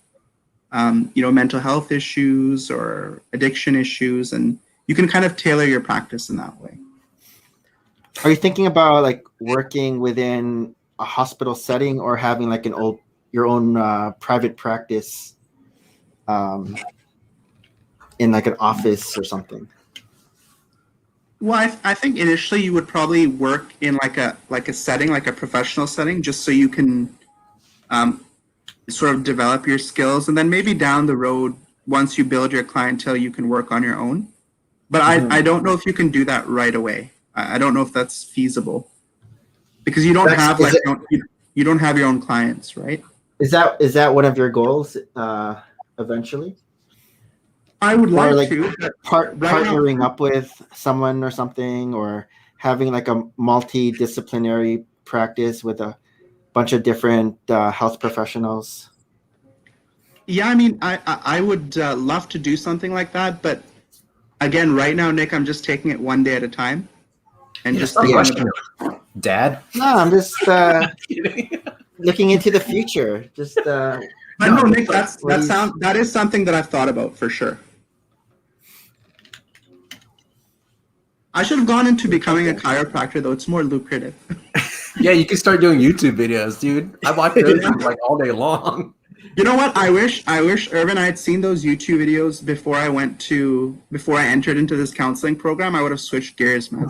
Speaker 3: mental health issues or addiction issues, and you can kind of tailor your practice in that way.
Speaker 1: Are you thinking about like working within a hospital setting or having like your own private practice in like an office or something?
Speaker 3: Well, I think initially you would probably work in like a setting, like a professional setting, just so you can sort of develop your skills, and then maybe down the road, once you build your clientele, you can work on your own. But I don't know if you can do that right away. I don't know if that's feasible because you don't have you don't have your own clients, right?
Speaker 1: Is that one of your goals eventually?
Speaker 3: I would like
Speaker 1: to partnering up with someone or something, or having like a multidisciplinary practice with a bunch of different health professionals.
Speaker 3: Yeah, I mean, I would love to do something like that, but again, right now, Nick, I'm just taking it one day at a time. And just
Speaker 2: Dad?
Speaker 1: No, I'm just looking into the future. Just
Speaker 3: but I know, Nick. That is something that I've thought about for sure. I should have gone into becoming a chiropractor, though. It's more lucrative.
Speaker 2: Yeah, you can start doing YouTube videos, dude. I watch those like all day long.
Speaker 3: You know what? I wish Irvin, I had seen those YouTube videos before I entered into this counseling program. I would have switched gears, man.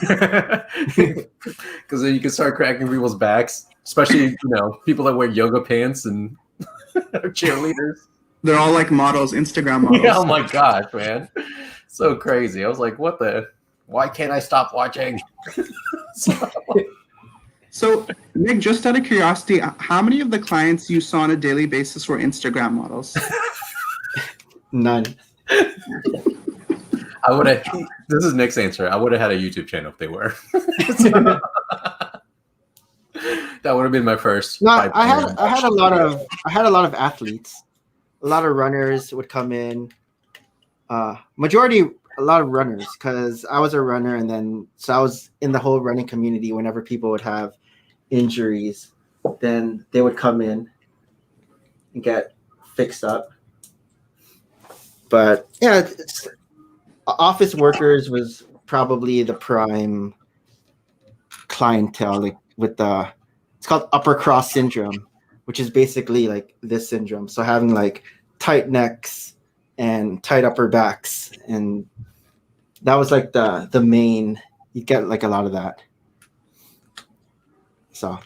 Speaker 2: Because then you can start cracking people's backs, especially people that wear yoga pants and cheerleaders.
Speaker 3: They're all like models, Instagram models.
Speaker 2: Yeah, oh my gosh, man, so crazy. I was like, what the? Why can't I stop watching?
Speaker 3: So, Nick, just out of curiosity, how many of the clients you saw on a daily basis were Instagram models?
Speaker 1: None.
Speaker 2: I would have. This is Nick's answer. I would have had a YouTube channel if they were. That would have been my first.
Speaker 1: No, I had a lot of athletes. A lot of runners would come in. Majority, a lot of runners, because I was a runner, and then so I was in the whole running community. Whenever people would have injuries, then they would come in and get fixed up. But yeah, office workers was probably the prime clientele, like with it's called upper cross syndrome, which is basically like this syndrome. So having like tight necks and tight upper backs, and that was like the main. You get like a lot of that. So,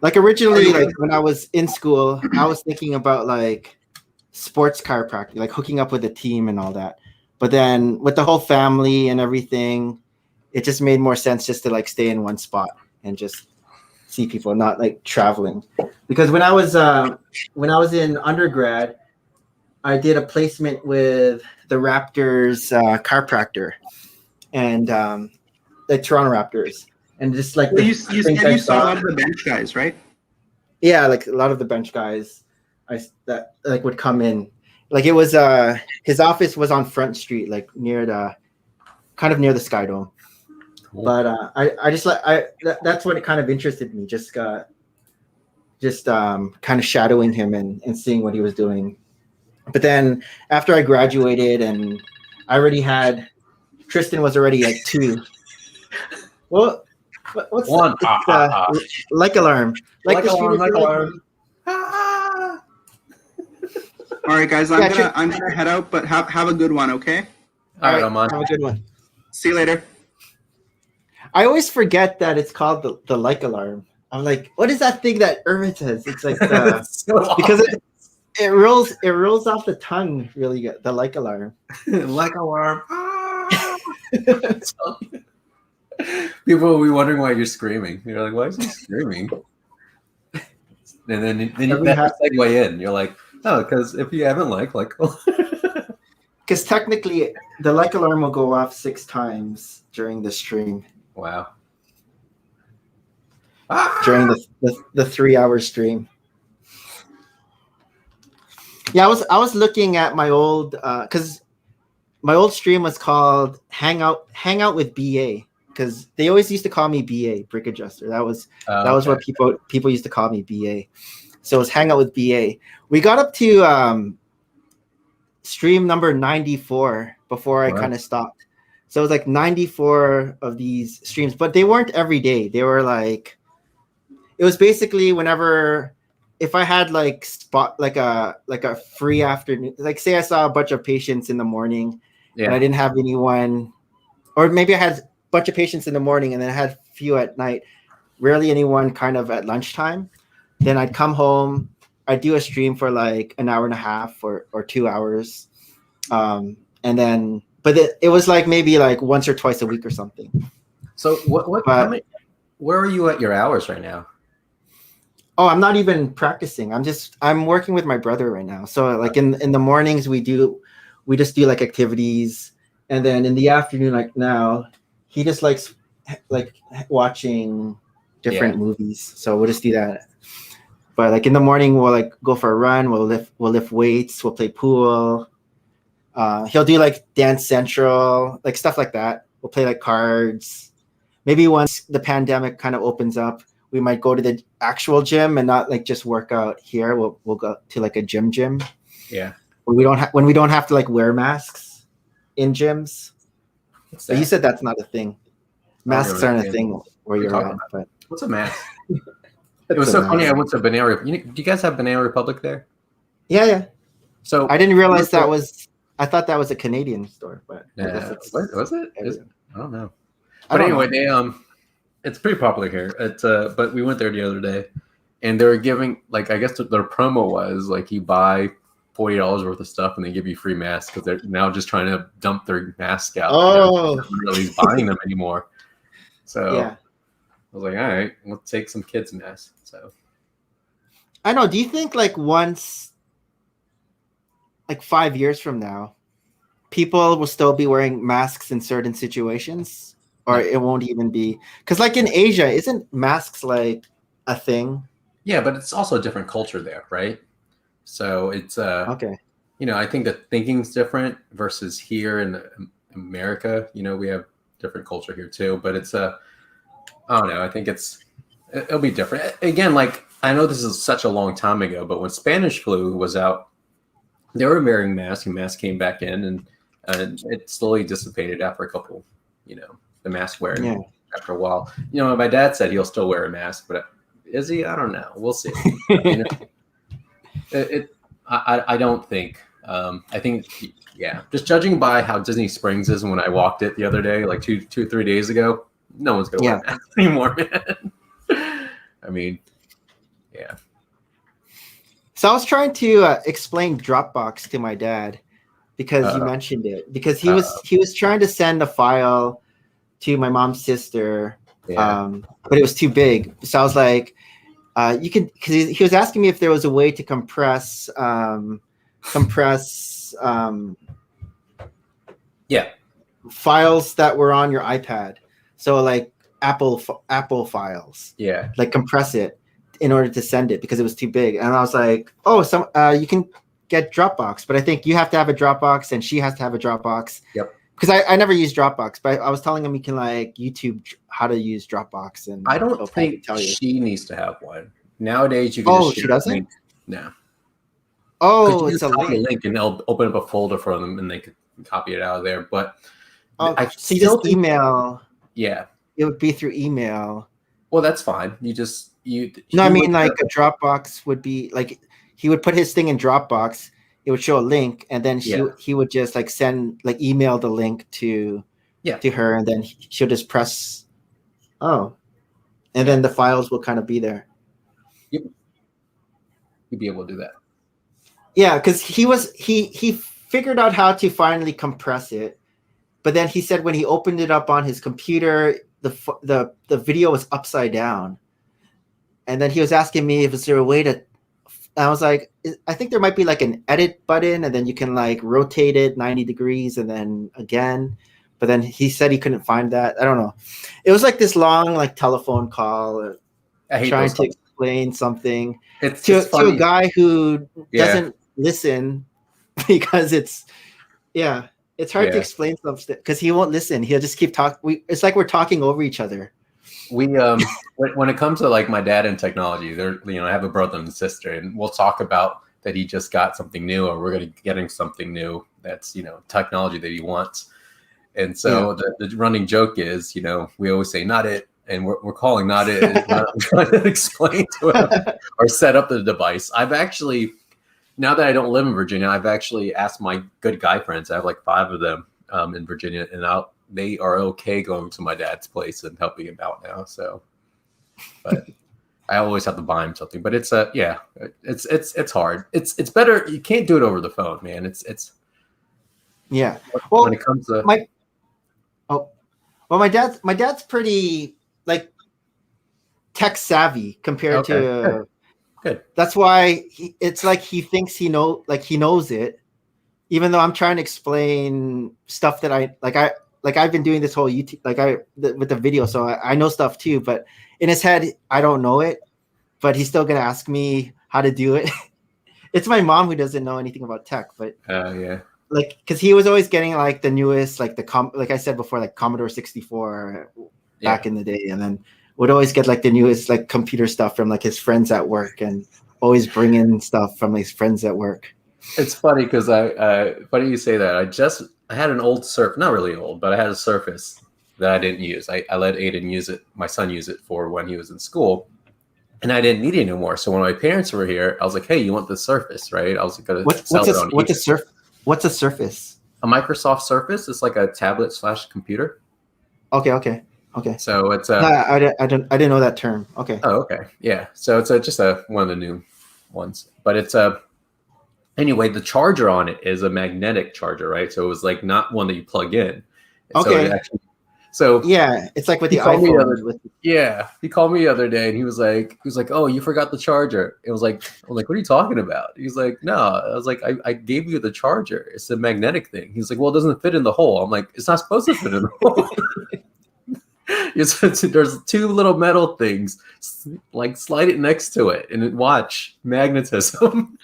Speaker 1: like originally, like when I was in school, I was thinking about like sports chiropractic, like hooking up with a team and all that. But then with the whole family and everything, it just made more sense just to like stay in one spot and just see people, not like traveling. Because when I was in undergrad, I did a placement with the Raptors chiropractor and the Toronto Raptors, and just like
Speaker 3: you said you saw a lot of the bench guys, right?
Speaker 1: Yeah, like a lot of the bench guys, that like would come in. Like it was his office was on Front Street, like near the Sky Dome. Cool. But I just that's what it kind of interested me. Just kind of shadowing him and seeing what he was doing. But then after I graduated and I already had Tristan was already like 2. Well, what's
Speaker 2: one?
Speaker 1: Like alarm. Like alarm.
Speaker 3: All right, guys, I'm gonna head out, but have a good one, okay?
Speaker 2: All right, Aman.
Speaker 1: Have a good one.
Speaker 3: See you later.
Speaker 1: I always forget that it's called the like alarm. I'm like, what is that thing that Irvin says? It's like because it rolls off the tongue really good. The like alarm.
Speaker 2: Like alarm. People will be wondering why you're screaming. You're like, why is he screaming? And then that segue in. You're like, oh, because if you haven't
Speaker 1: because technically the like alarm will go off 6 times during the stream.
Speaker 2: Wow.
Speaker 1: During the 3-hour stream. Yeah, I was looking at my old because my old stream was called Hangout with BA, because they always used to call me BA, Brick Adjuster. That was what people used to call me, BA. So it was Hangout with BA. We got up to stream number 94 before I kind of stopped. So it was like 94 of these streams, but they weren't every day. They were like, it was basically whenever, if I had like a free afternoon, like say I saw a bunch of patients in the morning and I didn't have anyone, or maybe I had a bunch of patients in the morning and then I had few at night, rarely anyone kind of at lunchtime, then I'd come home, I'd do a stream for like an hour and a half or 2 hours. And then, but it was like maybe like once or twice a week or something.
Speaker 2: So where are you at your hours right now?
Speaker 1: Oh, I'm not even practicing. I'm working with my brother right now. So like in the mornings we just do like activities, and then in the afternoon, like now, he just likes like watching different movies. So we'll just do that. But like in the morning, we'll like go for a run. We'll lift weights. We'll play pool. He'll do like Dance Central, like stuff like that. We'll play like cards. Maybe once the pandemic kind of opens up, we might go to the actual gym and not like just work out here. We'll go to like a gym.
Speaker 2: Yeah.
Speaker 1: When we don't have to like wear masks in gyms. But you said that's not a thing. Masks aren't a thing where you're at. But
Speaker 2: what's a mask? It was so funny. I went to Banana Republic. Do you guys have Banana Republic there?
Speaker 1: Yeah.
Speaker 2: So
Speaker 1: I didn't realize that was. I thought that was a Canadian store, but
Speaker 2: was it? I don't know. But anyway, it's pretty popular here. But we went there the other day, and they were giving like I guess their promo was like you buy $40 worth of stuff and they give you free masks because they're now just trying to dump their masks out.
Speaker 1: Oh,
Speaker 2: not really buying them anymore. So
Speaker 1: yeah.
Speaker 2: I was like, all right, let's take some kids' masks. So
Speaker 1: I know. Do you think like once, like 5 years from now, people will still be wearing masks in certain situations, or it won't even be? Because like in Asia, isn't masks like a thing?
Speaker 2: Yeah, but it's also a different culture there, right? So it's
Speaker 1: okay.
Speaker 2: I think the thinking's different versus here in America. We have different culture here too, but it's I don't know. I think it'll be different. Again, like I know this is such a long time ago, but when Spanish flu was out, they were wearing masks, and masks came back in, and it slowly dissipated after a couple, the mask wearing after a while. My dad said he'll still wear a mask, but is he? I don't know. We'll see. I don't think. I think, just judging by how Disney Springs is when I walked it the other day, like 3 days ago, no one's going to wear masks anymore, man. I mean, yeah.
Speaker 1: So I was trying to explain Dropbox to my dad because you mentioned it. Because he was trying to send a file to my mom's sister, but it was too big. So I was like, you can, because he was asking me if there was a way to compress files that were on your iPad. So like Apple files.
Speaker 2: Yeah.
Speaker 1: Like compress it in order to send it because it was too big. And I was like, oh, you can get Dropbox, but I think you have to have a Dropbox and she has to have a Dropbox.
Speaker 2: Yep.
Speaker 1: Because I never use Dropbox, but I was telling him you can like YouTube how to use Dropbox, and
Speaker 2: I don't think she needs to have one. Nowadays, you can just
Speaker 1: she doesn't?
Speaker 2: link. No.
Speaker 1: Oh, it's a
Speaker 2: link, and they'll open up a folder for them, and they could copy it out of there. But
Speaker 1: so you just email.
Speaker 2: Yeah,
Speaker 1: it would be through email.
Speaker 2: Well, that's fine. No,
Speaker 1: I mean like a Dropbox would be like he would put his thing in Dropbox. It would show a link, and then he would just like send like email the link to her, and then she'll just press and then the files will kind of be there.
Speaker 2: Yep. You'd be able to do that.
Speaker 1: Yeah, because he figured out how to finally compress it, but then he said when he opened it up on his computer, the video was upside down, and then he was asking me if there a way to. I was like, I think there might be like an edit button, and then you can like rotate it 90 degrees and then again. But then he said he couldn't find that. I don't know. It was like this long like telephone call trying to explain something to a guy who doesn't listen because it's hard to explain something because he won't listen. He'll just keep talking. It's like we're talking over each other.
Speaker 2: We when it comes to like my dad and technology, I have a brother and sister, and we'll talk about that he just got something new, or we're getting something new that's technology that he wants. And so the running joke is, we always say not it, and we're calling not it. I'm trying to explain to him or set up the device. I've actually, now that I don't live in Virginia, I've actually asked my good guy friends. I have like 5 of them in Virginia, and they are okay going to my dad's place and helping him out now. So, but I always have to buy him something. But it's it's hard. It's better. You can't do it over the phone, man. It's
Speaker 1: Well,
Speaker 2: when it comes to
Speaker 1: my dad's pretty like tech savvy compared to.
Speaker 2: Good.
Speaker 1: That's why it's like he thinks he knows it, even though I'm trying to explain stuff that I've been doing this whole YouTube with the video, so I know stuff too. But in his head, I don't know it, but he's still gonna ask me how to do it. It's my mom who doesn't know anything about tech, but like because he was always getting like the newest, like like I said before, like Commodore 64 back in the day, and then would always get like the newest like computer stuff from like his friends at work, and always bring in stuff from his friends at work.
Speaker 2: It's funny because funny you say that. I had an old not really old, but I had a Surface that I didn't use. I let Aiden use it, my son use it for when he was in school, and I didn't need it anymore. So when my parents were here, I was like, "Hey, you want the Surface, right?" I was gonna sell it on eBay.
Speaker 1: What's a Surface?
Speaker 2: A Microsoft Surface. It's like a tablet / computer.
Speaker 1: Okay.
Speaker 2: So it's
Speaker 1: I didn't know that term. Okay.
Speaker 2: Oh, okay. Yeah. So it's just one of the new ones, but it's anyway, the charger on it is a magnetic charger, right? So it was like not one that you plug in.
Speaker 1: Okay.
Speaker 2: So
Speaker 1: yeah, it's like with the iPhone.
Speaker 2: He called me the other day and he was like, "Oh, you forgot the charger." It was like, I'm like, "What are you talking about?" He's like, "No." I was like, I gave you the charger. It's a magnetic thing. He's like, "Well, it doesn't fit in the hole." I'm like, "It's not supposed to fit in the hole." There's two little metal things, like slide it next to it and watch magnetism.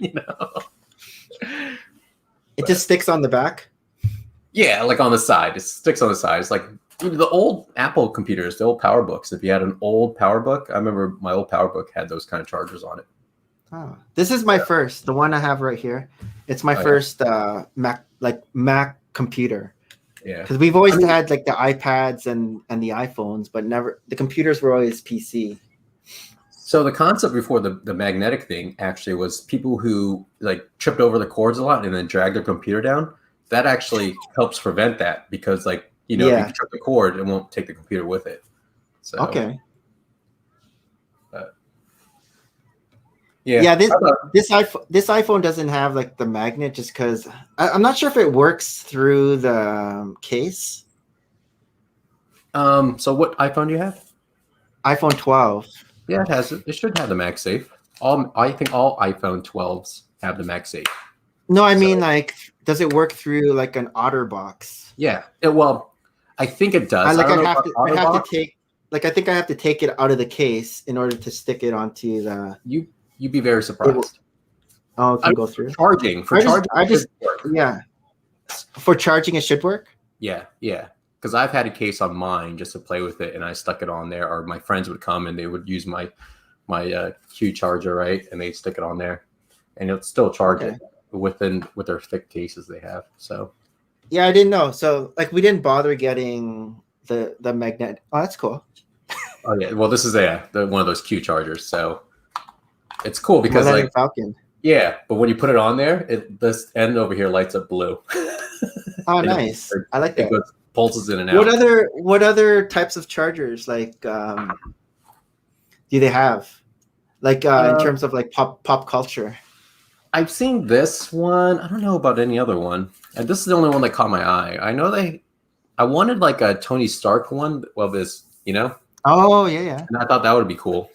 Speaker 1: It just sticks on the back.
Speaker 2: Yeah, like on the side. It sticks on the side. It's like the old Apple computers, the old PowerBooks. If you had an old PowerBook, I remember my old PowerBook had those kind of chargers on it.
Speaker 1: Oh, this is my first, the one I have right here. It's my first Mac computer.
Speaker 2: Yeah,
Speaker 1: because we've always had like the iPads and the iPhones, but never the computers were always PC.
Speaker 2: So the concept before the magnetic thing actually was people who like tripped over the cords a lot and then dragged their computer down. That actually helps prevent that because if you trip the cord, it won't take the computer with it. So
Speaker 1: okay.
Speaker 2: Yeah.
Speaker 1: This iPhone doesn't have like the magnet just because I'm not sure if it works through the case.
Speaker 2: So what iPhone do you have?
Speaker 1: iPhone 12.
Speaker 2: Yeah, it has it. It should have the MagSafe. I think all iPhone 12s have the MagSafe.
Speaker 1: No, I mean like, does it work through like an OtterBox?
Speaker 2: Yeah. I think it does.
Speaker 1: I think I have to take it out of the case in order to stick it onto the.
Speaker 2: You'd be very surprised.
Speaker 1: Oh, it can go through.
Speaker 2: Charging. For
Speaker 1: charging, it should work?
Speaker 2: Yeah. Because I've had a case on mine just to play with it, and I stuck it on there, or my friends would come and they would use my Q charger, right? And they stick it on there, and it'll still charge it with their thick cases they have. So
Speaker 1: yeah, I didn't know. So like we didn't bother getting the magnet. Oh, that's cool.
Speaker 2: Oh yeah. Well, this is one of those Q chargers, so it's cool because like
Speaker 1: Falcon.
Speaker 2: Yeah, but when you put it on there, this end over here lights up blue.
Speaker 1: Oh, nice! I like that.
Speaker 2: It pulses in and out.
Speaker 1: What other types of chargers like do they have? Like in terms of like pop culture.
Speaker 2: I've seen this one. I don't know about any other one. And this is the only one that caught my eye. I know I wanted like a Tony Stark one of his,
Speaker 1: Oh yeah.
Speaker 2: And I thought that would be cool.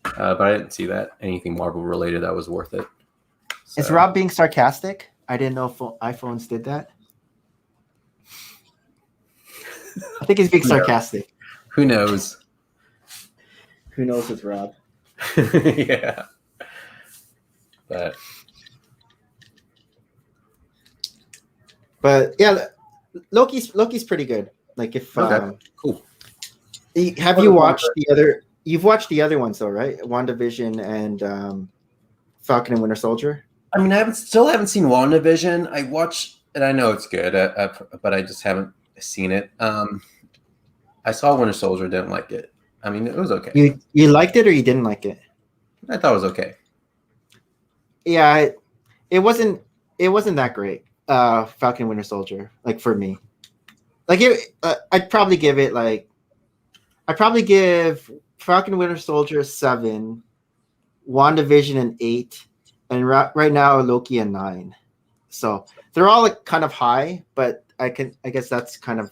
Speaker 2: But I didn't see anything Marvel related that was worth it. So.
Speaker 1: Is Rob being sarcastic? I didn't know if iPhones did that. I think he's being sarcastic.
Speaker 2: Who knows?
Speaker 1: Who knows with Rob?
Speaker 2: Yeah.
Speaker 1: But yeah, Loki's pretty good. Like if
Speaker 2: cool.
Speaker 1: Have you watched the other? You've watched the other ones though, right? WandaVision and Falcon and Winter Soldier.
Speaker 2: I mean, I still haven't seen WandaVision. I watched, and I know it's good, but I just haven't seen it. I saw Winter Soldier, didn't like it. I mean, it was okay.
Speaker 1: You liked it or you didn't like it?
Speaker 2: I thought it was okay.
Speaker 1: Yeah, it wasn't that great. Falcon and Winter Soldier, like for me, like I'd probably give Falcon and Winter Soldier a 7, WandaVision an 8, and right now Loki a 9. So they're all like kind of high, but I guess that's kind of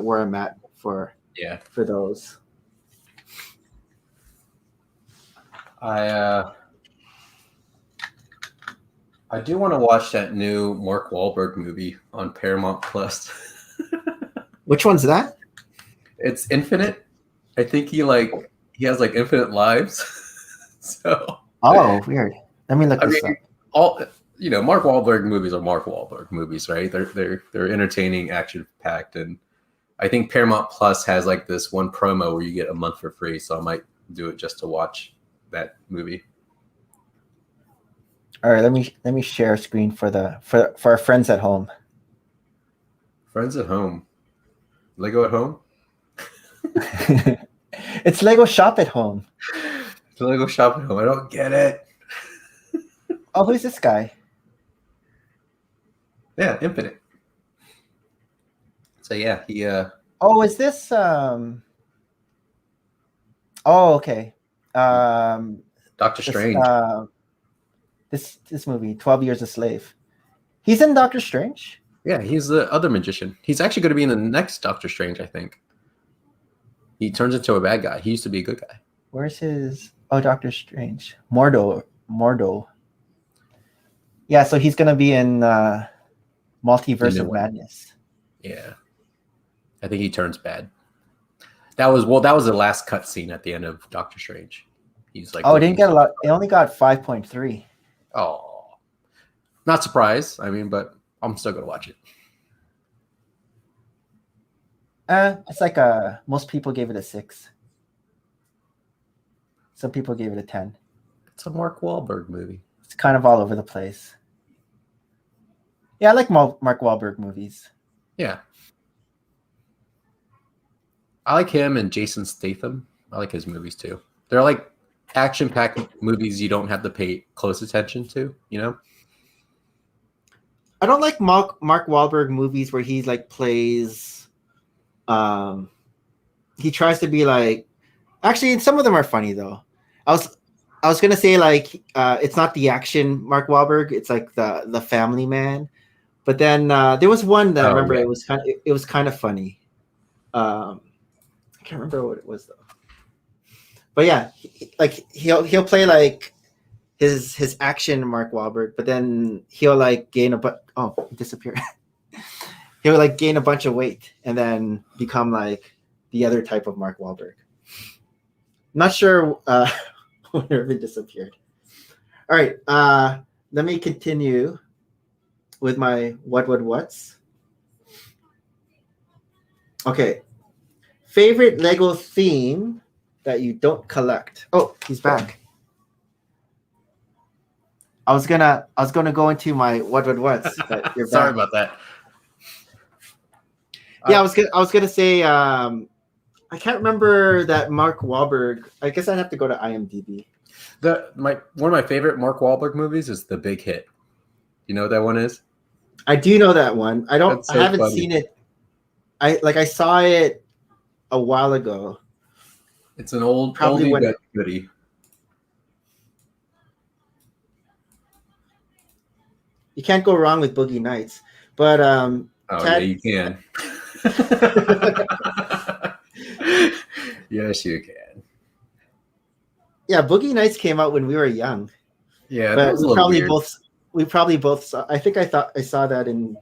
Speaker 1: where I'm at for those.
Speaker 2: I do want to watch that new Mark Wahlberg movie on Paramount Plus.
Speaker 1: Which one's that?
Speaker 2: It's Infinite. I think he has like infinite lives. So.
Speaker 1: Oh, weird. Let me look this up.
Speaker 2: Mark Wahlberg movies are Mark Wahlberg movies, right? They're entertaining, action packed, and I think Paramount Plus has like this one promo where you get a month for free, so I might do it just to watch that movie.
Speaker 1: All right, let me share a screen for our friends at home.
Speaker 2: Friends at home. Lego at home?
Speaker 1: It's Lego Shop at Home.
Speaker 2: It's Lego Shop at Home. I don't get it.
Speaker 1: Oh, who's this guy?
Speaker 2: Yeah, Infinite. So yeah, he
Speaker 1: Oh, is this Oh, okay.
Speaker 2: Doctor Strange.
Speaker 1: This movie, 12 Years a Slave. He's in Doctor Strange?
Speaker 2: Yeah, he's the other magician. He's actually going to be in the next Doctor Strange, I think. He turns into a bad guy. He used to be a good guy.
Speaker 1: Where's his... Oh, Doctor Strange. Mordo. Yeah, so he's going to be in Multiverse of Madness.
Speaker 2: Yeah. I think he turns bad. That was the last cut scene at the end of Doctor Strange. He's like...
Speaker 1: Oh, it didn't get a lot. It only got 5.3.
Speaker 2: Oh. Not surprised. I mean, but I'm still going to watch it.
Speaker 1: It's like most people gave it a 6. Some people gave it a 10.
Speaker 2: It's a Mark Wahlberg movie.
Speaker 1: It's kind of all over the place. Yeah, I like Mark Wahlberg movies.
Speaker 2: Yeah. I like him and Jason Statham. I like his movies too. They're like action-packed movies you don't have to pay close attention to, you know?
Speaker 1: I don't like Mark Wahlberg movies where he like plays he tries to be like, actually some of them are funny though. I was gonna say like it's not the action Mark Wahlberg, it's like the family man. But then there was one that I remember it was kind of funny. I can't remember what it was though. But yeah, he'll play like his action Mark Wahlberg, but then he'll like gain he disappeared. He'll like gain a bunch of weight and then become like the other type of Mark Wahlberg. Not sure whenever it disappeared. All right, let me continue with my what's. Okay, favorite Lego theme that you don't collect. Oh, he's back. I was gonna go into my what's. But you're
Speaker 2: Sorry
Speaker 1: back.
Speaker 2: about that.
Speaker 1: Yeah, I was gonna say I can't remember that Mark Wahlberg. I guess I'd have to go to IMDb.
Speaker 2: One of my favorite Mark Wahlberg movies is The Big Hit. You know what that one is?
Speaker 1: I do know that one. I haven't seen it. I saw it a while ago.
Speaker 2: It's an old
Speaker 1: Probably
Speaker 2: oldie but goodie.
Speaker 1: You can't go wrong with Boogie Nights. But
Speaker 2: yeah, you can. Yes, you can.
Speaker 1: Yeah, Boogie Nights came out when we were young.
Speaker 2: Yeah,
Speaker 1: but we probably both saw. I think I saw that in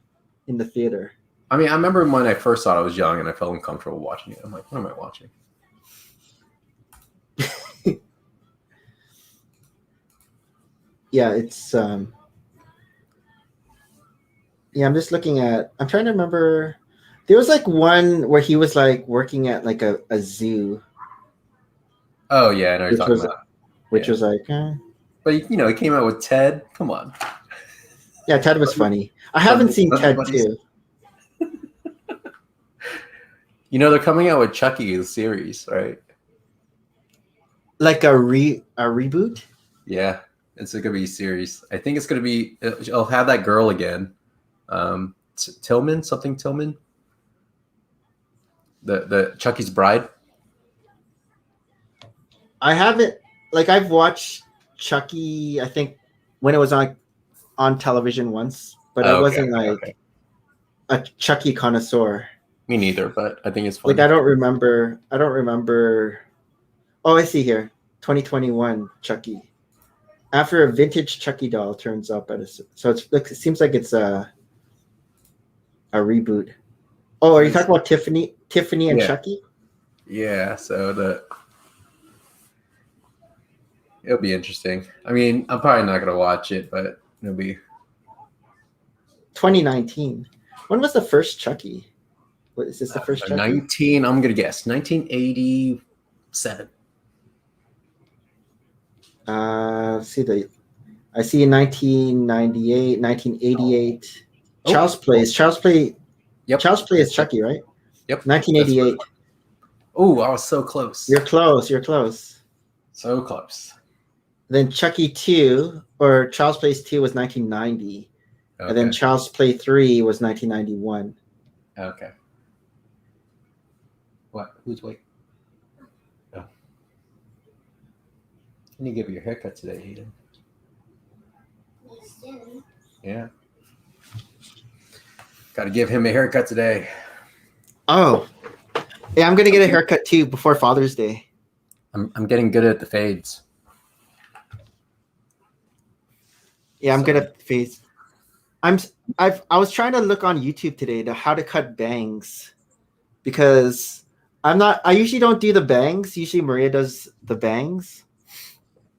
Speaker 1: the theater.
Speaker 2: I mean, I remember when I first saw it, I was young and I felt uncomfortable watching it. I'm like, what am I watching?
Speaker 1: Yeah, it's yeah, I'm just looking at. I'm trying to remember. There was like one where he was like working at like a zoo.
Speaker 2: Oh yeah, I know what you're talking about.
Speaker 1: Which was like.
Speaker 2: But he came out with Ted. Come on.
Speaker 1: Yeah, Ted was funny. I haven't seen Ted 2.
Speaker 2: They're coming out with Chucky the series, right?
Speaker 1: Like a reboot?
Speaker 2: Yeah, it's gonna be a series. I think it's gonna be. I'll have that girl again. Tillman. The Chucky's bride.
Speaker 1: I haven't I've watched Chucky, I think when it was on television once, but I wasn't a Chucky connoisseur.
Speaker 2: Me neither, but I think it's funny.
Speaker 1: I don't remember. Oh, I see here. 2021 Chucky. After a vintage Chucky doll turns up at it seems like it's a reboot. Oh, are you talking about Tiffany and Chucky?
Speaker 2: Yeah, so it'll be interesting. I mean, I'm probably not gonna watch it, but it'll be
Speaker 1: 2019. When was the first Chucky? What is this? The first Chucky?
Speaker 2: 19. I'm gonna guess 1987.
Speaker 1: Let's see I see 1998, 1988.
Speaker 2: Oh.
Speaker 1: Child's Play.
Speaker 2: Yep.
Speaker 1: Child's Play is Chucky, right?
Speaker 2: Yep.
Speaker 1: 1988.
Speaker 2: Oh, I was so close.
Speaker 1: You're close. You're close.
Speaker 2: So close.
Speaker 1: Then Chucky 2 or Child's Play 2 was 1990.
Speaker 2: Okay.
Speaker 1: And then Child's Play 3 was 1991.
Speaker 2: Okay. What? Who's wait? Oh. You need to give your haircut today, Hayden. Yeah. Got to give him a haircut today.
Speaker 1: Oh. Yeah, I'm going to get a haircut too before Father's Day.
Speaker 2: I'm getting good at the fades.
Speaker 1: Yeah, I'm good at fades. I was trying to look on YouTube today to how to cut bangs because I usually don't do the bangs. Usually Maria does the bangs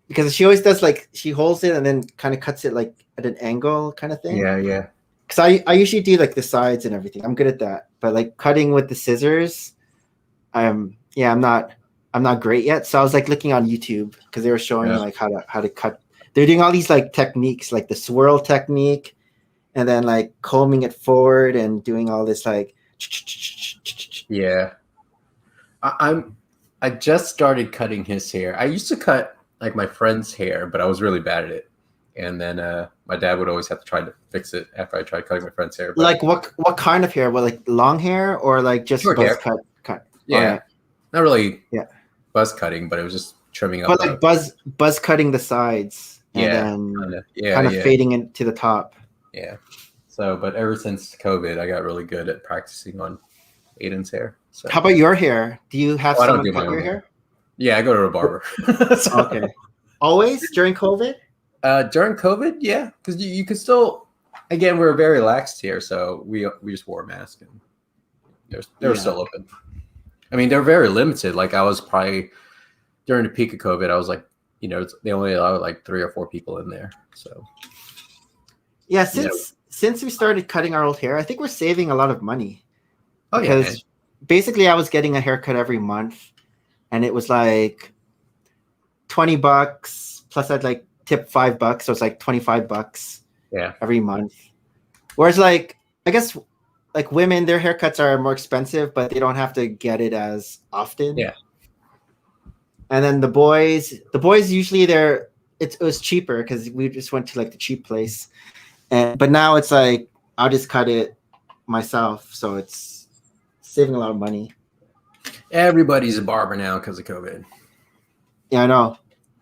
Speaker 1: because she always does she holds it and then kind of cuts it like at an angle kind of thing.
Speaker 2: Yeah.
Speaker 1: Because I usually do like the sides and everything. I'm good at that. But like cutting with the scissors, I'm not great yet. So I was like looking on YouTube because they were showing like how to cut. They're doing all these like techniques, like the swirl technique, and then like combing it forward and doing all this like.
Speaker 2: Yeah. I just started cutting his hair. I used to cut like my friend's hair, but I was really bad at it. And then my dad would always have to try to fix it after I tried cutting my friend's hair. But
Speaker 1: like what kind of hair? Well, like long hair or like just
Speaker 2: short
Speaker 1: buzz
Speaker 2: hair.
Speaker 1: cut?
Speaker 2: Yeah,
Speaker 1: right.
Speaker 2: Not really.
Speaker 1: Yeah,
Speaker 2: buzz cutting, but it was just trimming up.
Speaker 1: But like buzz cutting the sides.
Speaker 2: Yeah,
Speaker 1: and then kind of fading into the top.
Speaker 2: Yeah. So, but ever since COVID, I got really good at practicing on Aiden's hair. So.
Speaker 1: How about your hair? Do you have someone cut your hair?
Speaker 2: Yeah, I go to a barber.
Speaker 1: So, okay. Always during COVID?
Speaker 2: During COVID, yeah, because you could still. Again, we're very laxed here, so we just wore a mask and they were still open. I mean, they're very limited. Like I was probably during the peak of COVID, I was like, they only allow like 3 or 4 people in there. So
Speaker 1: yeah, since we started cutting our old hair, I think we're saving a lot of money.
Speaker 2: Oh yeah. Because
Speaker 1: basically, I was getting a haircut every month, and it was like $20 plus I'd like tip $5, so it's like $25.
Speaker 2: Yeah.
Speaker 1: Every month. Whereas like I guess like women, their haircuts are more expensive, but they don't have to get it as often.
Speaker 2: Yeah.
Speaker 1: And then the boys usually it was cheaper because we just went to like the cheap place. But now it's like I'll just cut it myself, so it's saving a lot of money.
Speaker 2: Everybody's a barber now because of COVID.
Speaker 1: Yeah, I know.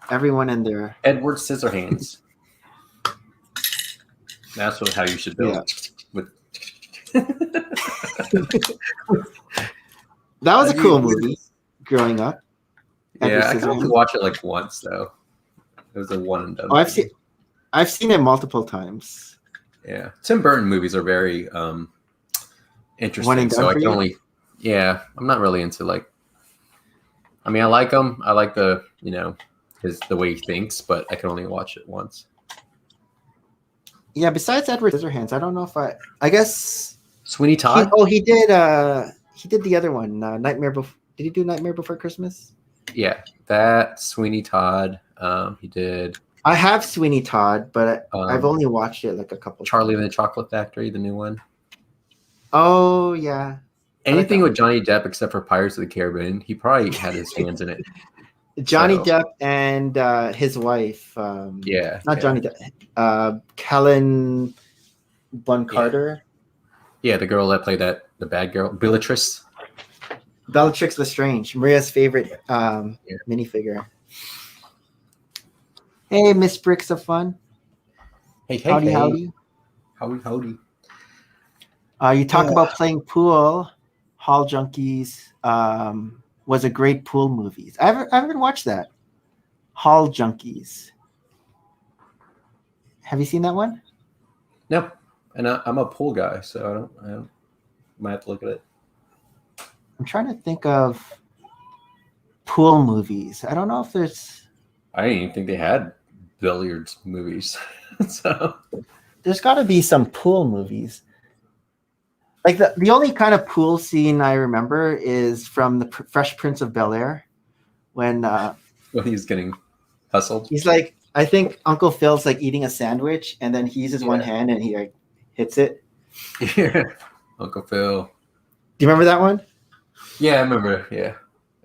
Speaker 1: Everyone in there.
Speaker 2: Edward Scissorhands. That's how you should build.
Speaker 1: Yeah. That was a cool movie growing up.
Speaker 2: Yeah, I can only watch it like once though. It was a one and done.
Speaker 1: Oh, I've seen it multiple times.
Speaker 2: Yeah, Tim Burton movies are very interesting. So I can only. Yeah, I'm not really into like. I mean, I like him. I like the the way he thinks, but I can only watch it once.
Speaker 1: Yeah, besides Edward Scissorhands, I don't know if I guess
Speaker 2: Sweeney Todd.
Speaker 1: He did the other one, Nightmare Before. Did he do Nightmare Before Christmas?
Speaker 2: Yeah, that Sweeney Todd. He did.
Speaker 1: I have Sweeney Todd, but I've only watched it like a couple.
Speaker 2: Charlie and the Chocolate Factory, the new one.
Speaker 1: Oh yeah.
Speaker 2: Anything with Johnny Depp except for Pirates of the Caribbean, he probably had his hands in it.
Speaker 1: Johnny Depp and his wife. Johnny Depp. Kellen Bunn Carter.
Speaker 2: Yeah, the girl that played the bad girl, Bellatrix.
Speaker 1: Bellatrix Lestrange, Maria's favorite minifigure. Hey, Miss Bricks of Fun.
Speaker 2: Hey,
Speaker 1: howdy.
Speaker 2: Howdy.
Speaker 1: You talk about playing pool. Hall Junkies was a great pool movie. I haven't watched that. Hall Junkies. Have you seen that one?
Speaker 2: No, and I'm a pool guy, so I don't. Might have to look at it.
Speaker 1: I'm trying to think of pool movies. I don't know if there's.
Speaker 2: I didn't even think they had billiards movies. So
Speaker 1: there's got to be some pool movies. Like the only kind of pool scene I remember is from the Fresh Prince of Bel-Air when
Speaker 2: When he's getting hustled.
Speaker 1: he's like, I think Uncle Phil's like eating a sandwich, and then he uses one hand and he like hits it.
Speaker 2: Yeah. Uncle Phil.
Speaker 1: Do you remember that one?
Speaker 2: Yeah, I remember. Yeah.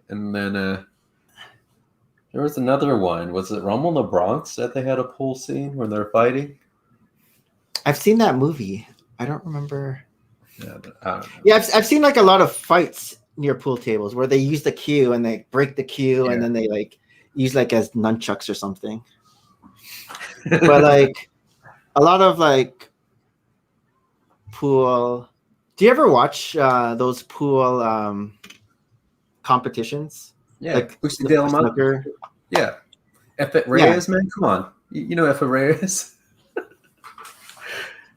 Speaker 2: And then there was another one. Was it Rumble in the Bronx that they had a pool scene when they're fighting?
Speaker 1: I've seen that movie. I don't remember.
Speaker 2: Yeah, but I don't know.
Speaker 1: Yeah, I've seen like a lot of fights near pool tables where they use the cue and they break the cue and then they like use like as nunchucks or something. But like a lot of like pool. Do you ever watch those pool competitions?
Speaker 2: Yeah,
Speaker 1: Like
Speaker 2: Boosie De La Mata.
Speaker 1: snooker?
Speaker 2: Yeah. Effet Reyes, man. Come on. You know Effet Reyes?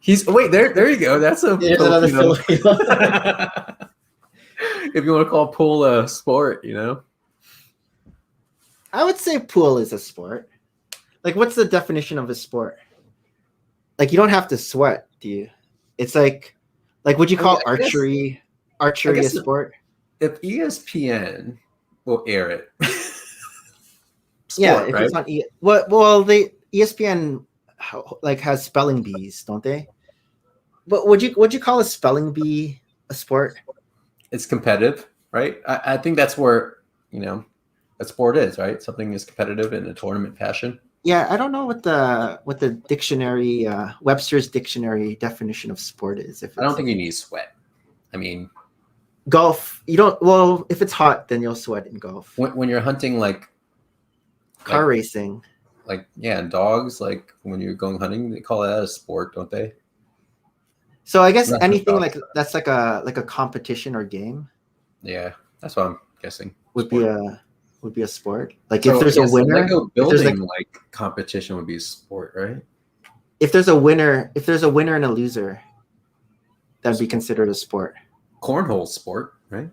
Speaker 2: There you go. That's a
Speaker 1: There's another Filipino.
Speaker 2: If you want to call pool a sport, you know.
Speaker 1: I would say pool is a sport. Like, what's the definition of a sport? Like, you don't have to sweat, do you? It's like would you call archery a sport?
Speaker 2: If ESPN will air it,
Speaker 1: Yeah, if
Speaker 2: right?
Speaker 1: it's on well, the ESPN like has spelling bees, don't they? But would you call a spelling bee a sport?
Speaker 2: It's competitive, right? I think that's where a sport is, right? Something is competitive in a tournament fashion.
Speaker 1: Yeah, I don't know what the dictionary Webster's dictionary definition of sport is.
Speaker 2: I don't think you need sweat. I mean,
Speaker 1: golf, you don't. Well, if it's hot, then you'll sweat in golf.
Speaker 2: when you're hunting
Speaker 1: Car racing,
Speaker 2: dogs, like when you're going hunting, they call that a sport, don't they?
Speaker 1: so I guess
Speaker 2: Not
Speaker 1: anything
Speaker 2: dog.
Speaker 1: like that's like a competition or game
Speaker 2: Yeah, that's what I'm guessing.
Speaker 1: would be a sport. Like
Speaker 2: So,
Speaker 1: if there's
Speaker 2: yeah,
Speaker 1: a winner,
Speaker 2: Lego
Speaker 1: if there's
Speaker 2: building competition would be a sport, right?
Speaker 1: if there's a winner and a loser, that'd be considered a sport.
Speaker 2: Cornhole sport, right?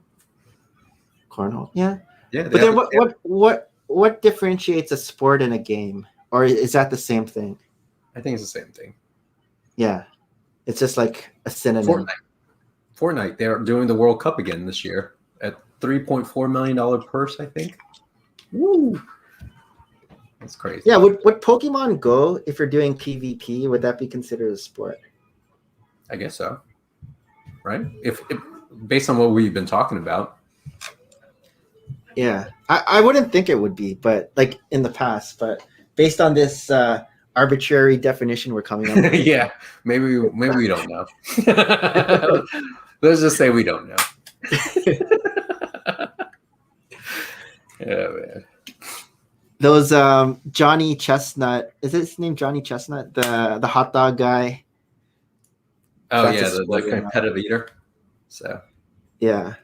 Speaker 1: Cornhole, yeah.
Speaker 2: Yeah,
Speaker 1: But then what differentiates a sport and a game, or is that the same thing?
Speaker 2: I think it's the same thing.
Speaker 1: Yeah, it's just like a synonym.
Speaker 2: Fortnite, they're doing the World Cup again this year at $3.4 million purse, I think. Woo! That's crazy.
Speaker 1: Yeah, would Pokemon Go, if you're doing PvP, would that be considered a sport?
Speaker 2: I guess so. Right? If based on what we've been talking about.
Speaker 1: Yeah, I wouldn't think it would be, but like in the past, but based on this arbitrary definition we're coming up with.
Speaker 2: Yeah, maybe we don't know. Let's just say we don't know. Yeah, man.
Speaker 1: Those Johnny Chestnut, is his name Johnny Chestnut, the hot dog guy?
Speaker 2: Oh
Speaker 1: That's
Speaker 2: yeah,
Speaker 1: a
Speaker 2: the
Speaker 1: sport,
Speaker 2: competitive eater. So
Speaker 1: Yeah,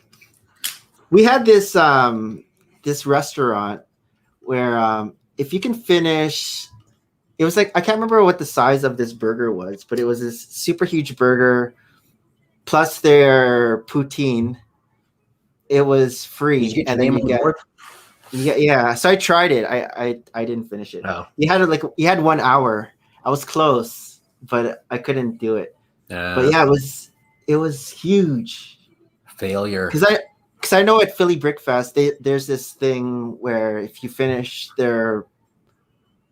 Speaker 1: we had this this restaurant where if you can finish, it was like I can't remember what the size of this burger was, but it was this super huge burger plus their poutine. It was free, and then yeah. So I tried it. I didn't finish it.
Speaker 2: Oh.
Speaker 1: You had 1 hour. I was close, but I couldn't do it. But yeah, it was huge.
Speaker 2: Failure.
Speaker 1: Because I know at Philly Brickfest, there's this thing where if you finish their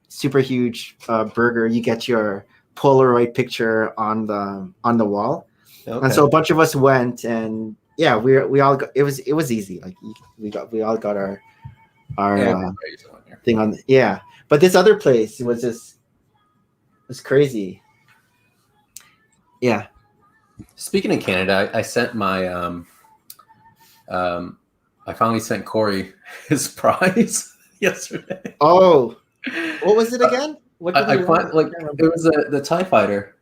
Speaker 1: super huge burger, you get your Polaroid picture on the wall.
Speaker 2: Okay.
Speaker 1: And so a bunch of us went, and yeah, we all got, it was easy. Like we all got our thing on. Yeah, but this other place was crazy. Yeah.
Speaker 2: Speaking of Canada, I sent my I finally sent Corey his prize yesterday.
Speaker 1: Oh, what was it again? What did
Speaker 2: I find it was the TIE Fighter.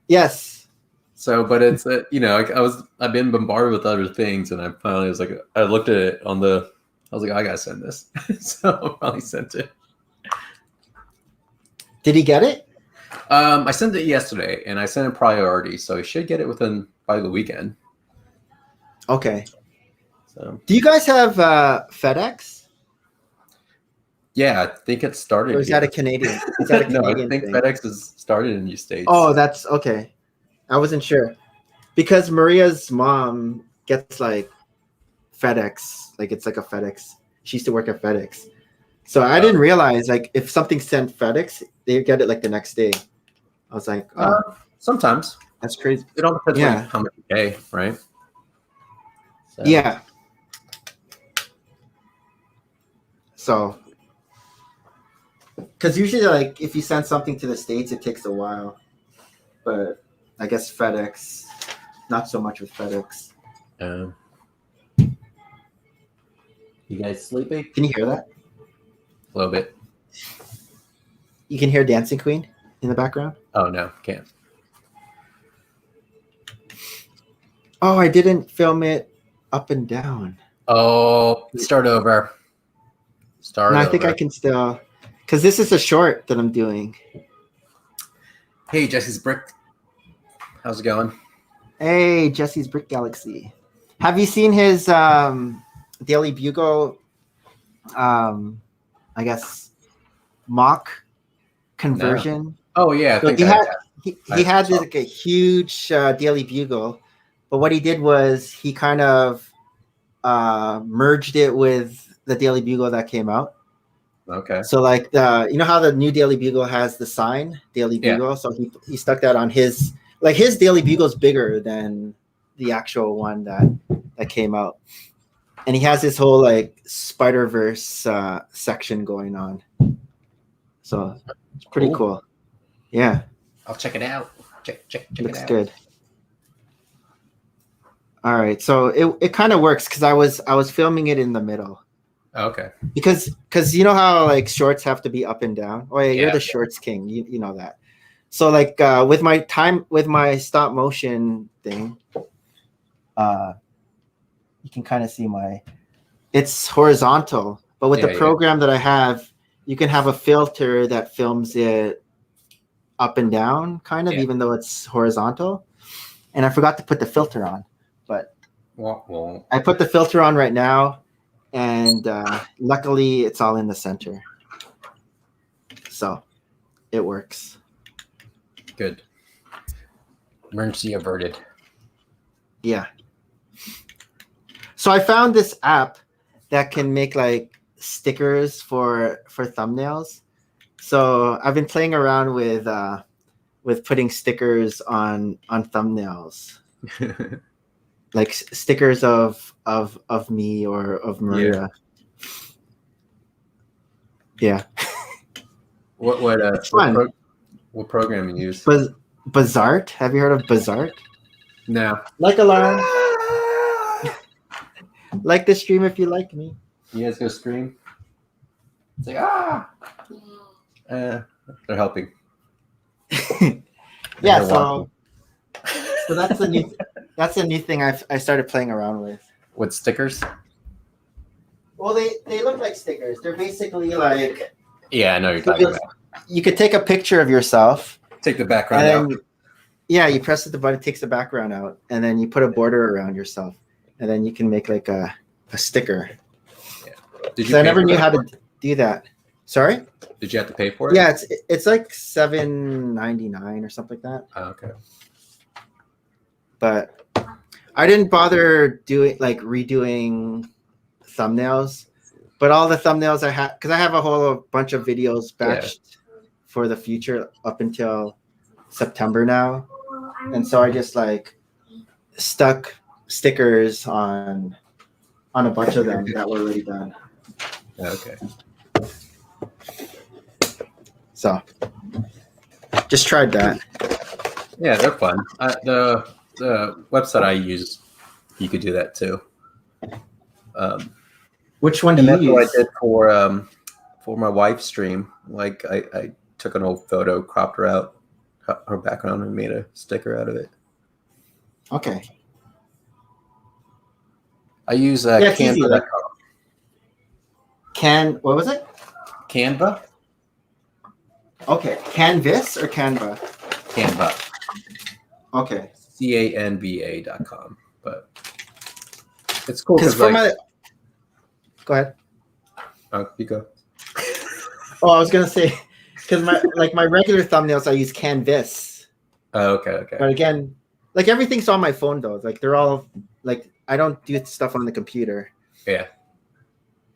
Speaker 1: Yes.
Speaker 2: So, but it's I've been bombarded with other things, and I finally was like, I looked at it I was like, I gotta send this. So I finally sent it.
Speaker 1: Did he get it?
Speaker 2: I sent it yesterday, and I sent it priority, so he should get it by the weekend.
Speaker 1: Okay.
Speaker 2: So,
Speaker 1: do you guys have FedEx?
Speaker 2: Yeah, I think it started.
Speaker 1: Or is that a Canadian? Is that a
Speaker 2: No, I
Speaker 1: Canadian
Speaker 2: think
Speaker 1: thing?
Speaker 2: FedEx has started in the States.
Speaker 1: Oh, that's okay. I wasn't sure. because Maria's mom gets like FedEx, like it's like a FedEx. She used to work at FedEx, so I didn't realize like if something sent FedEx, they get it like the next day. I was like, oh,
Speaker 2: sometimes
Speaker 1: that's crazy.
Speaker 2: it all depends
Speaker 1: Yeah.
Speaker 2: on how much you pay, right? So,
Speaker 1: Yeah. So, because usually, like, if you send something to the States, it takes a while. But I guess FedEx, not so much with FedEx.
Speaker 2: You guys sleepy?
Speaker 1: Can you hear that?
Speaker 2: A little bit.
Speaker 1: You can hear Dancing Queen in the background?
Speaker 2: Oh no, can't.
Speaker 1: Oh, I didn't film it up and down.
Speaker 2: Oh, start over.
Speaker 1: And I think I can still, because this is a short that I'm doing.
Speaker 2: Hey, Jesse's Brick. How's it going?
Speaker 1: Hey, Jesse's Brick Galaxy. Have you seen his Daily Bugle, I guess, mock conversion?
Speaker 2: Oh yeah, I
Speaker 1: So
Speaker 2: think
Speaker 1: he had like a huge Daily Bugle, but what he did was he kind of merged it with the Daily Bugle that came out.
Speaker 2: Okay.
Speaker 1: So like you know how the new Daily Bugle has the sign Daily Bugle,
Speaker 2: Yeah.
Speaker 1: so he stuck that on his, like his Daily Bugle's bigger than the actual one that came out, and he has this whole like Spider-Verse section going on. So it's pretty cool. Yeah,
Speaker 2: I'll check it out. Check
Speaker 1: looks
Speaker 2: it out.
Speaker 1: good. All right, so it kind of works because I was filming it in the middle.
Speaker 2: Okay.
Speaker 1: Because you know how like shorts have to be up and down. Oh yeah, you're
Speaker 2: Yeah.
Speaker 1: the shorts king. You know that. So like with my stop motion thing, you can kind of see it's horizontal. But with the program that I have, you can have a filter that films it up and down, kind of, even though it's horizontal. And I forgot to put the filter on, but
Speaker 2: Well,
Speaker 1: I put the filter on right now. And luckily, it's all in the center. So it works.
Speaker 2: good. Emergency averted.
Speaker 1: Yeah. So I found this app that can make like stickers for thumbnails. So I've been playing around with putting stickers on thumbnails. Like stickers of me or of Maria. Yeah.
Speaker 2: What program you use?
Speaker 1: Bazart. Have you heard of Bazart?
Speaker 2: No.
Speaker 1: Like alarm. Like the stream if you like me.
Speaker 2: You guys go stream? It's like they're helping.
Speaker 1: Yeah,
Speaker 2: They're
Speaker 1: so that's a new thing I started playing around with.
Speaker 2: With stickers?
Speaker 1: Well, they look like stickers. They're basically like,
Speaker 2: Yeah, I know what you're talking about.
Speaker 1: you could take a picture of yourself.
Speaker 2: Take the background
Speaker 1: And then,
Speaker 2: out.
Speaker 1: yeah, you press the button, it takes the background out, and then you put a border around yourself, and then you can make like a sticker.
Speaker 2: Did
Speaker 1: So I never knew how to do that. Sorry?
Speaker 2: Did you have to pay for it?
Speaker 1: Yeah, it's like $7.99 or something like that.
Speaker 2: Oh, okay.
Speaker 1: But I didn't bother redoing thumbnails. But all the thumbnails I have, because I have a whole bunch of videos batched for the future up until September now, and so I just like stuck stickers on a bunch of them that were already done.
Speaker 2: Okay.
Speaker 1: So just tried that.
Speaker 2: Yeah, they're fun. The website I use, you could do that too.
Speaker 1: Which one do
Speaker 2: And
Speaker 1: you
Speaker 2: that's what I
Speaker 1: use?
Speaker 2: did for my wife's stream. Like I took an old photo, cropped her out, her background, and made a sticker out of it.
Speaker 1: Okay.
Speaker 2: I use
Speaker 1: it's easy, like-
Speaker 2: Canva.
Speaker 1: What was it?
Speaker 2: Canva?
Speaker 1: Okay. Canvas or Canva?
Speaker 2: Canva.
Speaker 1: Okay.
Speaker 2: CANVA.com. But it's cool
Speaker 1: Because
Speaker 2: because
Speaker 1: go ahead.
Speaker 2: you go.
Speaker 1: Oh, I was gonna say because my regular thumbnails I use Canvas,
Speaker 2: Oh, okay.
Speaker 1: but again, like everything's on my phone though. Like they're all like I don't do stuff on the computer.
Speaker 2: Yeah.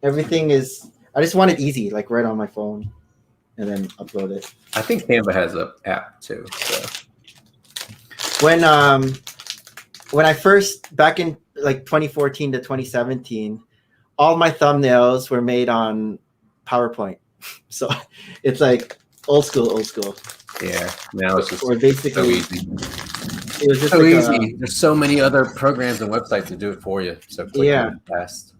Speaker 1: Everything is. I just want it easy, like right on my phone, and then upload it.
Speaker 2: I think Canva has an app too. So.
Speaker 1: When I first back in like 2014 to 2017, all my thumbnails were made on PowerPoint. So it's like old school.
Speaker 2: Yeah. Now it's just
Speaker 1: or basically
Speaker 2: so easy.
Speaker 1: it was just
Speaker 2: So
Speaker 1: like
Speaker 2: easy. There's so many other programs and websites to do it for you. So quick and fast.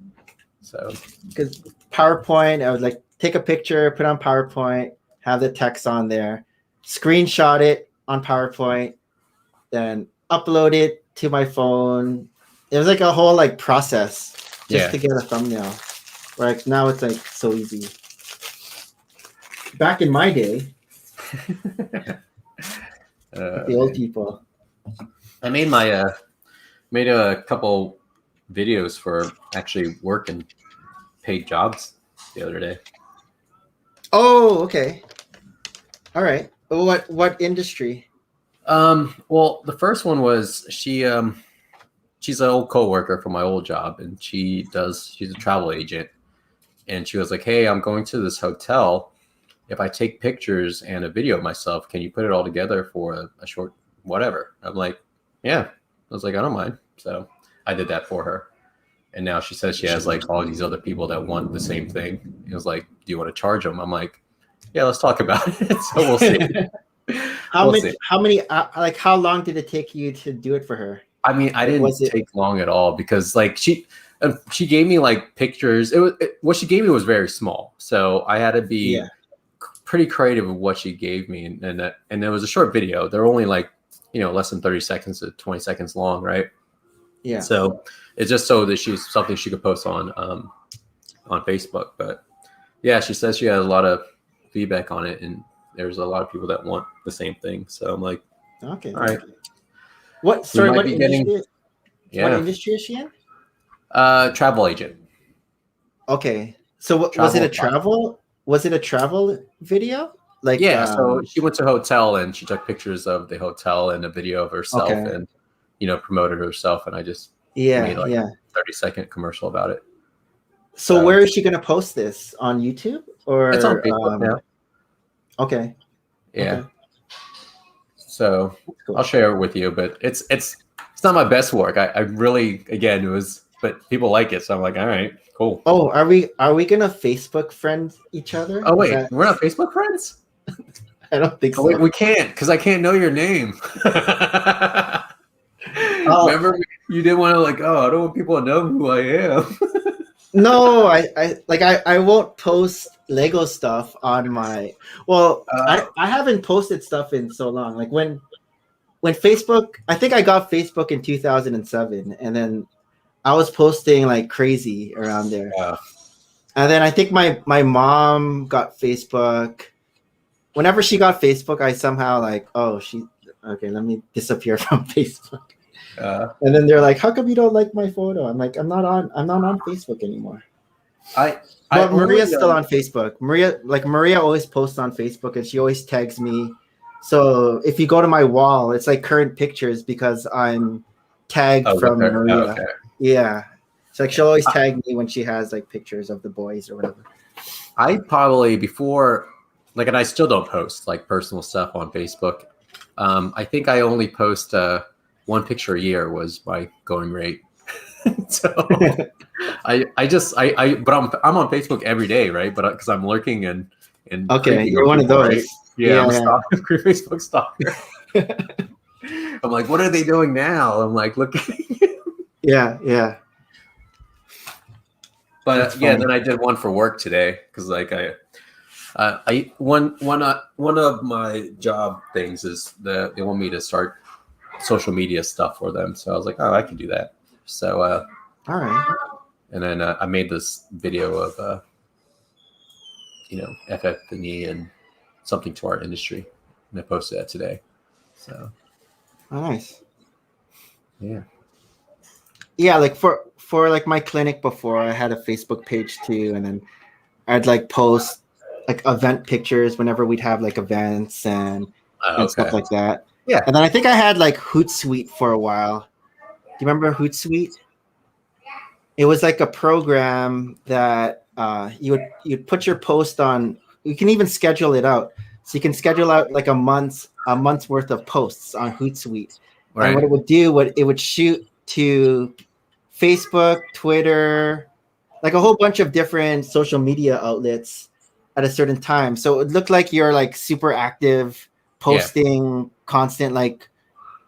Speaker 2: So
Speaker 1: because PowerPoint, I would like take a picture, put on PowerPoint, have the text on there, screenshot it on PowerPoint, then upload it to my phone. It was like a whole like process just to get a thumbnail. Like now it's like so easy. Back in my day, the old people.
Speaker 2: I made made a couple videos for actually work and paid jobs the other day.
Speaker 1: Oh, okay. All right. What industry?
Speaker 2: Well, the first one was she's an old coworker from my old job, and she's a travel agent, and she was like, "Hey, I'm going to this hotel. If I take pictures and a video of myself, can you put it all together for a short whatever?" I'm like, "Yeah." I was like, "I don't mind." So I did that for her. And now she says she has like all these other people that want the same thing. It was like, "Do you want to charge them?" I'm like, "Yeah, let's talk about it." So we'll see.
Speaker 1: How many like how long did it take you to do it for her?
Speaker 2: I mean, I didn't take long at all because like she gave me like pictures. What she gave me was very small, so I had to be pretty creative with what she gave me, and there was a short video. They're only like less than 30 seconds to 20 seconds long, right?
Speaker 1: Yeah.
Speaker 2: So it's just so that she's something she could post on Facebook. But yeah, she says she has a lot of feedback on it, and there's a lot of people that want the same thing. So I'm like,
Speaker 1: okay,
Speaker 2: all right.
Speaker 1: What industry is she in?
Speaker 2: Travel agent.
Speaker 1: Okay. So was it a travel? Was it a travel video? Like
Speaker 2: so she went to a hotel and she took pictures of the hotel and a video of herself and promoted herself, and I just made like a 30-second commercial about it.
Speaker 1: So where is she gonna post this? On YouTube or
Speaker 2: it's on Facebook now.
Speaker 1: Okay.
Speaker 2: Yeah.
Speaker 1: Okay.
Speaker 2: So cool. I'll share it with you, but it's not my best work. I really but people like it, so I'm like, all right, cool.
Speaker 1: Oh, are we gonna Facebook friend each other?
Speaker 2: Oh wait, we're not Facebook friends?
Speaker 1: I don't think so.
Speaker 2: Wait, we can't because I can't know your name. Remember, you didn't want to I don't want people to know who I am.
Speaker 1: No, I won't post Lego stuff on my. Well, I haven't posted stuff in so long. Like when Facebook, I think I got Facebook in 2007, and then I was posting like crazy around there.
Speaker 2: Yeah.
Speaker 1: And then I think my mom got Facebook. Whenever she got Facebook, I somehow let me disappear from Facebook. And then they're like, "How come you don't like my photo?" I'm like, I'm not on Facebook anymore. But Maria's still on Facebook. Maria always posts on Facebook, and she always tags me. So if you go to my wall, it's like current pictures because I'm tagged from Maria. Okay. Yeah. It's like she'll always tag me when she has like pictures of the boys or whatever.
Speaker 2: I probably before and I still don't post like personal stuff on Facebook. I think I only post one picture a year was my going rate. So but I'm on Facebook every day, right? But because I'm lurking and
Speaker 1: okay, you're one of those. Right?
Speaker 2: Yeah, I'm a Facebook stalker. I'm like, what are they doing now? I'm like, look.
Speaker 1: Yeah.
Speaker 2: But then I did one for work today because one of my job things is they want me to start social media stuff for them. So I was like, oh, I can do that. So
Speaker 1: all right.
Speaker 2: And then I made this video of FF&E and something to our industry, and I posted that today. So
Speaker 1: nice.
Speaker 2: Yeah.
Speaker 1: Yeah, like for like my clinic before, I had a Facebook page too, and then I'd like post like event pictures whenever we'd have like events and stuff like that.
Speaker 2: Yeah.
Speaker 1: And then I think I had like Hootsuite for a while. Do you remember Hootsuite? It was like a program that you'd put your post on. You can even schedule it out. So you can schedule out like a month's worth of posts on Hootsuite.
Speaker 2: Right.
Speaker 1: And what it would do, it would shoot to Facebook, Twitter, like a whole bunch of different social media outlets at a certain time. So it looked like you're like super active, posting constant like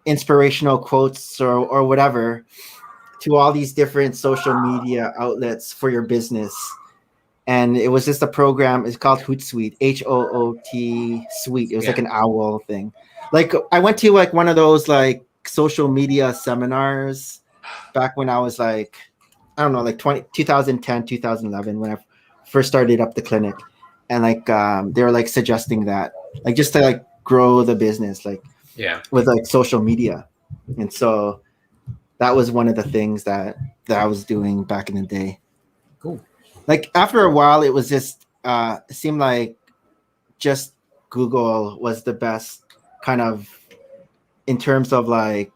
Speaker 1: inspirational quotes or whatever to all these different social media outlets for your business. And it was just a program. It's called Hootsuite, Hoot Suite. It was like an owl thing. Like I went to like one of those like social media seminars back when I was like, I don't know, like 2010, 2011, when I first started up the clinic. And like they were like suggesting that, like just to like grow the business, like with like social media. And so that was one of the things that I was doing back in the day.
Speaker 2: Cool.
Speaker 1: Like after a while, it was just it seemed like just Google was the best kind of in terms of like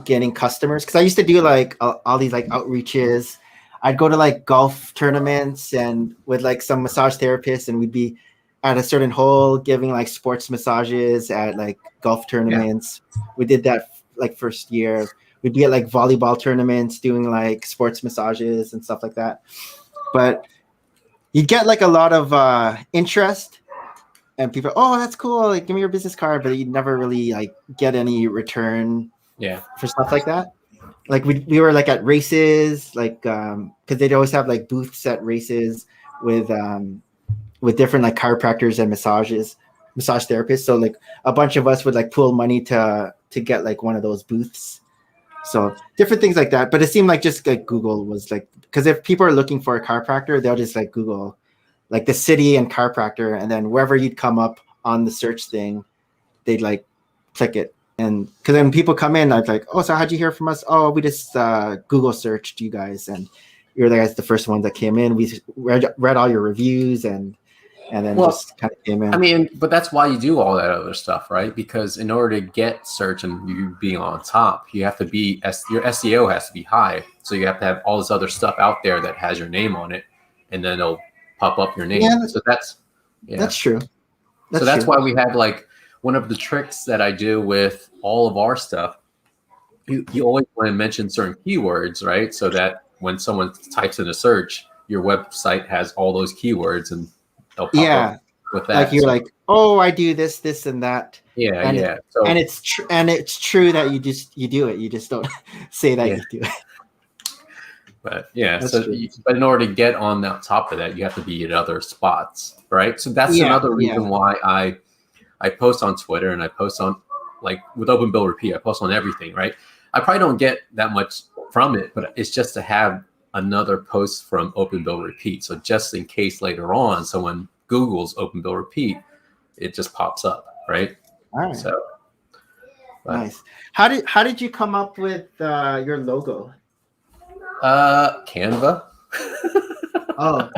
Speaker 1: getting customers. Because I used to do like all these like outreaches. I'd go to like golf tournaments and with like some massage therapists, and we'd be at a certain hole giving like sports massages at like golf tournaments. We did that like first year. We'd be at like volleyball tournaments doing like sports massages and stuff like that. But you get like a lot of interest, and people, oh, that's cool, like give me your business card, but you never really like get any return for stuff like that. Like we were like at races, like because they'd always have like booths at races with different like chiropractors and massage therapists. So like a bunch of us would like pool money to get like one of those booths. So different things like that. But it seemed like just like Google was like, because if people are looking for a chiropractor, they'll just like Google like the city and chiropractor, and then wherever you'd come up on the search thing, they'd like click it. And because then people come in, I'd like, oh, so how'd you hear from us? Oh, we just Google searched you guys, and you're the guys, the first one that came in. We read all your reviews and then just kind of came in.
Speaker 2: I mean, but that's why you do all that other stuff, right? Because in order to get search and you being on top, you have to be, your SEO has to be high. So you have to have all this other stuff out there that has your name on it, and then it'll pop up your name.
Speaker 1: Yeah,
Speaker 2: so that's
Speaker 1: true.
Speaker 2: That's why we have like one of the tricks that I do with all of our stuff. You always want to mention certain keywords, right? So that when someone types in a search, your website has all those keywords and they'll pop up with that.
Speaker 1: Like you're like, oh, I do this, and that.
Speaker 2: Yeah,
Speaker 1: and it's true that you do it. You just don't say that you do it.
Speaker 2: But but in order to get on the top of that, you have to be at other spots, right? So that's another reason why I post on Twitter, and I post on, like with Open Bill Repeat, I post on everything, right? I probably don't get that much from it, but it's just to have another post from Open Bill Repeat. So just in case later on someone Googles Open Bill Repeat, it just pops up, right?
Speaker 1: All right.
Speaker 2: So
Speaker 1: nice. How did you come up with your logo?
Speaker 2: Canva.
Speaker 1: Oh,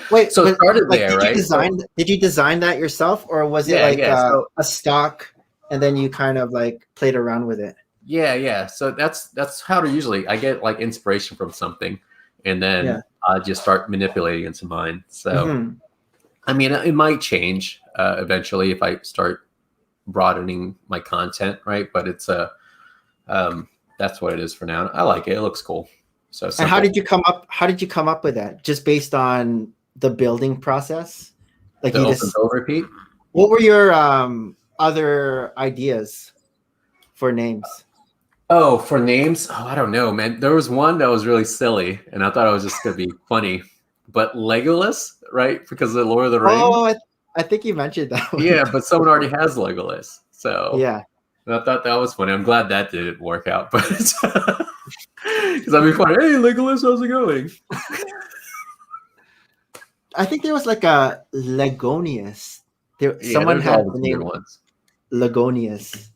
Speaker 1: wait.
Speaker 2: So it started there, right?
Speaker 1: Did you design that yourself, or was it a stock, and then you kind of like played around with it?
Speaker 2: Yeah. So that's how to usually I get like inspiration from something, and then I just start manipulating into mine. So I mean, it might change eventually if I start broadening my content, right? But it's that's what it is for now. I like it. It looks cool. So
Speaker 1: and how did you come up with that? Just based on the building process? Like
Speaker 2: the Open Bill Repeat?
Speaker 1: What were your other ideas for names?
Speaker 2: Oh, for names? Oh, I don't know, man. There was one that was really silly, and I thought it was just gonna be funny. But Legolas, right? Because of the Lord of the Rings.
Speaker 1: Oh, I think you mentioned that one.
Speaker 2: Yeah, but someone already has Legolas. So
Speaker 1: yeah.
Speaker 2: And I thought that was funny. I'm glad that didn't work out, but because I'd be funny. Hey, Legolas, how's it going?
Speaker 1: I think there was like a Legonius. Someone had the name
Speaker 2: ones.
Speaker 1: Legonius.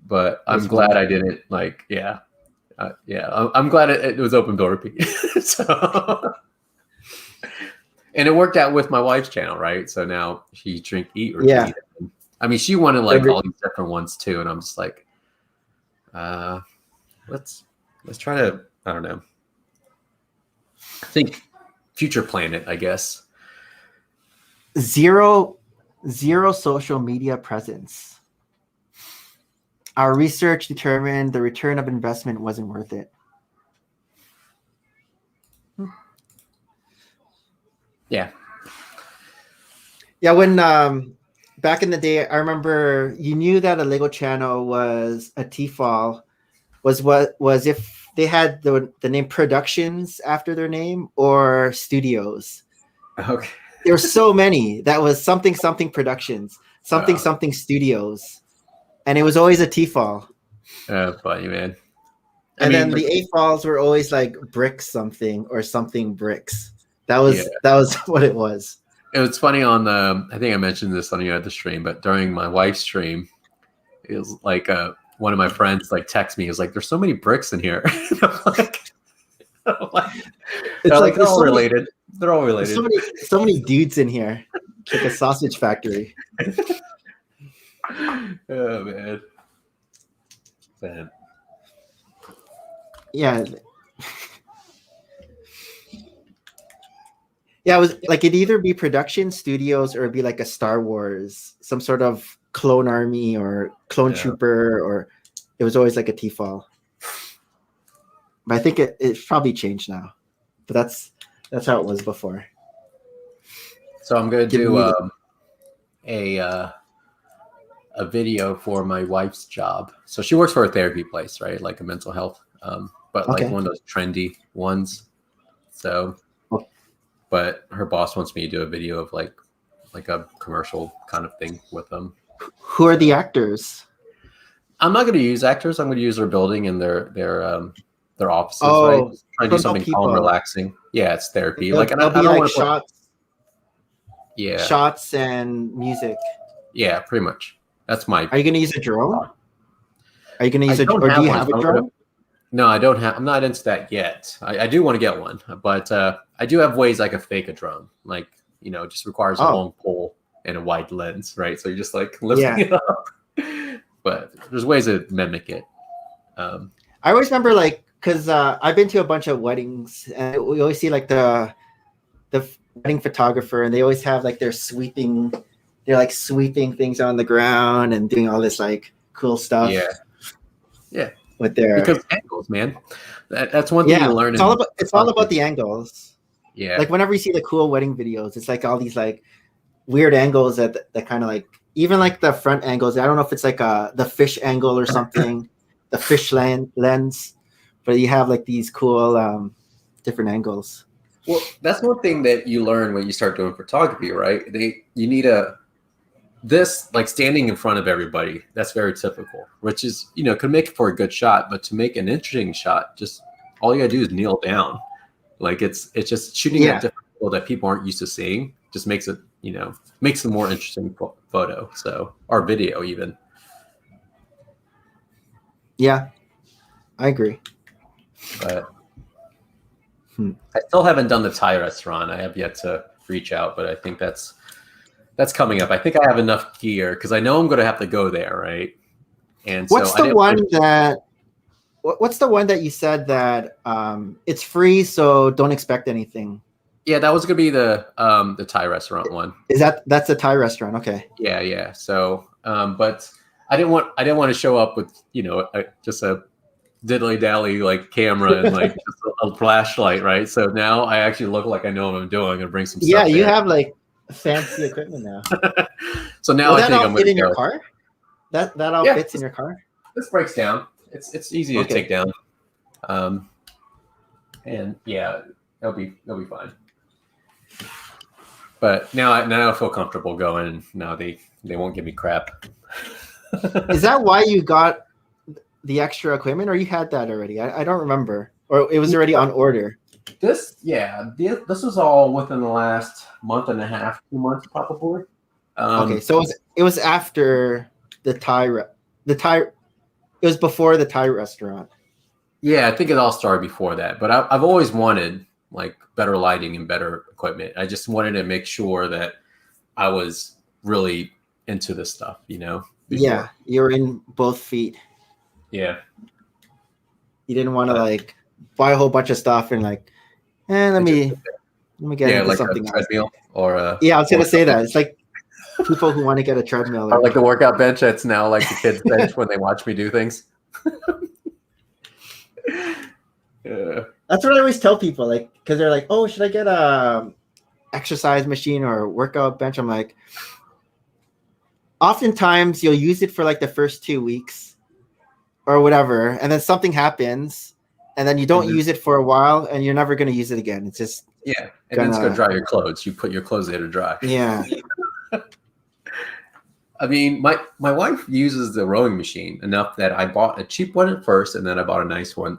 Speaker 2: But I'm glad I didn't I'm glad it was Open Bill Repeat. So, and it worked out with my wife's channel, right? So now she Drink Eat Repeat.
Speaker 1: Yeah.
Speaker 2: I mean, she wanted like all these different ones too, and I'm just like, Let's try to, I don't know, think future planet, I guess.
Speaker 1: Zero social media presence. Our research determined the return of investment wasn't worth it.
Speaker 2: Yeah.
Speaker 1: Yeah, when back in the day, I remember you knew that a Lego channel was a TFOL was if they had the name Productions after their name or Studios.
Speaker 2: Okay.
Speaker 1: There were so many. That was something Productions, something Studios, and it was always a TFOL.
Speaker 2: Funny, man.
Speaker 1: And then the AFOLs were always like Brick something or something Bricks. That was what it was.
Speaker 2: It was funny on the, I think I mentioned this on the stream, but during my wife's stream, it was like one of my friends like text me. He was like, "There's so many bricks in here." They're all related. They're all related.
Speaker 1: So many dudes in here. It's like a sausage factory.
Speaker 2: Oh man.
Speaker 1: Yeah. Yeah, it was like it'd either be production studios or it'd be like a Star Wars, some sort of clone army or clone trooper, or it was always like a TFOL. But I think it's probably changed now. But that's how it was before.
Speaker 2: So I'm gonna do a video for my wife's job. So she works for a therapy place, right? Like a mental health, but like one of those trendy ones. So. But her boss wants me to do a video of like a commercial kind of thing with them.
Speaker 1: Who are the actors?
Speaker 2: I'm not going to use actors. I'm going to use their building and their offices. Right? Try to do something calm, relaxing. Yeah, it's therapy.
Speaker 1: It'll,
Speaker 2: like I don't
Speaker 1: want shots.
Speaker 2: Yeah,
Speaker 1: shots and music.
Speaker 2: Yeah, pretty much. That's my.
Speaker 1: Are you going to use a drone? Are you going to use a drone? Or do you have a drone?
Speaker 2: No, I don't have. I'm not into that yet. I do want to get one, but I do have ways I could fake a drone. Like, it just requires a long pole and a wide lens, right? So you're just like lifting it up. But there's ways to mimic it.
Speaker 1: I always remember, like, because I've been to a bunch of weddings, and we always see like the wedding photographer, and they always have like they're sweeping things on the ground and doing all this like cool stuff.
Speaker 2: Yeah.
Speaker 1: With their
Speaker 2: because angles, man. That's one thing you learn.
Speaker 1: It's all about the angles.
Speaker 2: Yeah.
Speaker 1: Like whenever you see the cool wedding videos, it's like all these like weird angles that kind of like even like the front angles. I don't know if it's like the fish angle or something, the fish lens, but you have like these cool different angles.
Speaker 2: Well, that's one thing that you learn when you start doing photography, right? You need this like standing in front of everybody. That's very typical, which is, could make it for a good shot, but to make an interesting shot, just all you gotta do is kneel down. Like it's just shooting at different people that people aren't used to seeing. Just makes it, makes a more interesting photo. So, or video even. Yeah,
Speaker 1: I agree.
Speaker 2: But I still haven't done the Thai restaurant. I have yet to reach out, but I think that's coming up. I think I have enough gear because I know I'm going to have to go there, right? And
Speaker 1: what's the one that you said that it's free, so don't expect anything?
Speaker 2: Yeah, that was going to be the Thai restaurant one.
Speaker 1: That's the Thai restaurant? Okay.
Speaker 2: Yeah. So, but I didn't want to show up with just a diddly dally like camera and like just a flashlight, right? So now I actually look like I know what I'm doing and bring some stuff.
Speaker 1: Yeah, you have like fancy equipment now.
Speaker 2: So now I think I'm going to
Speaker 1: in your car. That all fits in your car.
Speaker 2: This breaks down. It's easy to take down. And yeah, they'll be fine. But now I feel comfortable going. Now they won't give me crap.
Speaker 1: Is that why you got the extra equipment, or you had that already? I don't remember, or it was already on order.
Speaker 2: This was all within the last month and a half, 2 months probably.
Speaker 1: Okay, so it was after the Thai. It was before the Thai restaurant.
Speaker 2: Yeah, I think it all started before that. But I've always wanted like better lighting and better equipment. I just wanted to make sure that I was really into this stuff, before.
Speaker 1: Yeah, you're in both feet.
Speaker 2: Yeah.
Speaker 1: You didn't want to like buy a whole bunch of stuff and like, let me get into
Speaker 2: like
Speaker 1: something
Speaker 2: a
Speaker 1: else.
Speaker 2: treadmill or a
Speaker 1: Yeah, I was gonna say that. It's like people who want to get a treadmill
Speaker 2: or like the workout bench that's now like the kids' bench when they watch me do things. Yeah.
Speaker 1: That's what I always tell people, like, because they're like, "Oh, should I get a exercise machine or a workout bench?" I'm like, oftentimes you'll use it for like the first 2 weeks or whatever, and then something happens, and then you don't use it for a while, and you're never going to use it again. It's just
Speaker 2: and then it's going to dry your clothes. You put your clothes there to dry.
Speaker 1: Yeah.
Speaker 2: I mean, my wife uses the rowing machine enough that I bought a cheap one at first, and then I bought a nice one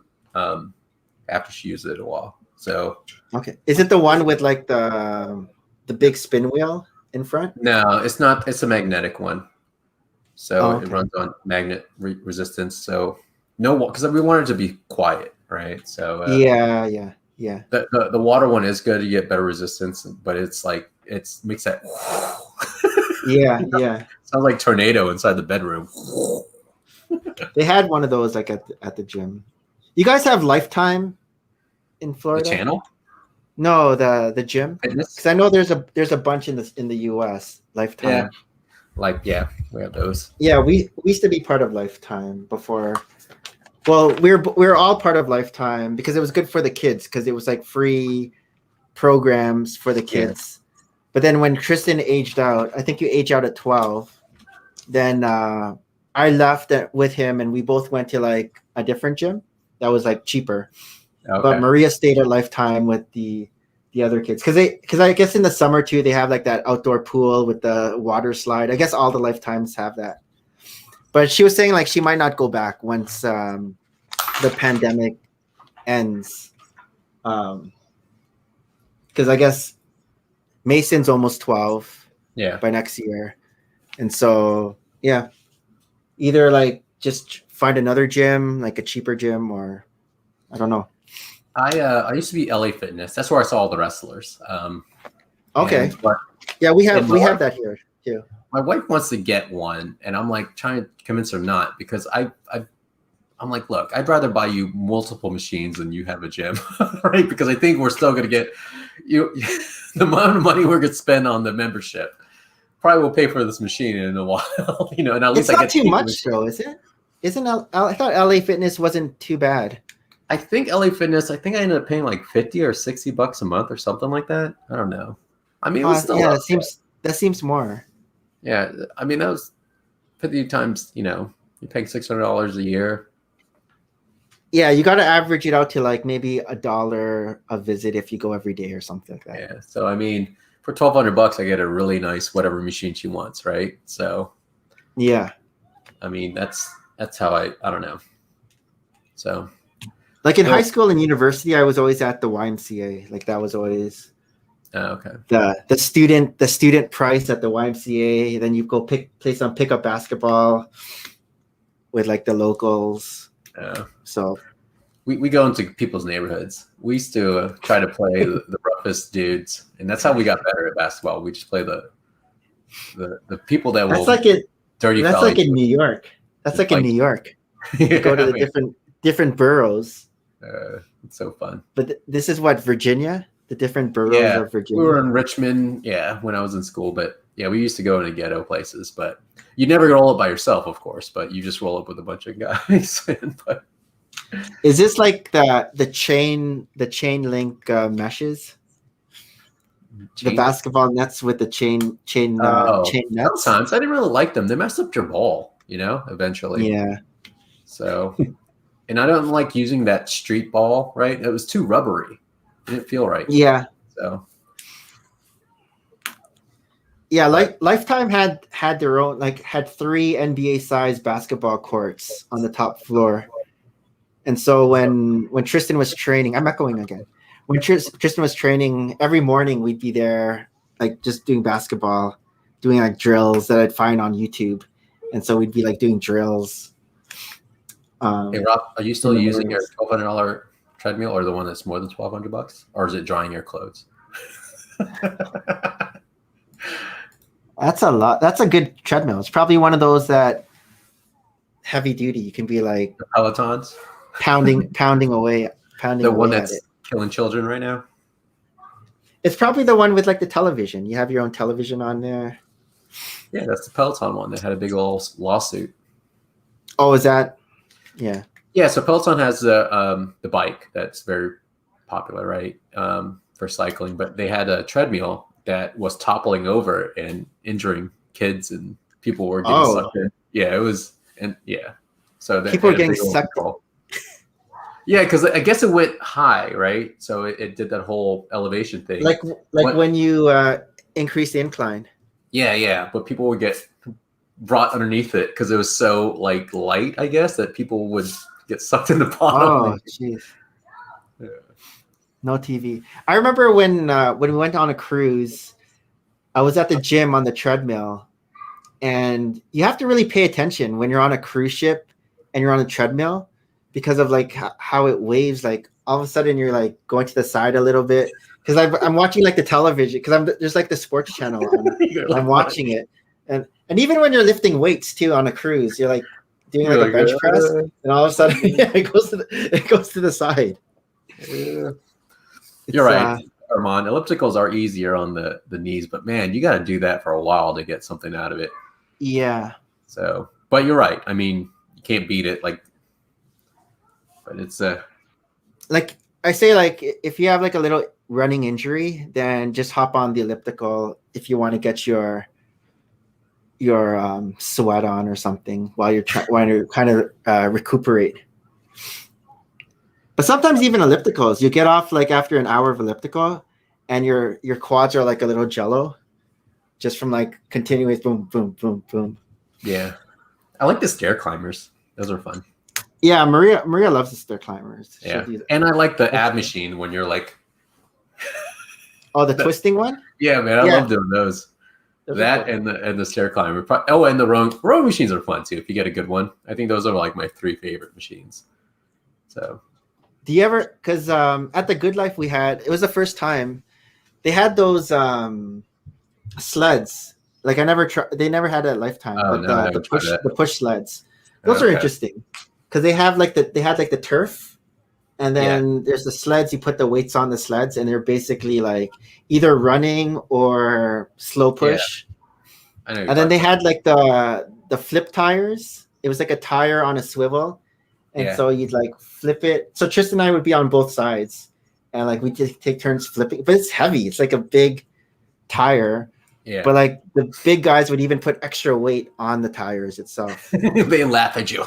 Speaker 2: after she used it a while. So
Speaker 1: okay, is it the one with like the big spin wheel in front?
Speaker 2: No, it's not. It's a magnetic one, so it runs on magnet resistance. So no, because we want it to be quiet, right? So
Speaker 1: yeah.
Speaker 2: The water one is good. You get better resistance, but it's like makes that.
Speaker 1: yeah.
Speaker 2: Sounds like tornado inside the bedroom.
Speaker 1: They had one of those like at the gym. You guys have Lifetime in Florida?
Speaker 2: The channel?
Speaker 1: No, the gym. Because I know there's a bunch in the US. Lifetime.
Speaker 2: Yeah, we have those.
Speaker 1: Yeah, we used to be part of Lifetime before. Well, we're all part of Lifetime because it was good for the kids because it was like free programs for the kids. Yeah. But then when Tristan aged out, I think you age out at 12. Then I left with him, and we both went to like a different gym that was like cheaper. Okay. But Maria stayed at Lifetime with the other kids because I guess in the summer too they have like that outdoor pool with the water slide. I guess all the Lifetimes have that. But she was saying like she might not go back once the pandemic ends, because I guess Mason's almost 12 by next year, and so either like just find another gym, like a cheaper gym, or I don't know.
Speaker 2: I used to be LA Fitness. That's where I saw all the wrestlers.
Speaker 1: Okay. We have that here too.
Speaker 2: My wife wants to get one, and I'm like trying to convince her not because I'm like, look, I'd rather buy you multiple machines than you have a gym, right? Because I think we're still going to get the amount of money we're going to spend on the membership. Probably will pay for this machine in a while, and at least
Speaker 1: it's not too much though, is it? I thought LA Fitness wasn't too bad.
Speaker 2: I think LA Fitness. I ended up paying like $50 or $60 a month or something like that. I don't know. I mean, it was still
Speaker 1: that seems more.
Speaker 2: Yeah, I mean that was 50 times. You're paying $600 a year.
Speaker 1: Yeah, you got to average it out to like maybe $1 a visit if you go every day or something like that.
Speaker 2: Yeah, so I mean, for $1,200, I get a really nice whatever machine she wants, right? So,
Speaker 1: yeah,
Speaker 2: I mean that's how I don't know. So,
Speaker 1: like in high school and university, I was always at the YMCA. Like that was always
Speaker 2: okay.
Speaker 1: The student price at the YMCA. Then you go play some pickup basketball with like the locals. So
Speaker 2: we go into people's neighborhoods. We used to try to play the roughest dudes, and that's how we got better at basketball. We just play the people that will.
Speaker 1: That's like in New York. That's like in New York. You go to the different boroughs.
Speaker 2: It's so fun.
Speaker 1: But this is what, Virginia? The different boroughs of Virginia.
Speaker 2: We were in Richmond, when I was in school. But we used to go into ghetto places. But you never roll up by yourself, of course. But you just roll up with a bunch of guys. But
Speaker 1: is this like the chain link meshes? The basketball nets with the chain nets?
Speaker 2: Sometimes I didn't really like them. They messed up your ball, eventually.
Speaker 1: Yeah.
Speaker 2: So, and I don't like using that street ball, right? It was too rubbery. It didn't feel right.
Speaker 1: Yeah.
Speaker 2: So.
Speaker 1: Yeah, Lifetime had their own, had 3 NBA size basketball courts on the top floor. And so when Tristan was training, I'm echoing again. When Tristan was training, every morning we'd be there, like just doing basketball, doing like drills that I'd find on YouTube. And so we'd be like doing drills.
Speaker 2: Hey Rob, are you still using your $1,200 treadmill, or the one that's more than $1,200, or is it drying your clothes?
Speaker 1: That's a lot. That's a good treadmill. It's probably one of those that heavy duty. You can be like
Speaker 2: The Pelotons,
Speaker 1: pounding away
Speaker 2: the one
Speaker 1: at
Speaker 2: that's
Speaker 1: it.
Speaker 2: killing children right now.
Speaker 1: It's probably the one with like the television. You have your own television on there.
Speaker 2: Yeah, that's the Peloton one that had a big old lawsuit.
Speaker 1: Oh, is that? Yeah.
Speaker 2: Yeah, so Peloton has the bike that's very popular, right, for cycling. But they had a treadmill that was toppling over and injuring kids, and people were getting sucked in. Yeah, it was, and yeah, so
Speaker 1: people were getting sucked in.
Speaker 2: Yeah, because I guess it went high, right? So it did that whole elevation thing.
Speaker 1: Like when you increase the incline.
Speaker 2: Yeah, but people would get brought underneath it because it was so like light, I guess, that people would get sucked in the bottom.
Speaker 1: Oh, jeez. Yeah. No TV. I remember when we went on a cruise, I was at the gym on the treadmill, and you have to really pay attention when you're on a cruise ship and you're on a treadmill because of like how it waves. Like all of a sudden you're like going to the side a little bit because I'm watching like the television because there's like the sports channel on. I'm watching it, and even when you're lifting weights too on a cruise, you're like doing like a bench press, and all of a sudden it goes to the side.
Speaker 2: Yeah. You're right, Armand. Ellipticals are easier on the knees, but man, you got to do that for a while to get something out of it.
Speaker 1: Yeah.
Speaker 2: So, but you're right. I mean, you can't beat it. Like, but it's
Speaker 1: like I say, like if you have like a little running injury, then just hop on the elliptical if you want to get your sweat on or something while you're trying to kind of recuperate. But sometimes even ellipticals, you get off like after an hour of elliptical, and your quads are like a little jello, just from like continuous boom, boom, boom, boom.
Speaker 2: Yeah, I like the stair climbers; those are fun.
Speaker 1: Yeah, Maria loves the stair climbers.
Speaker 2: Yeah, and I like the ab machine when you're like,
Speaker 1: oh, the twisting one.
Speaker 2: Yeah, man, I love doing those. That and the stair climber. Oh, and the rowing machines are fun too if you get a good one. I think those are like my 3 favorite machines. So.
Speaker 1: Do you ever, because at the Good Life it was the first time they had those sleds. Like they never had it at Lifetime, but the push sleds. Those are interesting because they had like the turf, and then there's the sleds. You put the weights on the sleds, and they're basically like either running or slow push.
Speaker 2: Yeah. I know.
Speaker 1: And then they had like the flip tires. It was like a tire on a swivel. And so you'd like flip it. So Tristan and I would be on both sides, and like we just take turns flipping. But it's heavy. It's like a big tire. Yeah. But like the big guys would even put extra weight on the tires itself.
Speaker 2: They laugh at you.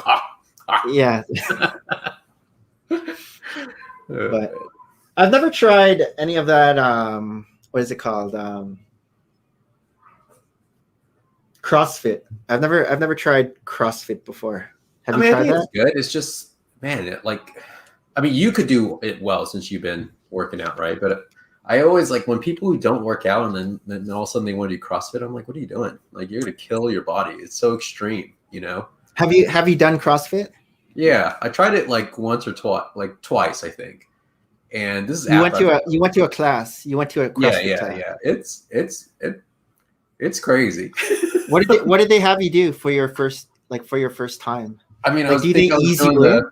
Speaker 1: Yeah. But I've never tried any of that. What is it called? CrossFit. I've never tried CrossFit before.
Speaker 2: I think it's good. It's just, man, you could do it well since you've been working out, right? But I always like when people who don't work out and then all of a sudden they want to do CrossFit. I'm like, what are you doing? Like, you're gonna kill your body. It's so extreme, you know.
Speaker 1: Have you done CrossFit?
Speaker 2: Yeah, I tried it like once or twice, I think. And this is
Speaker 1: you went to a class. You went to a CrossFit class.
Speaker 2: Yeah. It's crazy.
Speaker 1: What did they have you do for your first time?
Speaker 2: I mean,
Speaker 1: like, do they ease you in?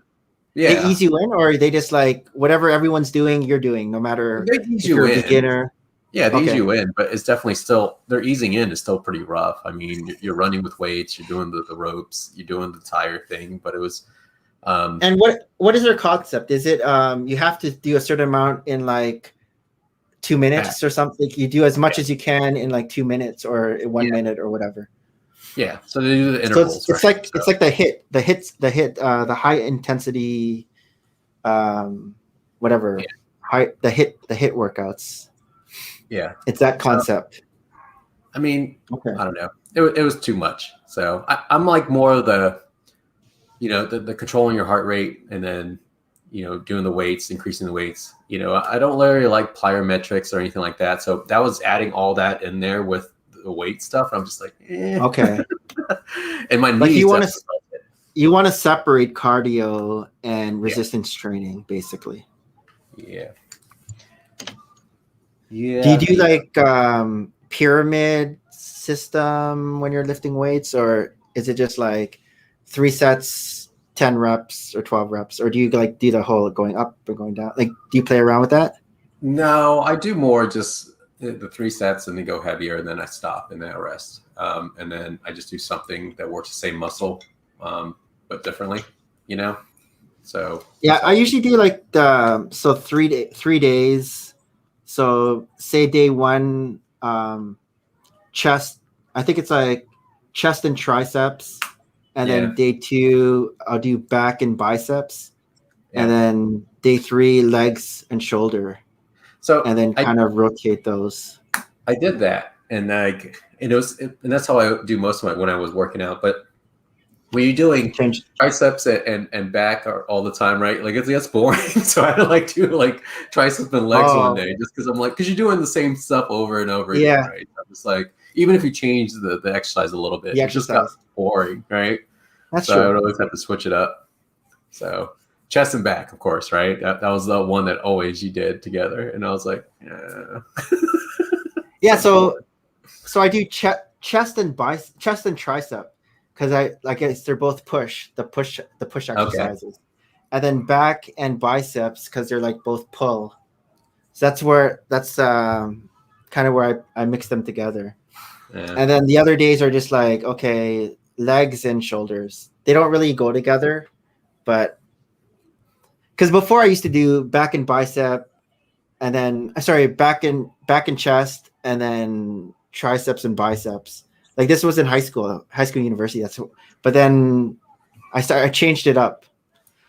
Speaker 1: They ease you in, or are they just like whatever everyone's doing, you're doing, no matter if you're a beginner?
Speaker 2: Yeah, they ease you in, but it's definitely still they're easing in. It's still pretty rough. I mean, you're running with weights, you're doing the ropes, you're doing the tire thing, but it was.
Speaker 1: And what is their concept? Is it you have to do a certain amount in like 2 minutes or something? You do as much as you can in like 2 minutes or 1 minute or whatever.
Speaker 2: Yeah, so they do the intervals.
Speaker 1: So it's like the high intensity, whatever, the hit workouts.
Speaker 2: Yeah,
Speaker 1: it's that concept.
Speaker 2: I mean, I don't know. It was too much. So I'm like more of the, the controlling your heart rate and then, doing the weights, increasing the weights. I don't really like plyometrics or anything like that. So that was adding all that in there with the weight stuff. I'm just like,
Speaker 1: okay.
Speaker 2: And my knees.
Speaker 1: Like you want to separate cardio and resistance training, basically.
Speaker 2: Yeah.
Speaker 1: Yeah. Do you do like pyramid system when you're lifting weights, or is it just like 3 sets, 10 reps or 12 reps, or do you like do the whole going up or going down? Like, do you play around with that?
Speaker 2: No, I do more just the 3 sets and then go heavier, and then I stop and then I rest. And then I just do something that works the same muscle, but differently, So
Speaker 1: yeah, I usually do like so 3 days. So say day 1, chest. I think it's like chest and triceps, and then day 2 I'll do back and biceps, and then day 3 legs and shoulder.
Speaker 2: So
Speaker 1: and then kind of rotate those.
Speaker 2: I did that, and and that's how I do most of it when I was working out. But when you're doing triceps and back all the time, right? Like it gets boring. So I like do like triceps and legs one day, just because because you're doing the same stuff over and over again, right? I'm just like, even if you change the exercise a little bit, it just got boring, right?
Speaker 1: That's
Speaker 2: so
Speaker 1: true.
Speaker 2: I would always have to switch it up. So chest and back, of course, right? That was the one that always you did together, and I was like,
Speaker 1: yeah. So I do chest and tricep, because they're both push exercises, and then back and biceps because they're like both pull. So that's kind of where I mix them together. Yeah. And then the other days are just like, okay, legs and shoulders. They don't really go together, but because before I used to do back and bicep, and then back and chest, and then triceps and biceps. Like this was in high school, university. But then I changed it up.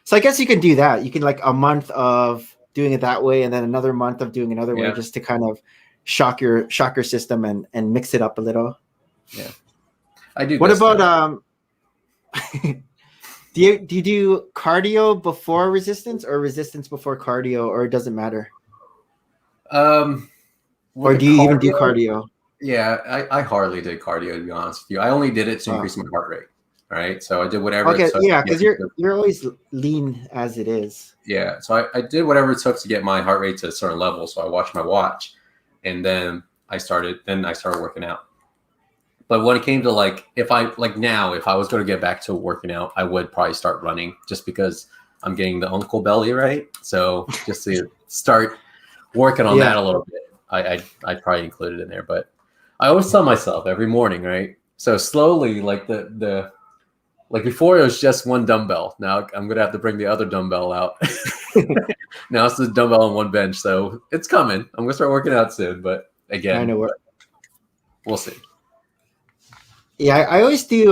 Speaker 1: So I guess you can do that. You can like a month of doing it that way, and then another month of doing another way, just to kind of shock your system and mix it up a little.
Speaker 2: Yeah, I do.
Speaker 1: What about do you do cardio before resistance or resistance before cardio, or it doesn't matter? Or do you even do cardio?
Speaker 2: Yeah, I hardly did cardio, to be honest with you. I only did it to increase my heart rate. Right, so I did whatever.
Speaker 1: Okay, because you're always lean as it is.
Speaker 2: Yeah, so I did whatever it took to get my heart rate to a certain level. So I watched my watch, and then I started working out. But when it came to if I was going to get back to working out, I would probably start running, just because I'm getting the uncle belly, right? So just to start working on that a little bit, I'd probably include it in there. But I always tell myself every morning, right? So slowly, before it was just one dumbbell. Now I'm going to have to bring the other dumbbell out. Now it's the dumbbell on one bench. So it's coming. I'm going to start working out soon. But again,
Speaker 1: I know
Speaker 2: we'll see.
Speaker 1: Yeah, I always do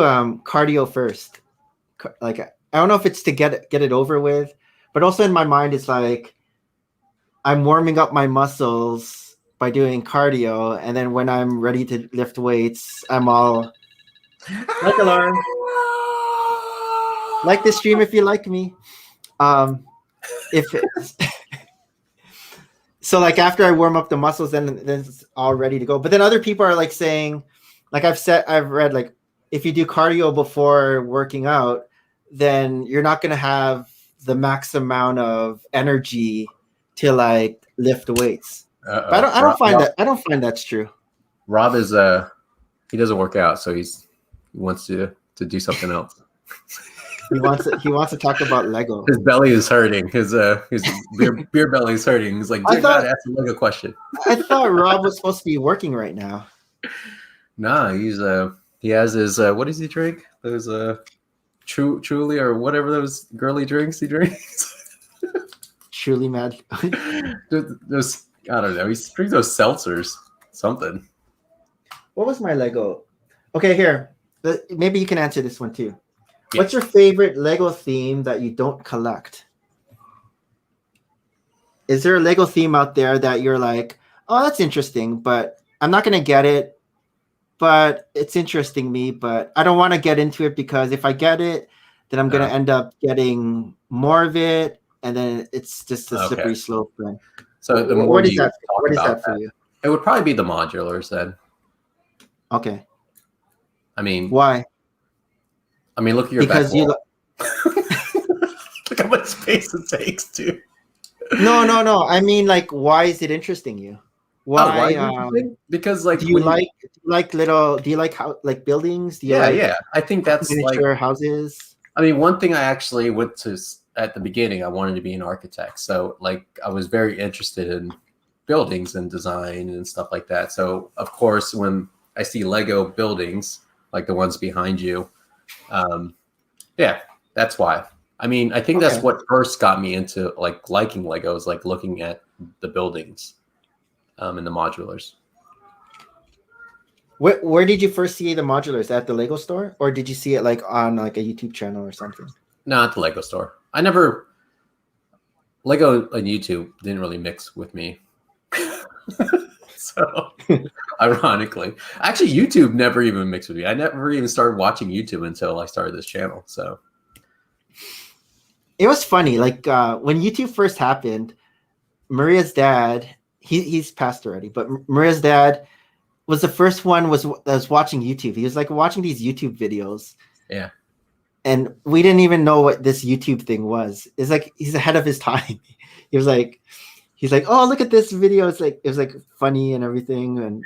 Speaker 1: cardio first. Like, I don't know if it's to get it over with, but also in my mind, it's like I'm warming up my muscles by doing cardio. And then when I'm ready to lift weights, I'm all like alarm. Like the stream if you like me. So like after I warm up the muscles, then it's all ready to go. But then other people are like saying, like I've read, like if you do cardio before working out, then you're not gonna have the max amount of energy to like lift weights. But I don't find that's true.
Speaker 2: Rob is he doesn't work out, so he wants to do something else.
Speaker 1: He wants to talk about Lego.
Speaker 2: His belly is hurting. His beer belly is hurting. He's like, dear God, ask a Lego question.
Speaker 1: I thought Rob was supposed to be working right now.
Speaker 2: Nah, he has his what does he drink? Those Truly or whatever those girly drinks he drinks.
Speaker 1: Truly mad.
Speaker 2: Those, I don't know. He drinks those seltzers. Something.
Speaker 1: What was my Lego? Okay, here. Maybe you can answer this one too. Yeah. What's your favorite Lego theme that you don't collect? Is there a Lego theme out there that you're like, oh, that's interesting, but I'm not going to get it, but it's interesting me, but I don't want to get into it because if I get it, then I'm going to end up getting more of it, and then it's just a slippery slope. Then.
Speaker 2: So the more
Speaker 1: what is that for you?
Speaker 2: It would probably be the modulars then.
Speaker 1: Okay.
Speaker 2: I mean,
Speaker 1: why?
Speaker 2: I mean, look at your
Speaker 1: because you
Speaker 2: look how much space it takes too.
Speaker 1: No. I mean, like, why is it interesting you? Why?
Speaker 2: Because like,
Speaker 1: do you like buildings? Do you
Speaker 2: yeah. I think that's
Speaker 1: miniature
Speaker 2: like
Speaker 1: houses.
Speaker 2: I mean, one thing I actually went to at the beginning, I wanted to be an architect. So like I was very interested in buildings and design and stuff like that. So of course, when I see Lego buildings, like the ones behind you, yeah, that's why. I mean, I think that's what first got me into like liking Legos, like looking at the buildings and the modulars.
Speaker 1: Where did you first see the modulars? At the Lego store, or did you see it like on like a YouTube channel or something?
Speaker 2: No, at the Lego store. I never Lego and YouTube didn't really mix with me. So ironically, actually, YouTube never even mixed with me. I never even started watching YouTube until I started this channel. So
Speaker 1: it was funny. Like when YouTube first happened, Maria's dad, he's passed already, but Maria's dad was the first one that was watching YouTube. He was like watching these YouTube videos.
Speaker 2: Yeah.
Speaker 1: And we didn't even know what this YouTube thing was. It's like he's ahead of his time. He's like, oh, look at this video. It's like it was like funny and everything.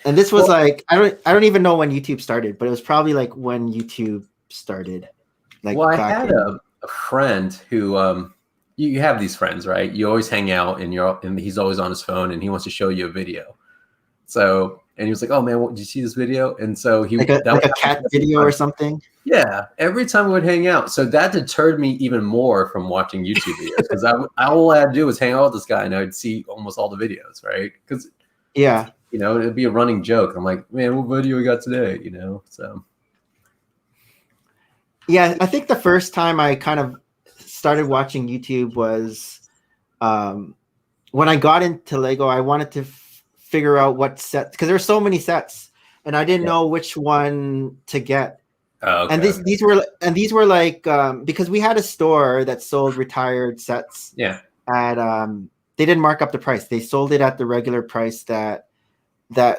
Speaker 1: And this was like I don't even know when YouTube started, but it was probably like when YouTube started. Like,
Speaker 2: well, I had a friend who you have these friends, right? You always hang out and he's always on his phone and he wants to show you a video. So, and he was like, "Oh man, did you see this video?" And so he
Speaker 1: like a cat video or something.
Speaker 2: Yeah, every time we would hang out. So that deterred me even more from watching YouTube videos because all I had to do was hang out with this guy and I'd see almost all the videos, right? Because
Speaker 1: yeah,
Speaker 2: you know, it'd be a running joke. I'm like, "Man, what video we got today?" You know, so
Speaker 1: yeah, I think the first time I kind of started watching YouTube was when I got into Lego. I wanted to figure out what sets, because there's so many sets and I didn't know which one to get.
Speaker 2: Oh, okay.
Speaker 1: And these were like because we had a store that sold retired sets.
Speaker 2: Yeah.
Speaker 1: At they didn't mark up the price. They sold it at the regular price that they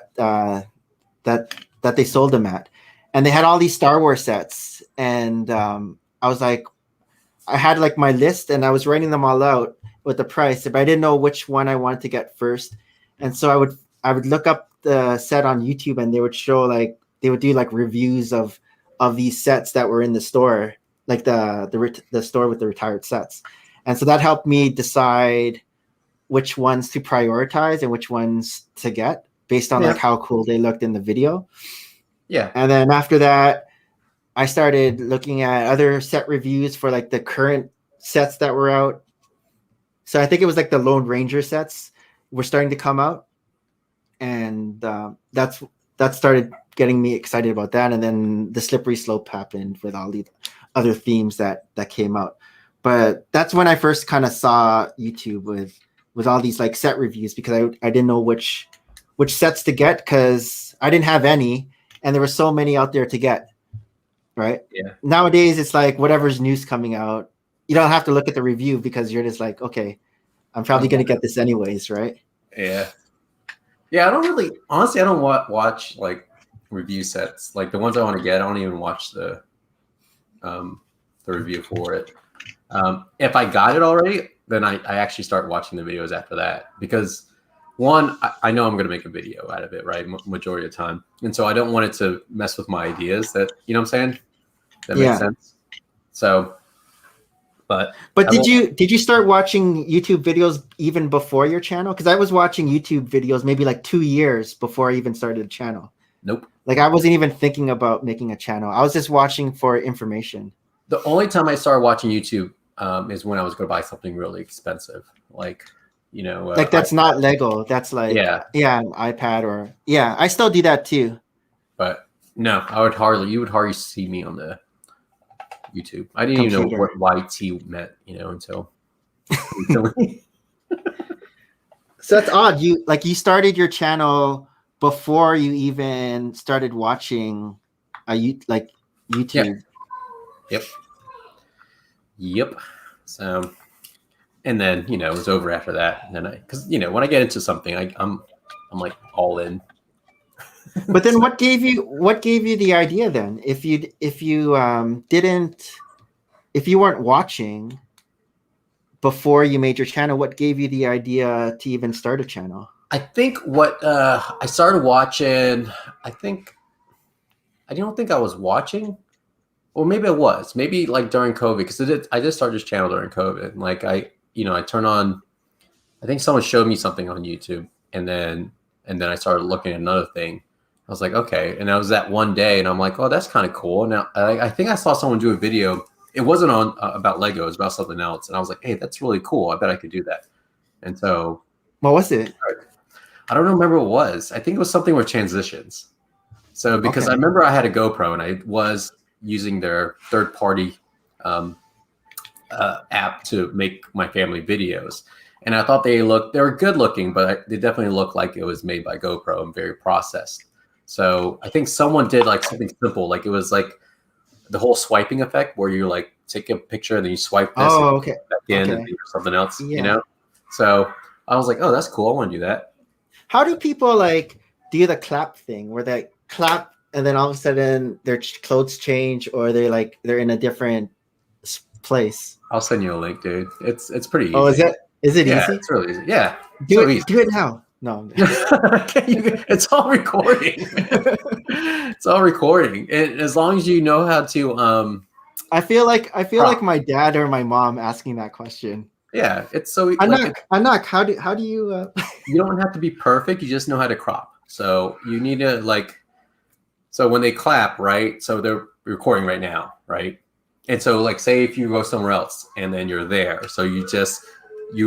Speaker 1: sold them at. And they had all these Star Wars sets. And I was like, I had like my list and I was writing them all out with the price, but I didn't know which one I wanted to get first. And so I would look up the set on YouTube and they would show like, they would do like reviews of these sets that were in the store, like the store with the retired sets. And so that helped me decide which ones to prioritize and which ones to get based on like how cool they looked in the video.
Speaker 2: Yeah.
Speaker 1: And then after that, I started looking at other set reviews for like the current sets that were out. So I think it was like the Lone Ranger sets were starting to come out. And that started getting me excited about that. And then the Slippery Slope happened with all the other themes that came out. But that's when I first kind of saw YouTube with all these like set reviews, because I didn't know which sets to get because I didn't have any and there were so many out there to get. Right.
Speaker 2: Yeah.
Speaker 1: Nowadays it's like whatever's news coming out, you don't have to look at the review because you're just like, okay, I'm probably going to get this anyways. Right.
Speaker 2: Yeah. Yeah. I don't watch like review sets. Like the ones I want to get, I don't even watch the review for it. If I got it already, then I actually start watching the videos after that, because one, I know I'm going to make a video out of it, right? Majority of the time. And so I don't want it to mess with my ideas that, you know what I'm saying? That makes sense. So, but
Speaker 1: did you start watching YouTube videos even before your channel? Because I was watching YouTube videos maybe like 2 years before I even started a channel.
Speaker 2: Nope.
Speaker 1: Like I wasn't even thinking about making a channel. I was just watching for information.
Speaker 2: The only time I started watching YouTube is when I was going to buy something really expensive. Like, you know,
Speaker 1: like that's not Lego. That's like, an iPad or, I still do that too.
Speaker 2: But no, you would hardly see me on the YouTube. I didn't even know what YT meant, you know, until recently.
Speaker 1: So that's odd. You started your channel before you even started watching YouTube.
Speaker 2: Yep. So, and then, you know, it was over after that. And then because, you know, when I get into something, I'm like all in.
Speaker 1: But then what gave you the idea then? If you weren't watching before you made your channel, what gave you the idea to even start a channel?
Speaker 2: I think what I started watching, I don't think I was watching. Well, maybe it was. Maybe like during COVID, because I did start this channel during COVID. Like I turn on. I think someone showed me something on YouTube, and then I started looking at another thing. I was like, okay, and that was that one day, and I'm like, oh, that's kind of cool. Now I think I saw someone do a video. It wasn't on about Lego. It was about something else, and I was like, hey, that's really cool. I bet I could do that. And so,
Speaker 1: what was it?
Speaker 2: I don't remember what it was. I think it was something with transitions. So because I remember I had a GoPro and I was using their third-party app to make my family videos, and I thought they were good looking, but they definitely looked like it was made by GoPro and very processed. So I think someone did like something simple, like it was like the whole swiping effect where you like take a picture and then you swipe this back in and something else, you know? So I was like, oh, that's cool. I want to do that.
Speaker 1: How do people like do the clap thing where they clap and then all of a sudden their clothes change or they're in a different place?
Speaker 2: I'll send you a link, dude. It's pretty easy.
Speaker 1: Oh, is it easy?
Speaker 2: It's really easy. Yeah.
Speaker 1: Do it now. No.
Speaker 2: It's all recording. It's all recording. And as long as you know how to
Speaker 1: I feel like my dad or my mom asking that question.
Speaker 2: Yeah, it's so
Speaker 1: Anak, how do you
Speaker 2: you don't have to be perfect, you just know how to crop. So you need to so when they clap, right? So they're recording right now, right? And so like say if you go somewhere else and then you're there. So you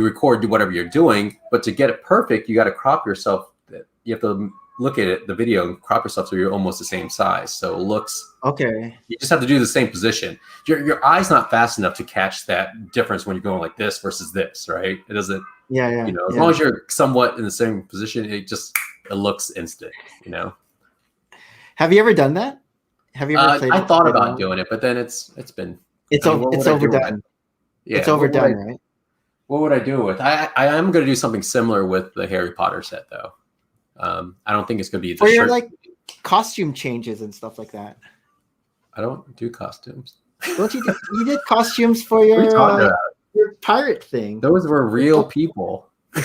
Speaker 2: record, do whatever you're doing, but to get it perfect, you got to crop yourself. You have to look at it, the video, and crop yourself so you're almost the same size. So it looks
Speaker 1: okay.
Speaker 2: You just have to do the same position. Your eye's not fast enough to catch that difference when you're going like this versus this, right? It doesn't.
Speaker 1: Yeah.
Speaker 2: As long as you're somewhat in the same position, it looks instant.
Speaker 1: Have you ever done that? Have you ever played?
Speaker 2: I thought about doing it, but then it's
Speaker 1: overdone.
Speaker 2: Yeah,
Speaker 1: it's overdone, right?
Speaker 2: What would I do with? I am going to do something similar with the Harry Potter set, though. I don't think it's going to be
Speaker 1: for your like costume changes and stuff like that.
Speaker 2: I don't do costumes.
Speaker 1: Don't you? You did costumes for your pirate thing.
Speaker 2: Those were real people.
Speaker 1: No,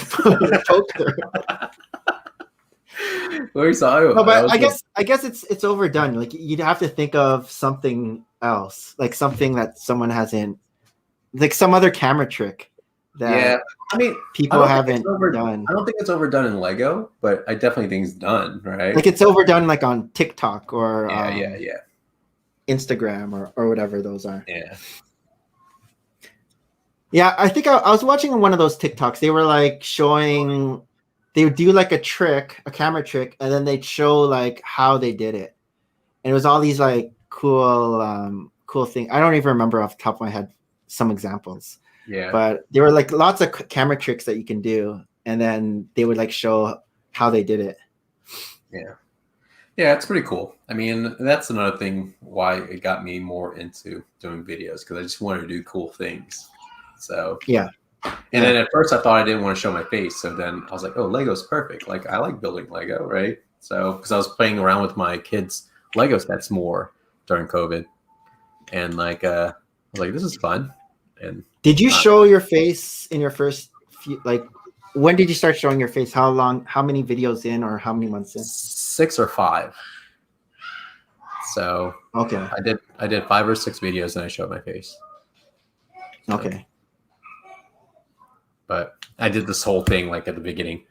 Speaker 1: but I guess it's overdone. Like you'd have to think of something else, like something that someone hasn't, like some other camera trick. That people haven't done.
Speaker 2: I don't think it's overdone in Lego, but I definitely think it's done, right?
Speaker 1: Like it's overdone like on TikTok or
Speaker 2: Instagram
Speaker 1: or whatever those are.
Speaker 2: Yeah,
Speaker 1: I think I was watching one of those TikToks. They were like showing, they would do like a camera trick, and then they'd show like how they did it, and it was all these like cool things. I don't even remember off the top of my head some examples.
Speaker 2: Yeah.
Speaker 1: But there were like lots of camera tricks that you can do, and then they would like show how they did it.
Speaker 2: Yeah. Yeah, it's pretty cool. I mean, that's another thing why it got me more into doing videos, because I just wanted to do cool things. So
Speaker 1: yeah.
Speaker 2: And then at first I thought I didn't want to show my face. So then I was like, oh, Lego's perfect. Like I like building Lego, right? So because I was playing around with my kids' Lego sets more during COVID. And like I was like, this is fun. And
Speaker 1: did you show your face in your first few, like when did you start showing your face? How many videos in, or how many months in?
Speaker 2: 6 or 5. So
Speaker 1: okay.
Speaker 2: I did 5 or 6 videos and I showed my face. So,
Speaker 1: okay.
Speaker 2: But I did this whole thing like at the beginning.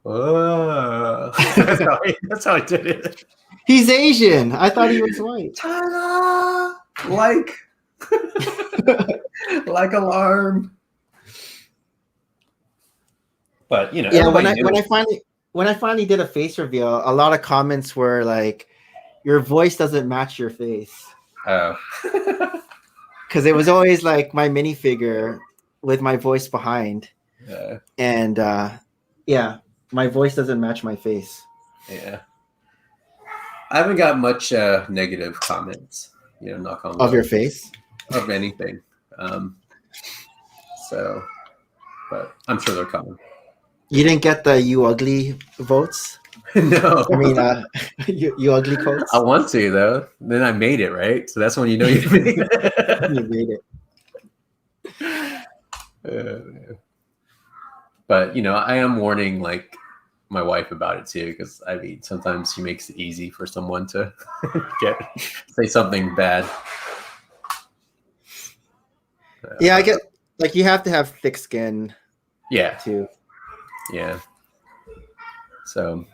Speaker 2: Oh, that's how I did it.
Speaker 1: He's Asian. I thought he was white.
Speaker 2: Ta-da! Like alarm. But
Speaker 1: yeah, when I finally did a face reveal, a lot of comments were like, your voice doesn't match your face.
Speaker 2: Oh.
Speaker 1: Because it was always like my minifigure with my voice behind. And my voice doesn't match my face.
Speaker 2: Yeah. I haven't got much negative comments, knock on wood.
Speaker 1: Of your face?
Speaker 2: Of anything. But I'm sure they're coming.
Speaker 1: You didn't get the "you ugly" votes?
Speaker 2: No.
Speaker 1: I mean, you ugly quotes?
Speaker 2: I want to, though. Then I made it, right? So that's when you know you made it.
Speaker 1: You made
Speaker 2: it. But, I am warning, like, my wife about it, too, because, I mean, sometimes she makes it easy for someone to say something bad.
Speaker 1: Yeah, I get like you have to have thick skin.
Speaker 2: Yeah.
Speaker 1: Too.
Speaker 2: Yeah. So,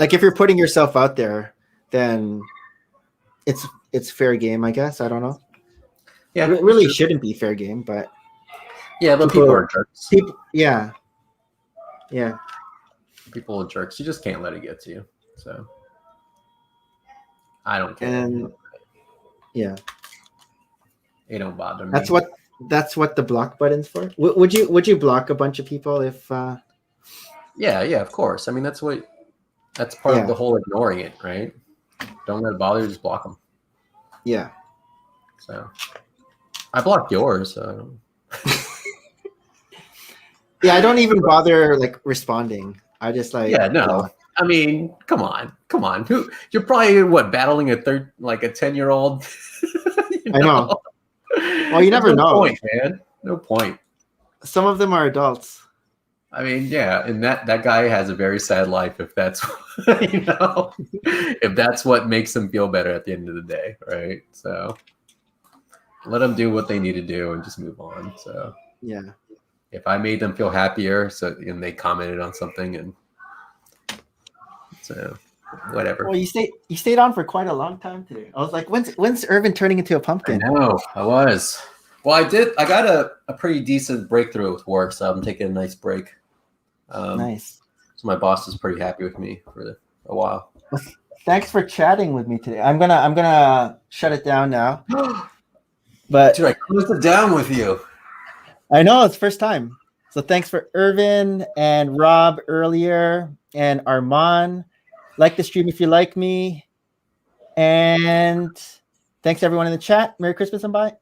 Speaker 1: like if you're putting yourself out there, then it's fair game, I guess. I don't know.
Speaker 2: yeah,
Speaker 1: It really shouldn't be fair game, but
Speaker 2: but people are jerks.
Speaker 1: Yeah.
Speaker 2: People are jerks. You just can't let it get to you. So, I don't care.
Speaker 1: And yeah,
Speaker 2: it don't bother me.
Speaker 1: That's what the block button's for. Would you block a bunch of people if?
Speaker 2: Yeah, of course. I mean, that's part of the whole ignoring it, right? Don't let it bother you, just block them.
Speaker 1: Yeah.
Speaker 2: So, I blocked yours. So.
Speaker 1: Yeah, I don't even bother like responding. I just like.
Speaker 2: Yeah, no. I mean, come on. Who you're probably battling a 10-year-old.
Speaker 1: I know. Well, you never know.
Speaker 2: Point, man. No point.
Speaker 1: Some of them are adults.
Speaker 2: I mean, yeah, and that guy has a very sad life if that's if that's what makes them feel better at the end of the day, right? So let them do what they need to do and just move on. So
Speaker 1: yeah,
Speaker 2: if I made them feel happier, and they commented on something, and so whatever.
Speaker 1: Well, you stayed on for quite a long time today. I was like, when's Irvin turning into a pumpkin?
Speaker 2: I know, I was. Well, I got a pretty decent breakthrough with work, so I'm taking a nice break.
Speaker 1: Nice.
Speaker 2: So my boss is pretty happy with me for a while.
Speaker 1: Well, thanks for chatting with me today. I'm gonna shut it down now. But
Speaker 2: dude, I closed it down with you.
Speaker 1: I know it's first time. So thanks for Irvin and Rob earlier and Armand. Like the stream if you like me. And thanks everyone in the chat. Merry Christmas and bye.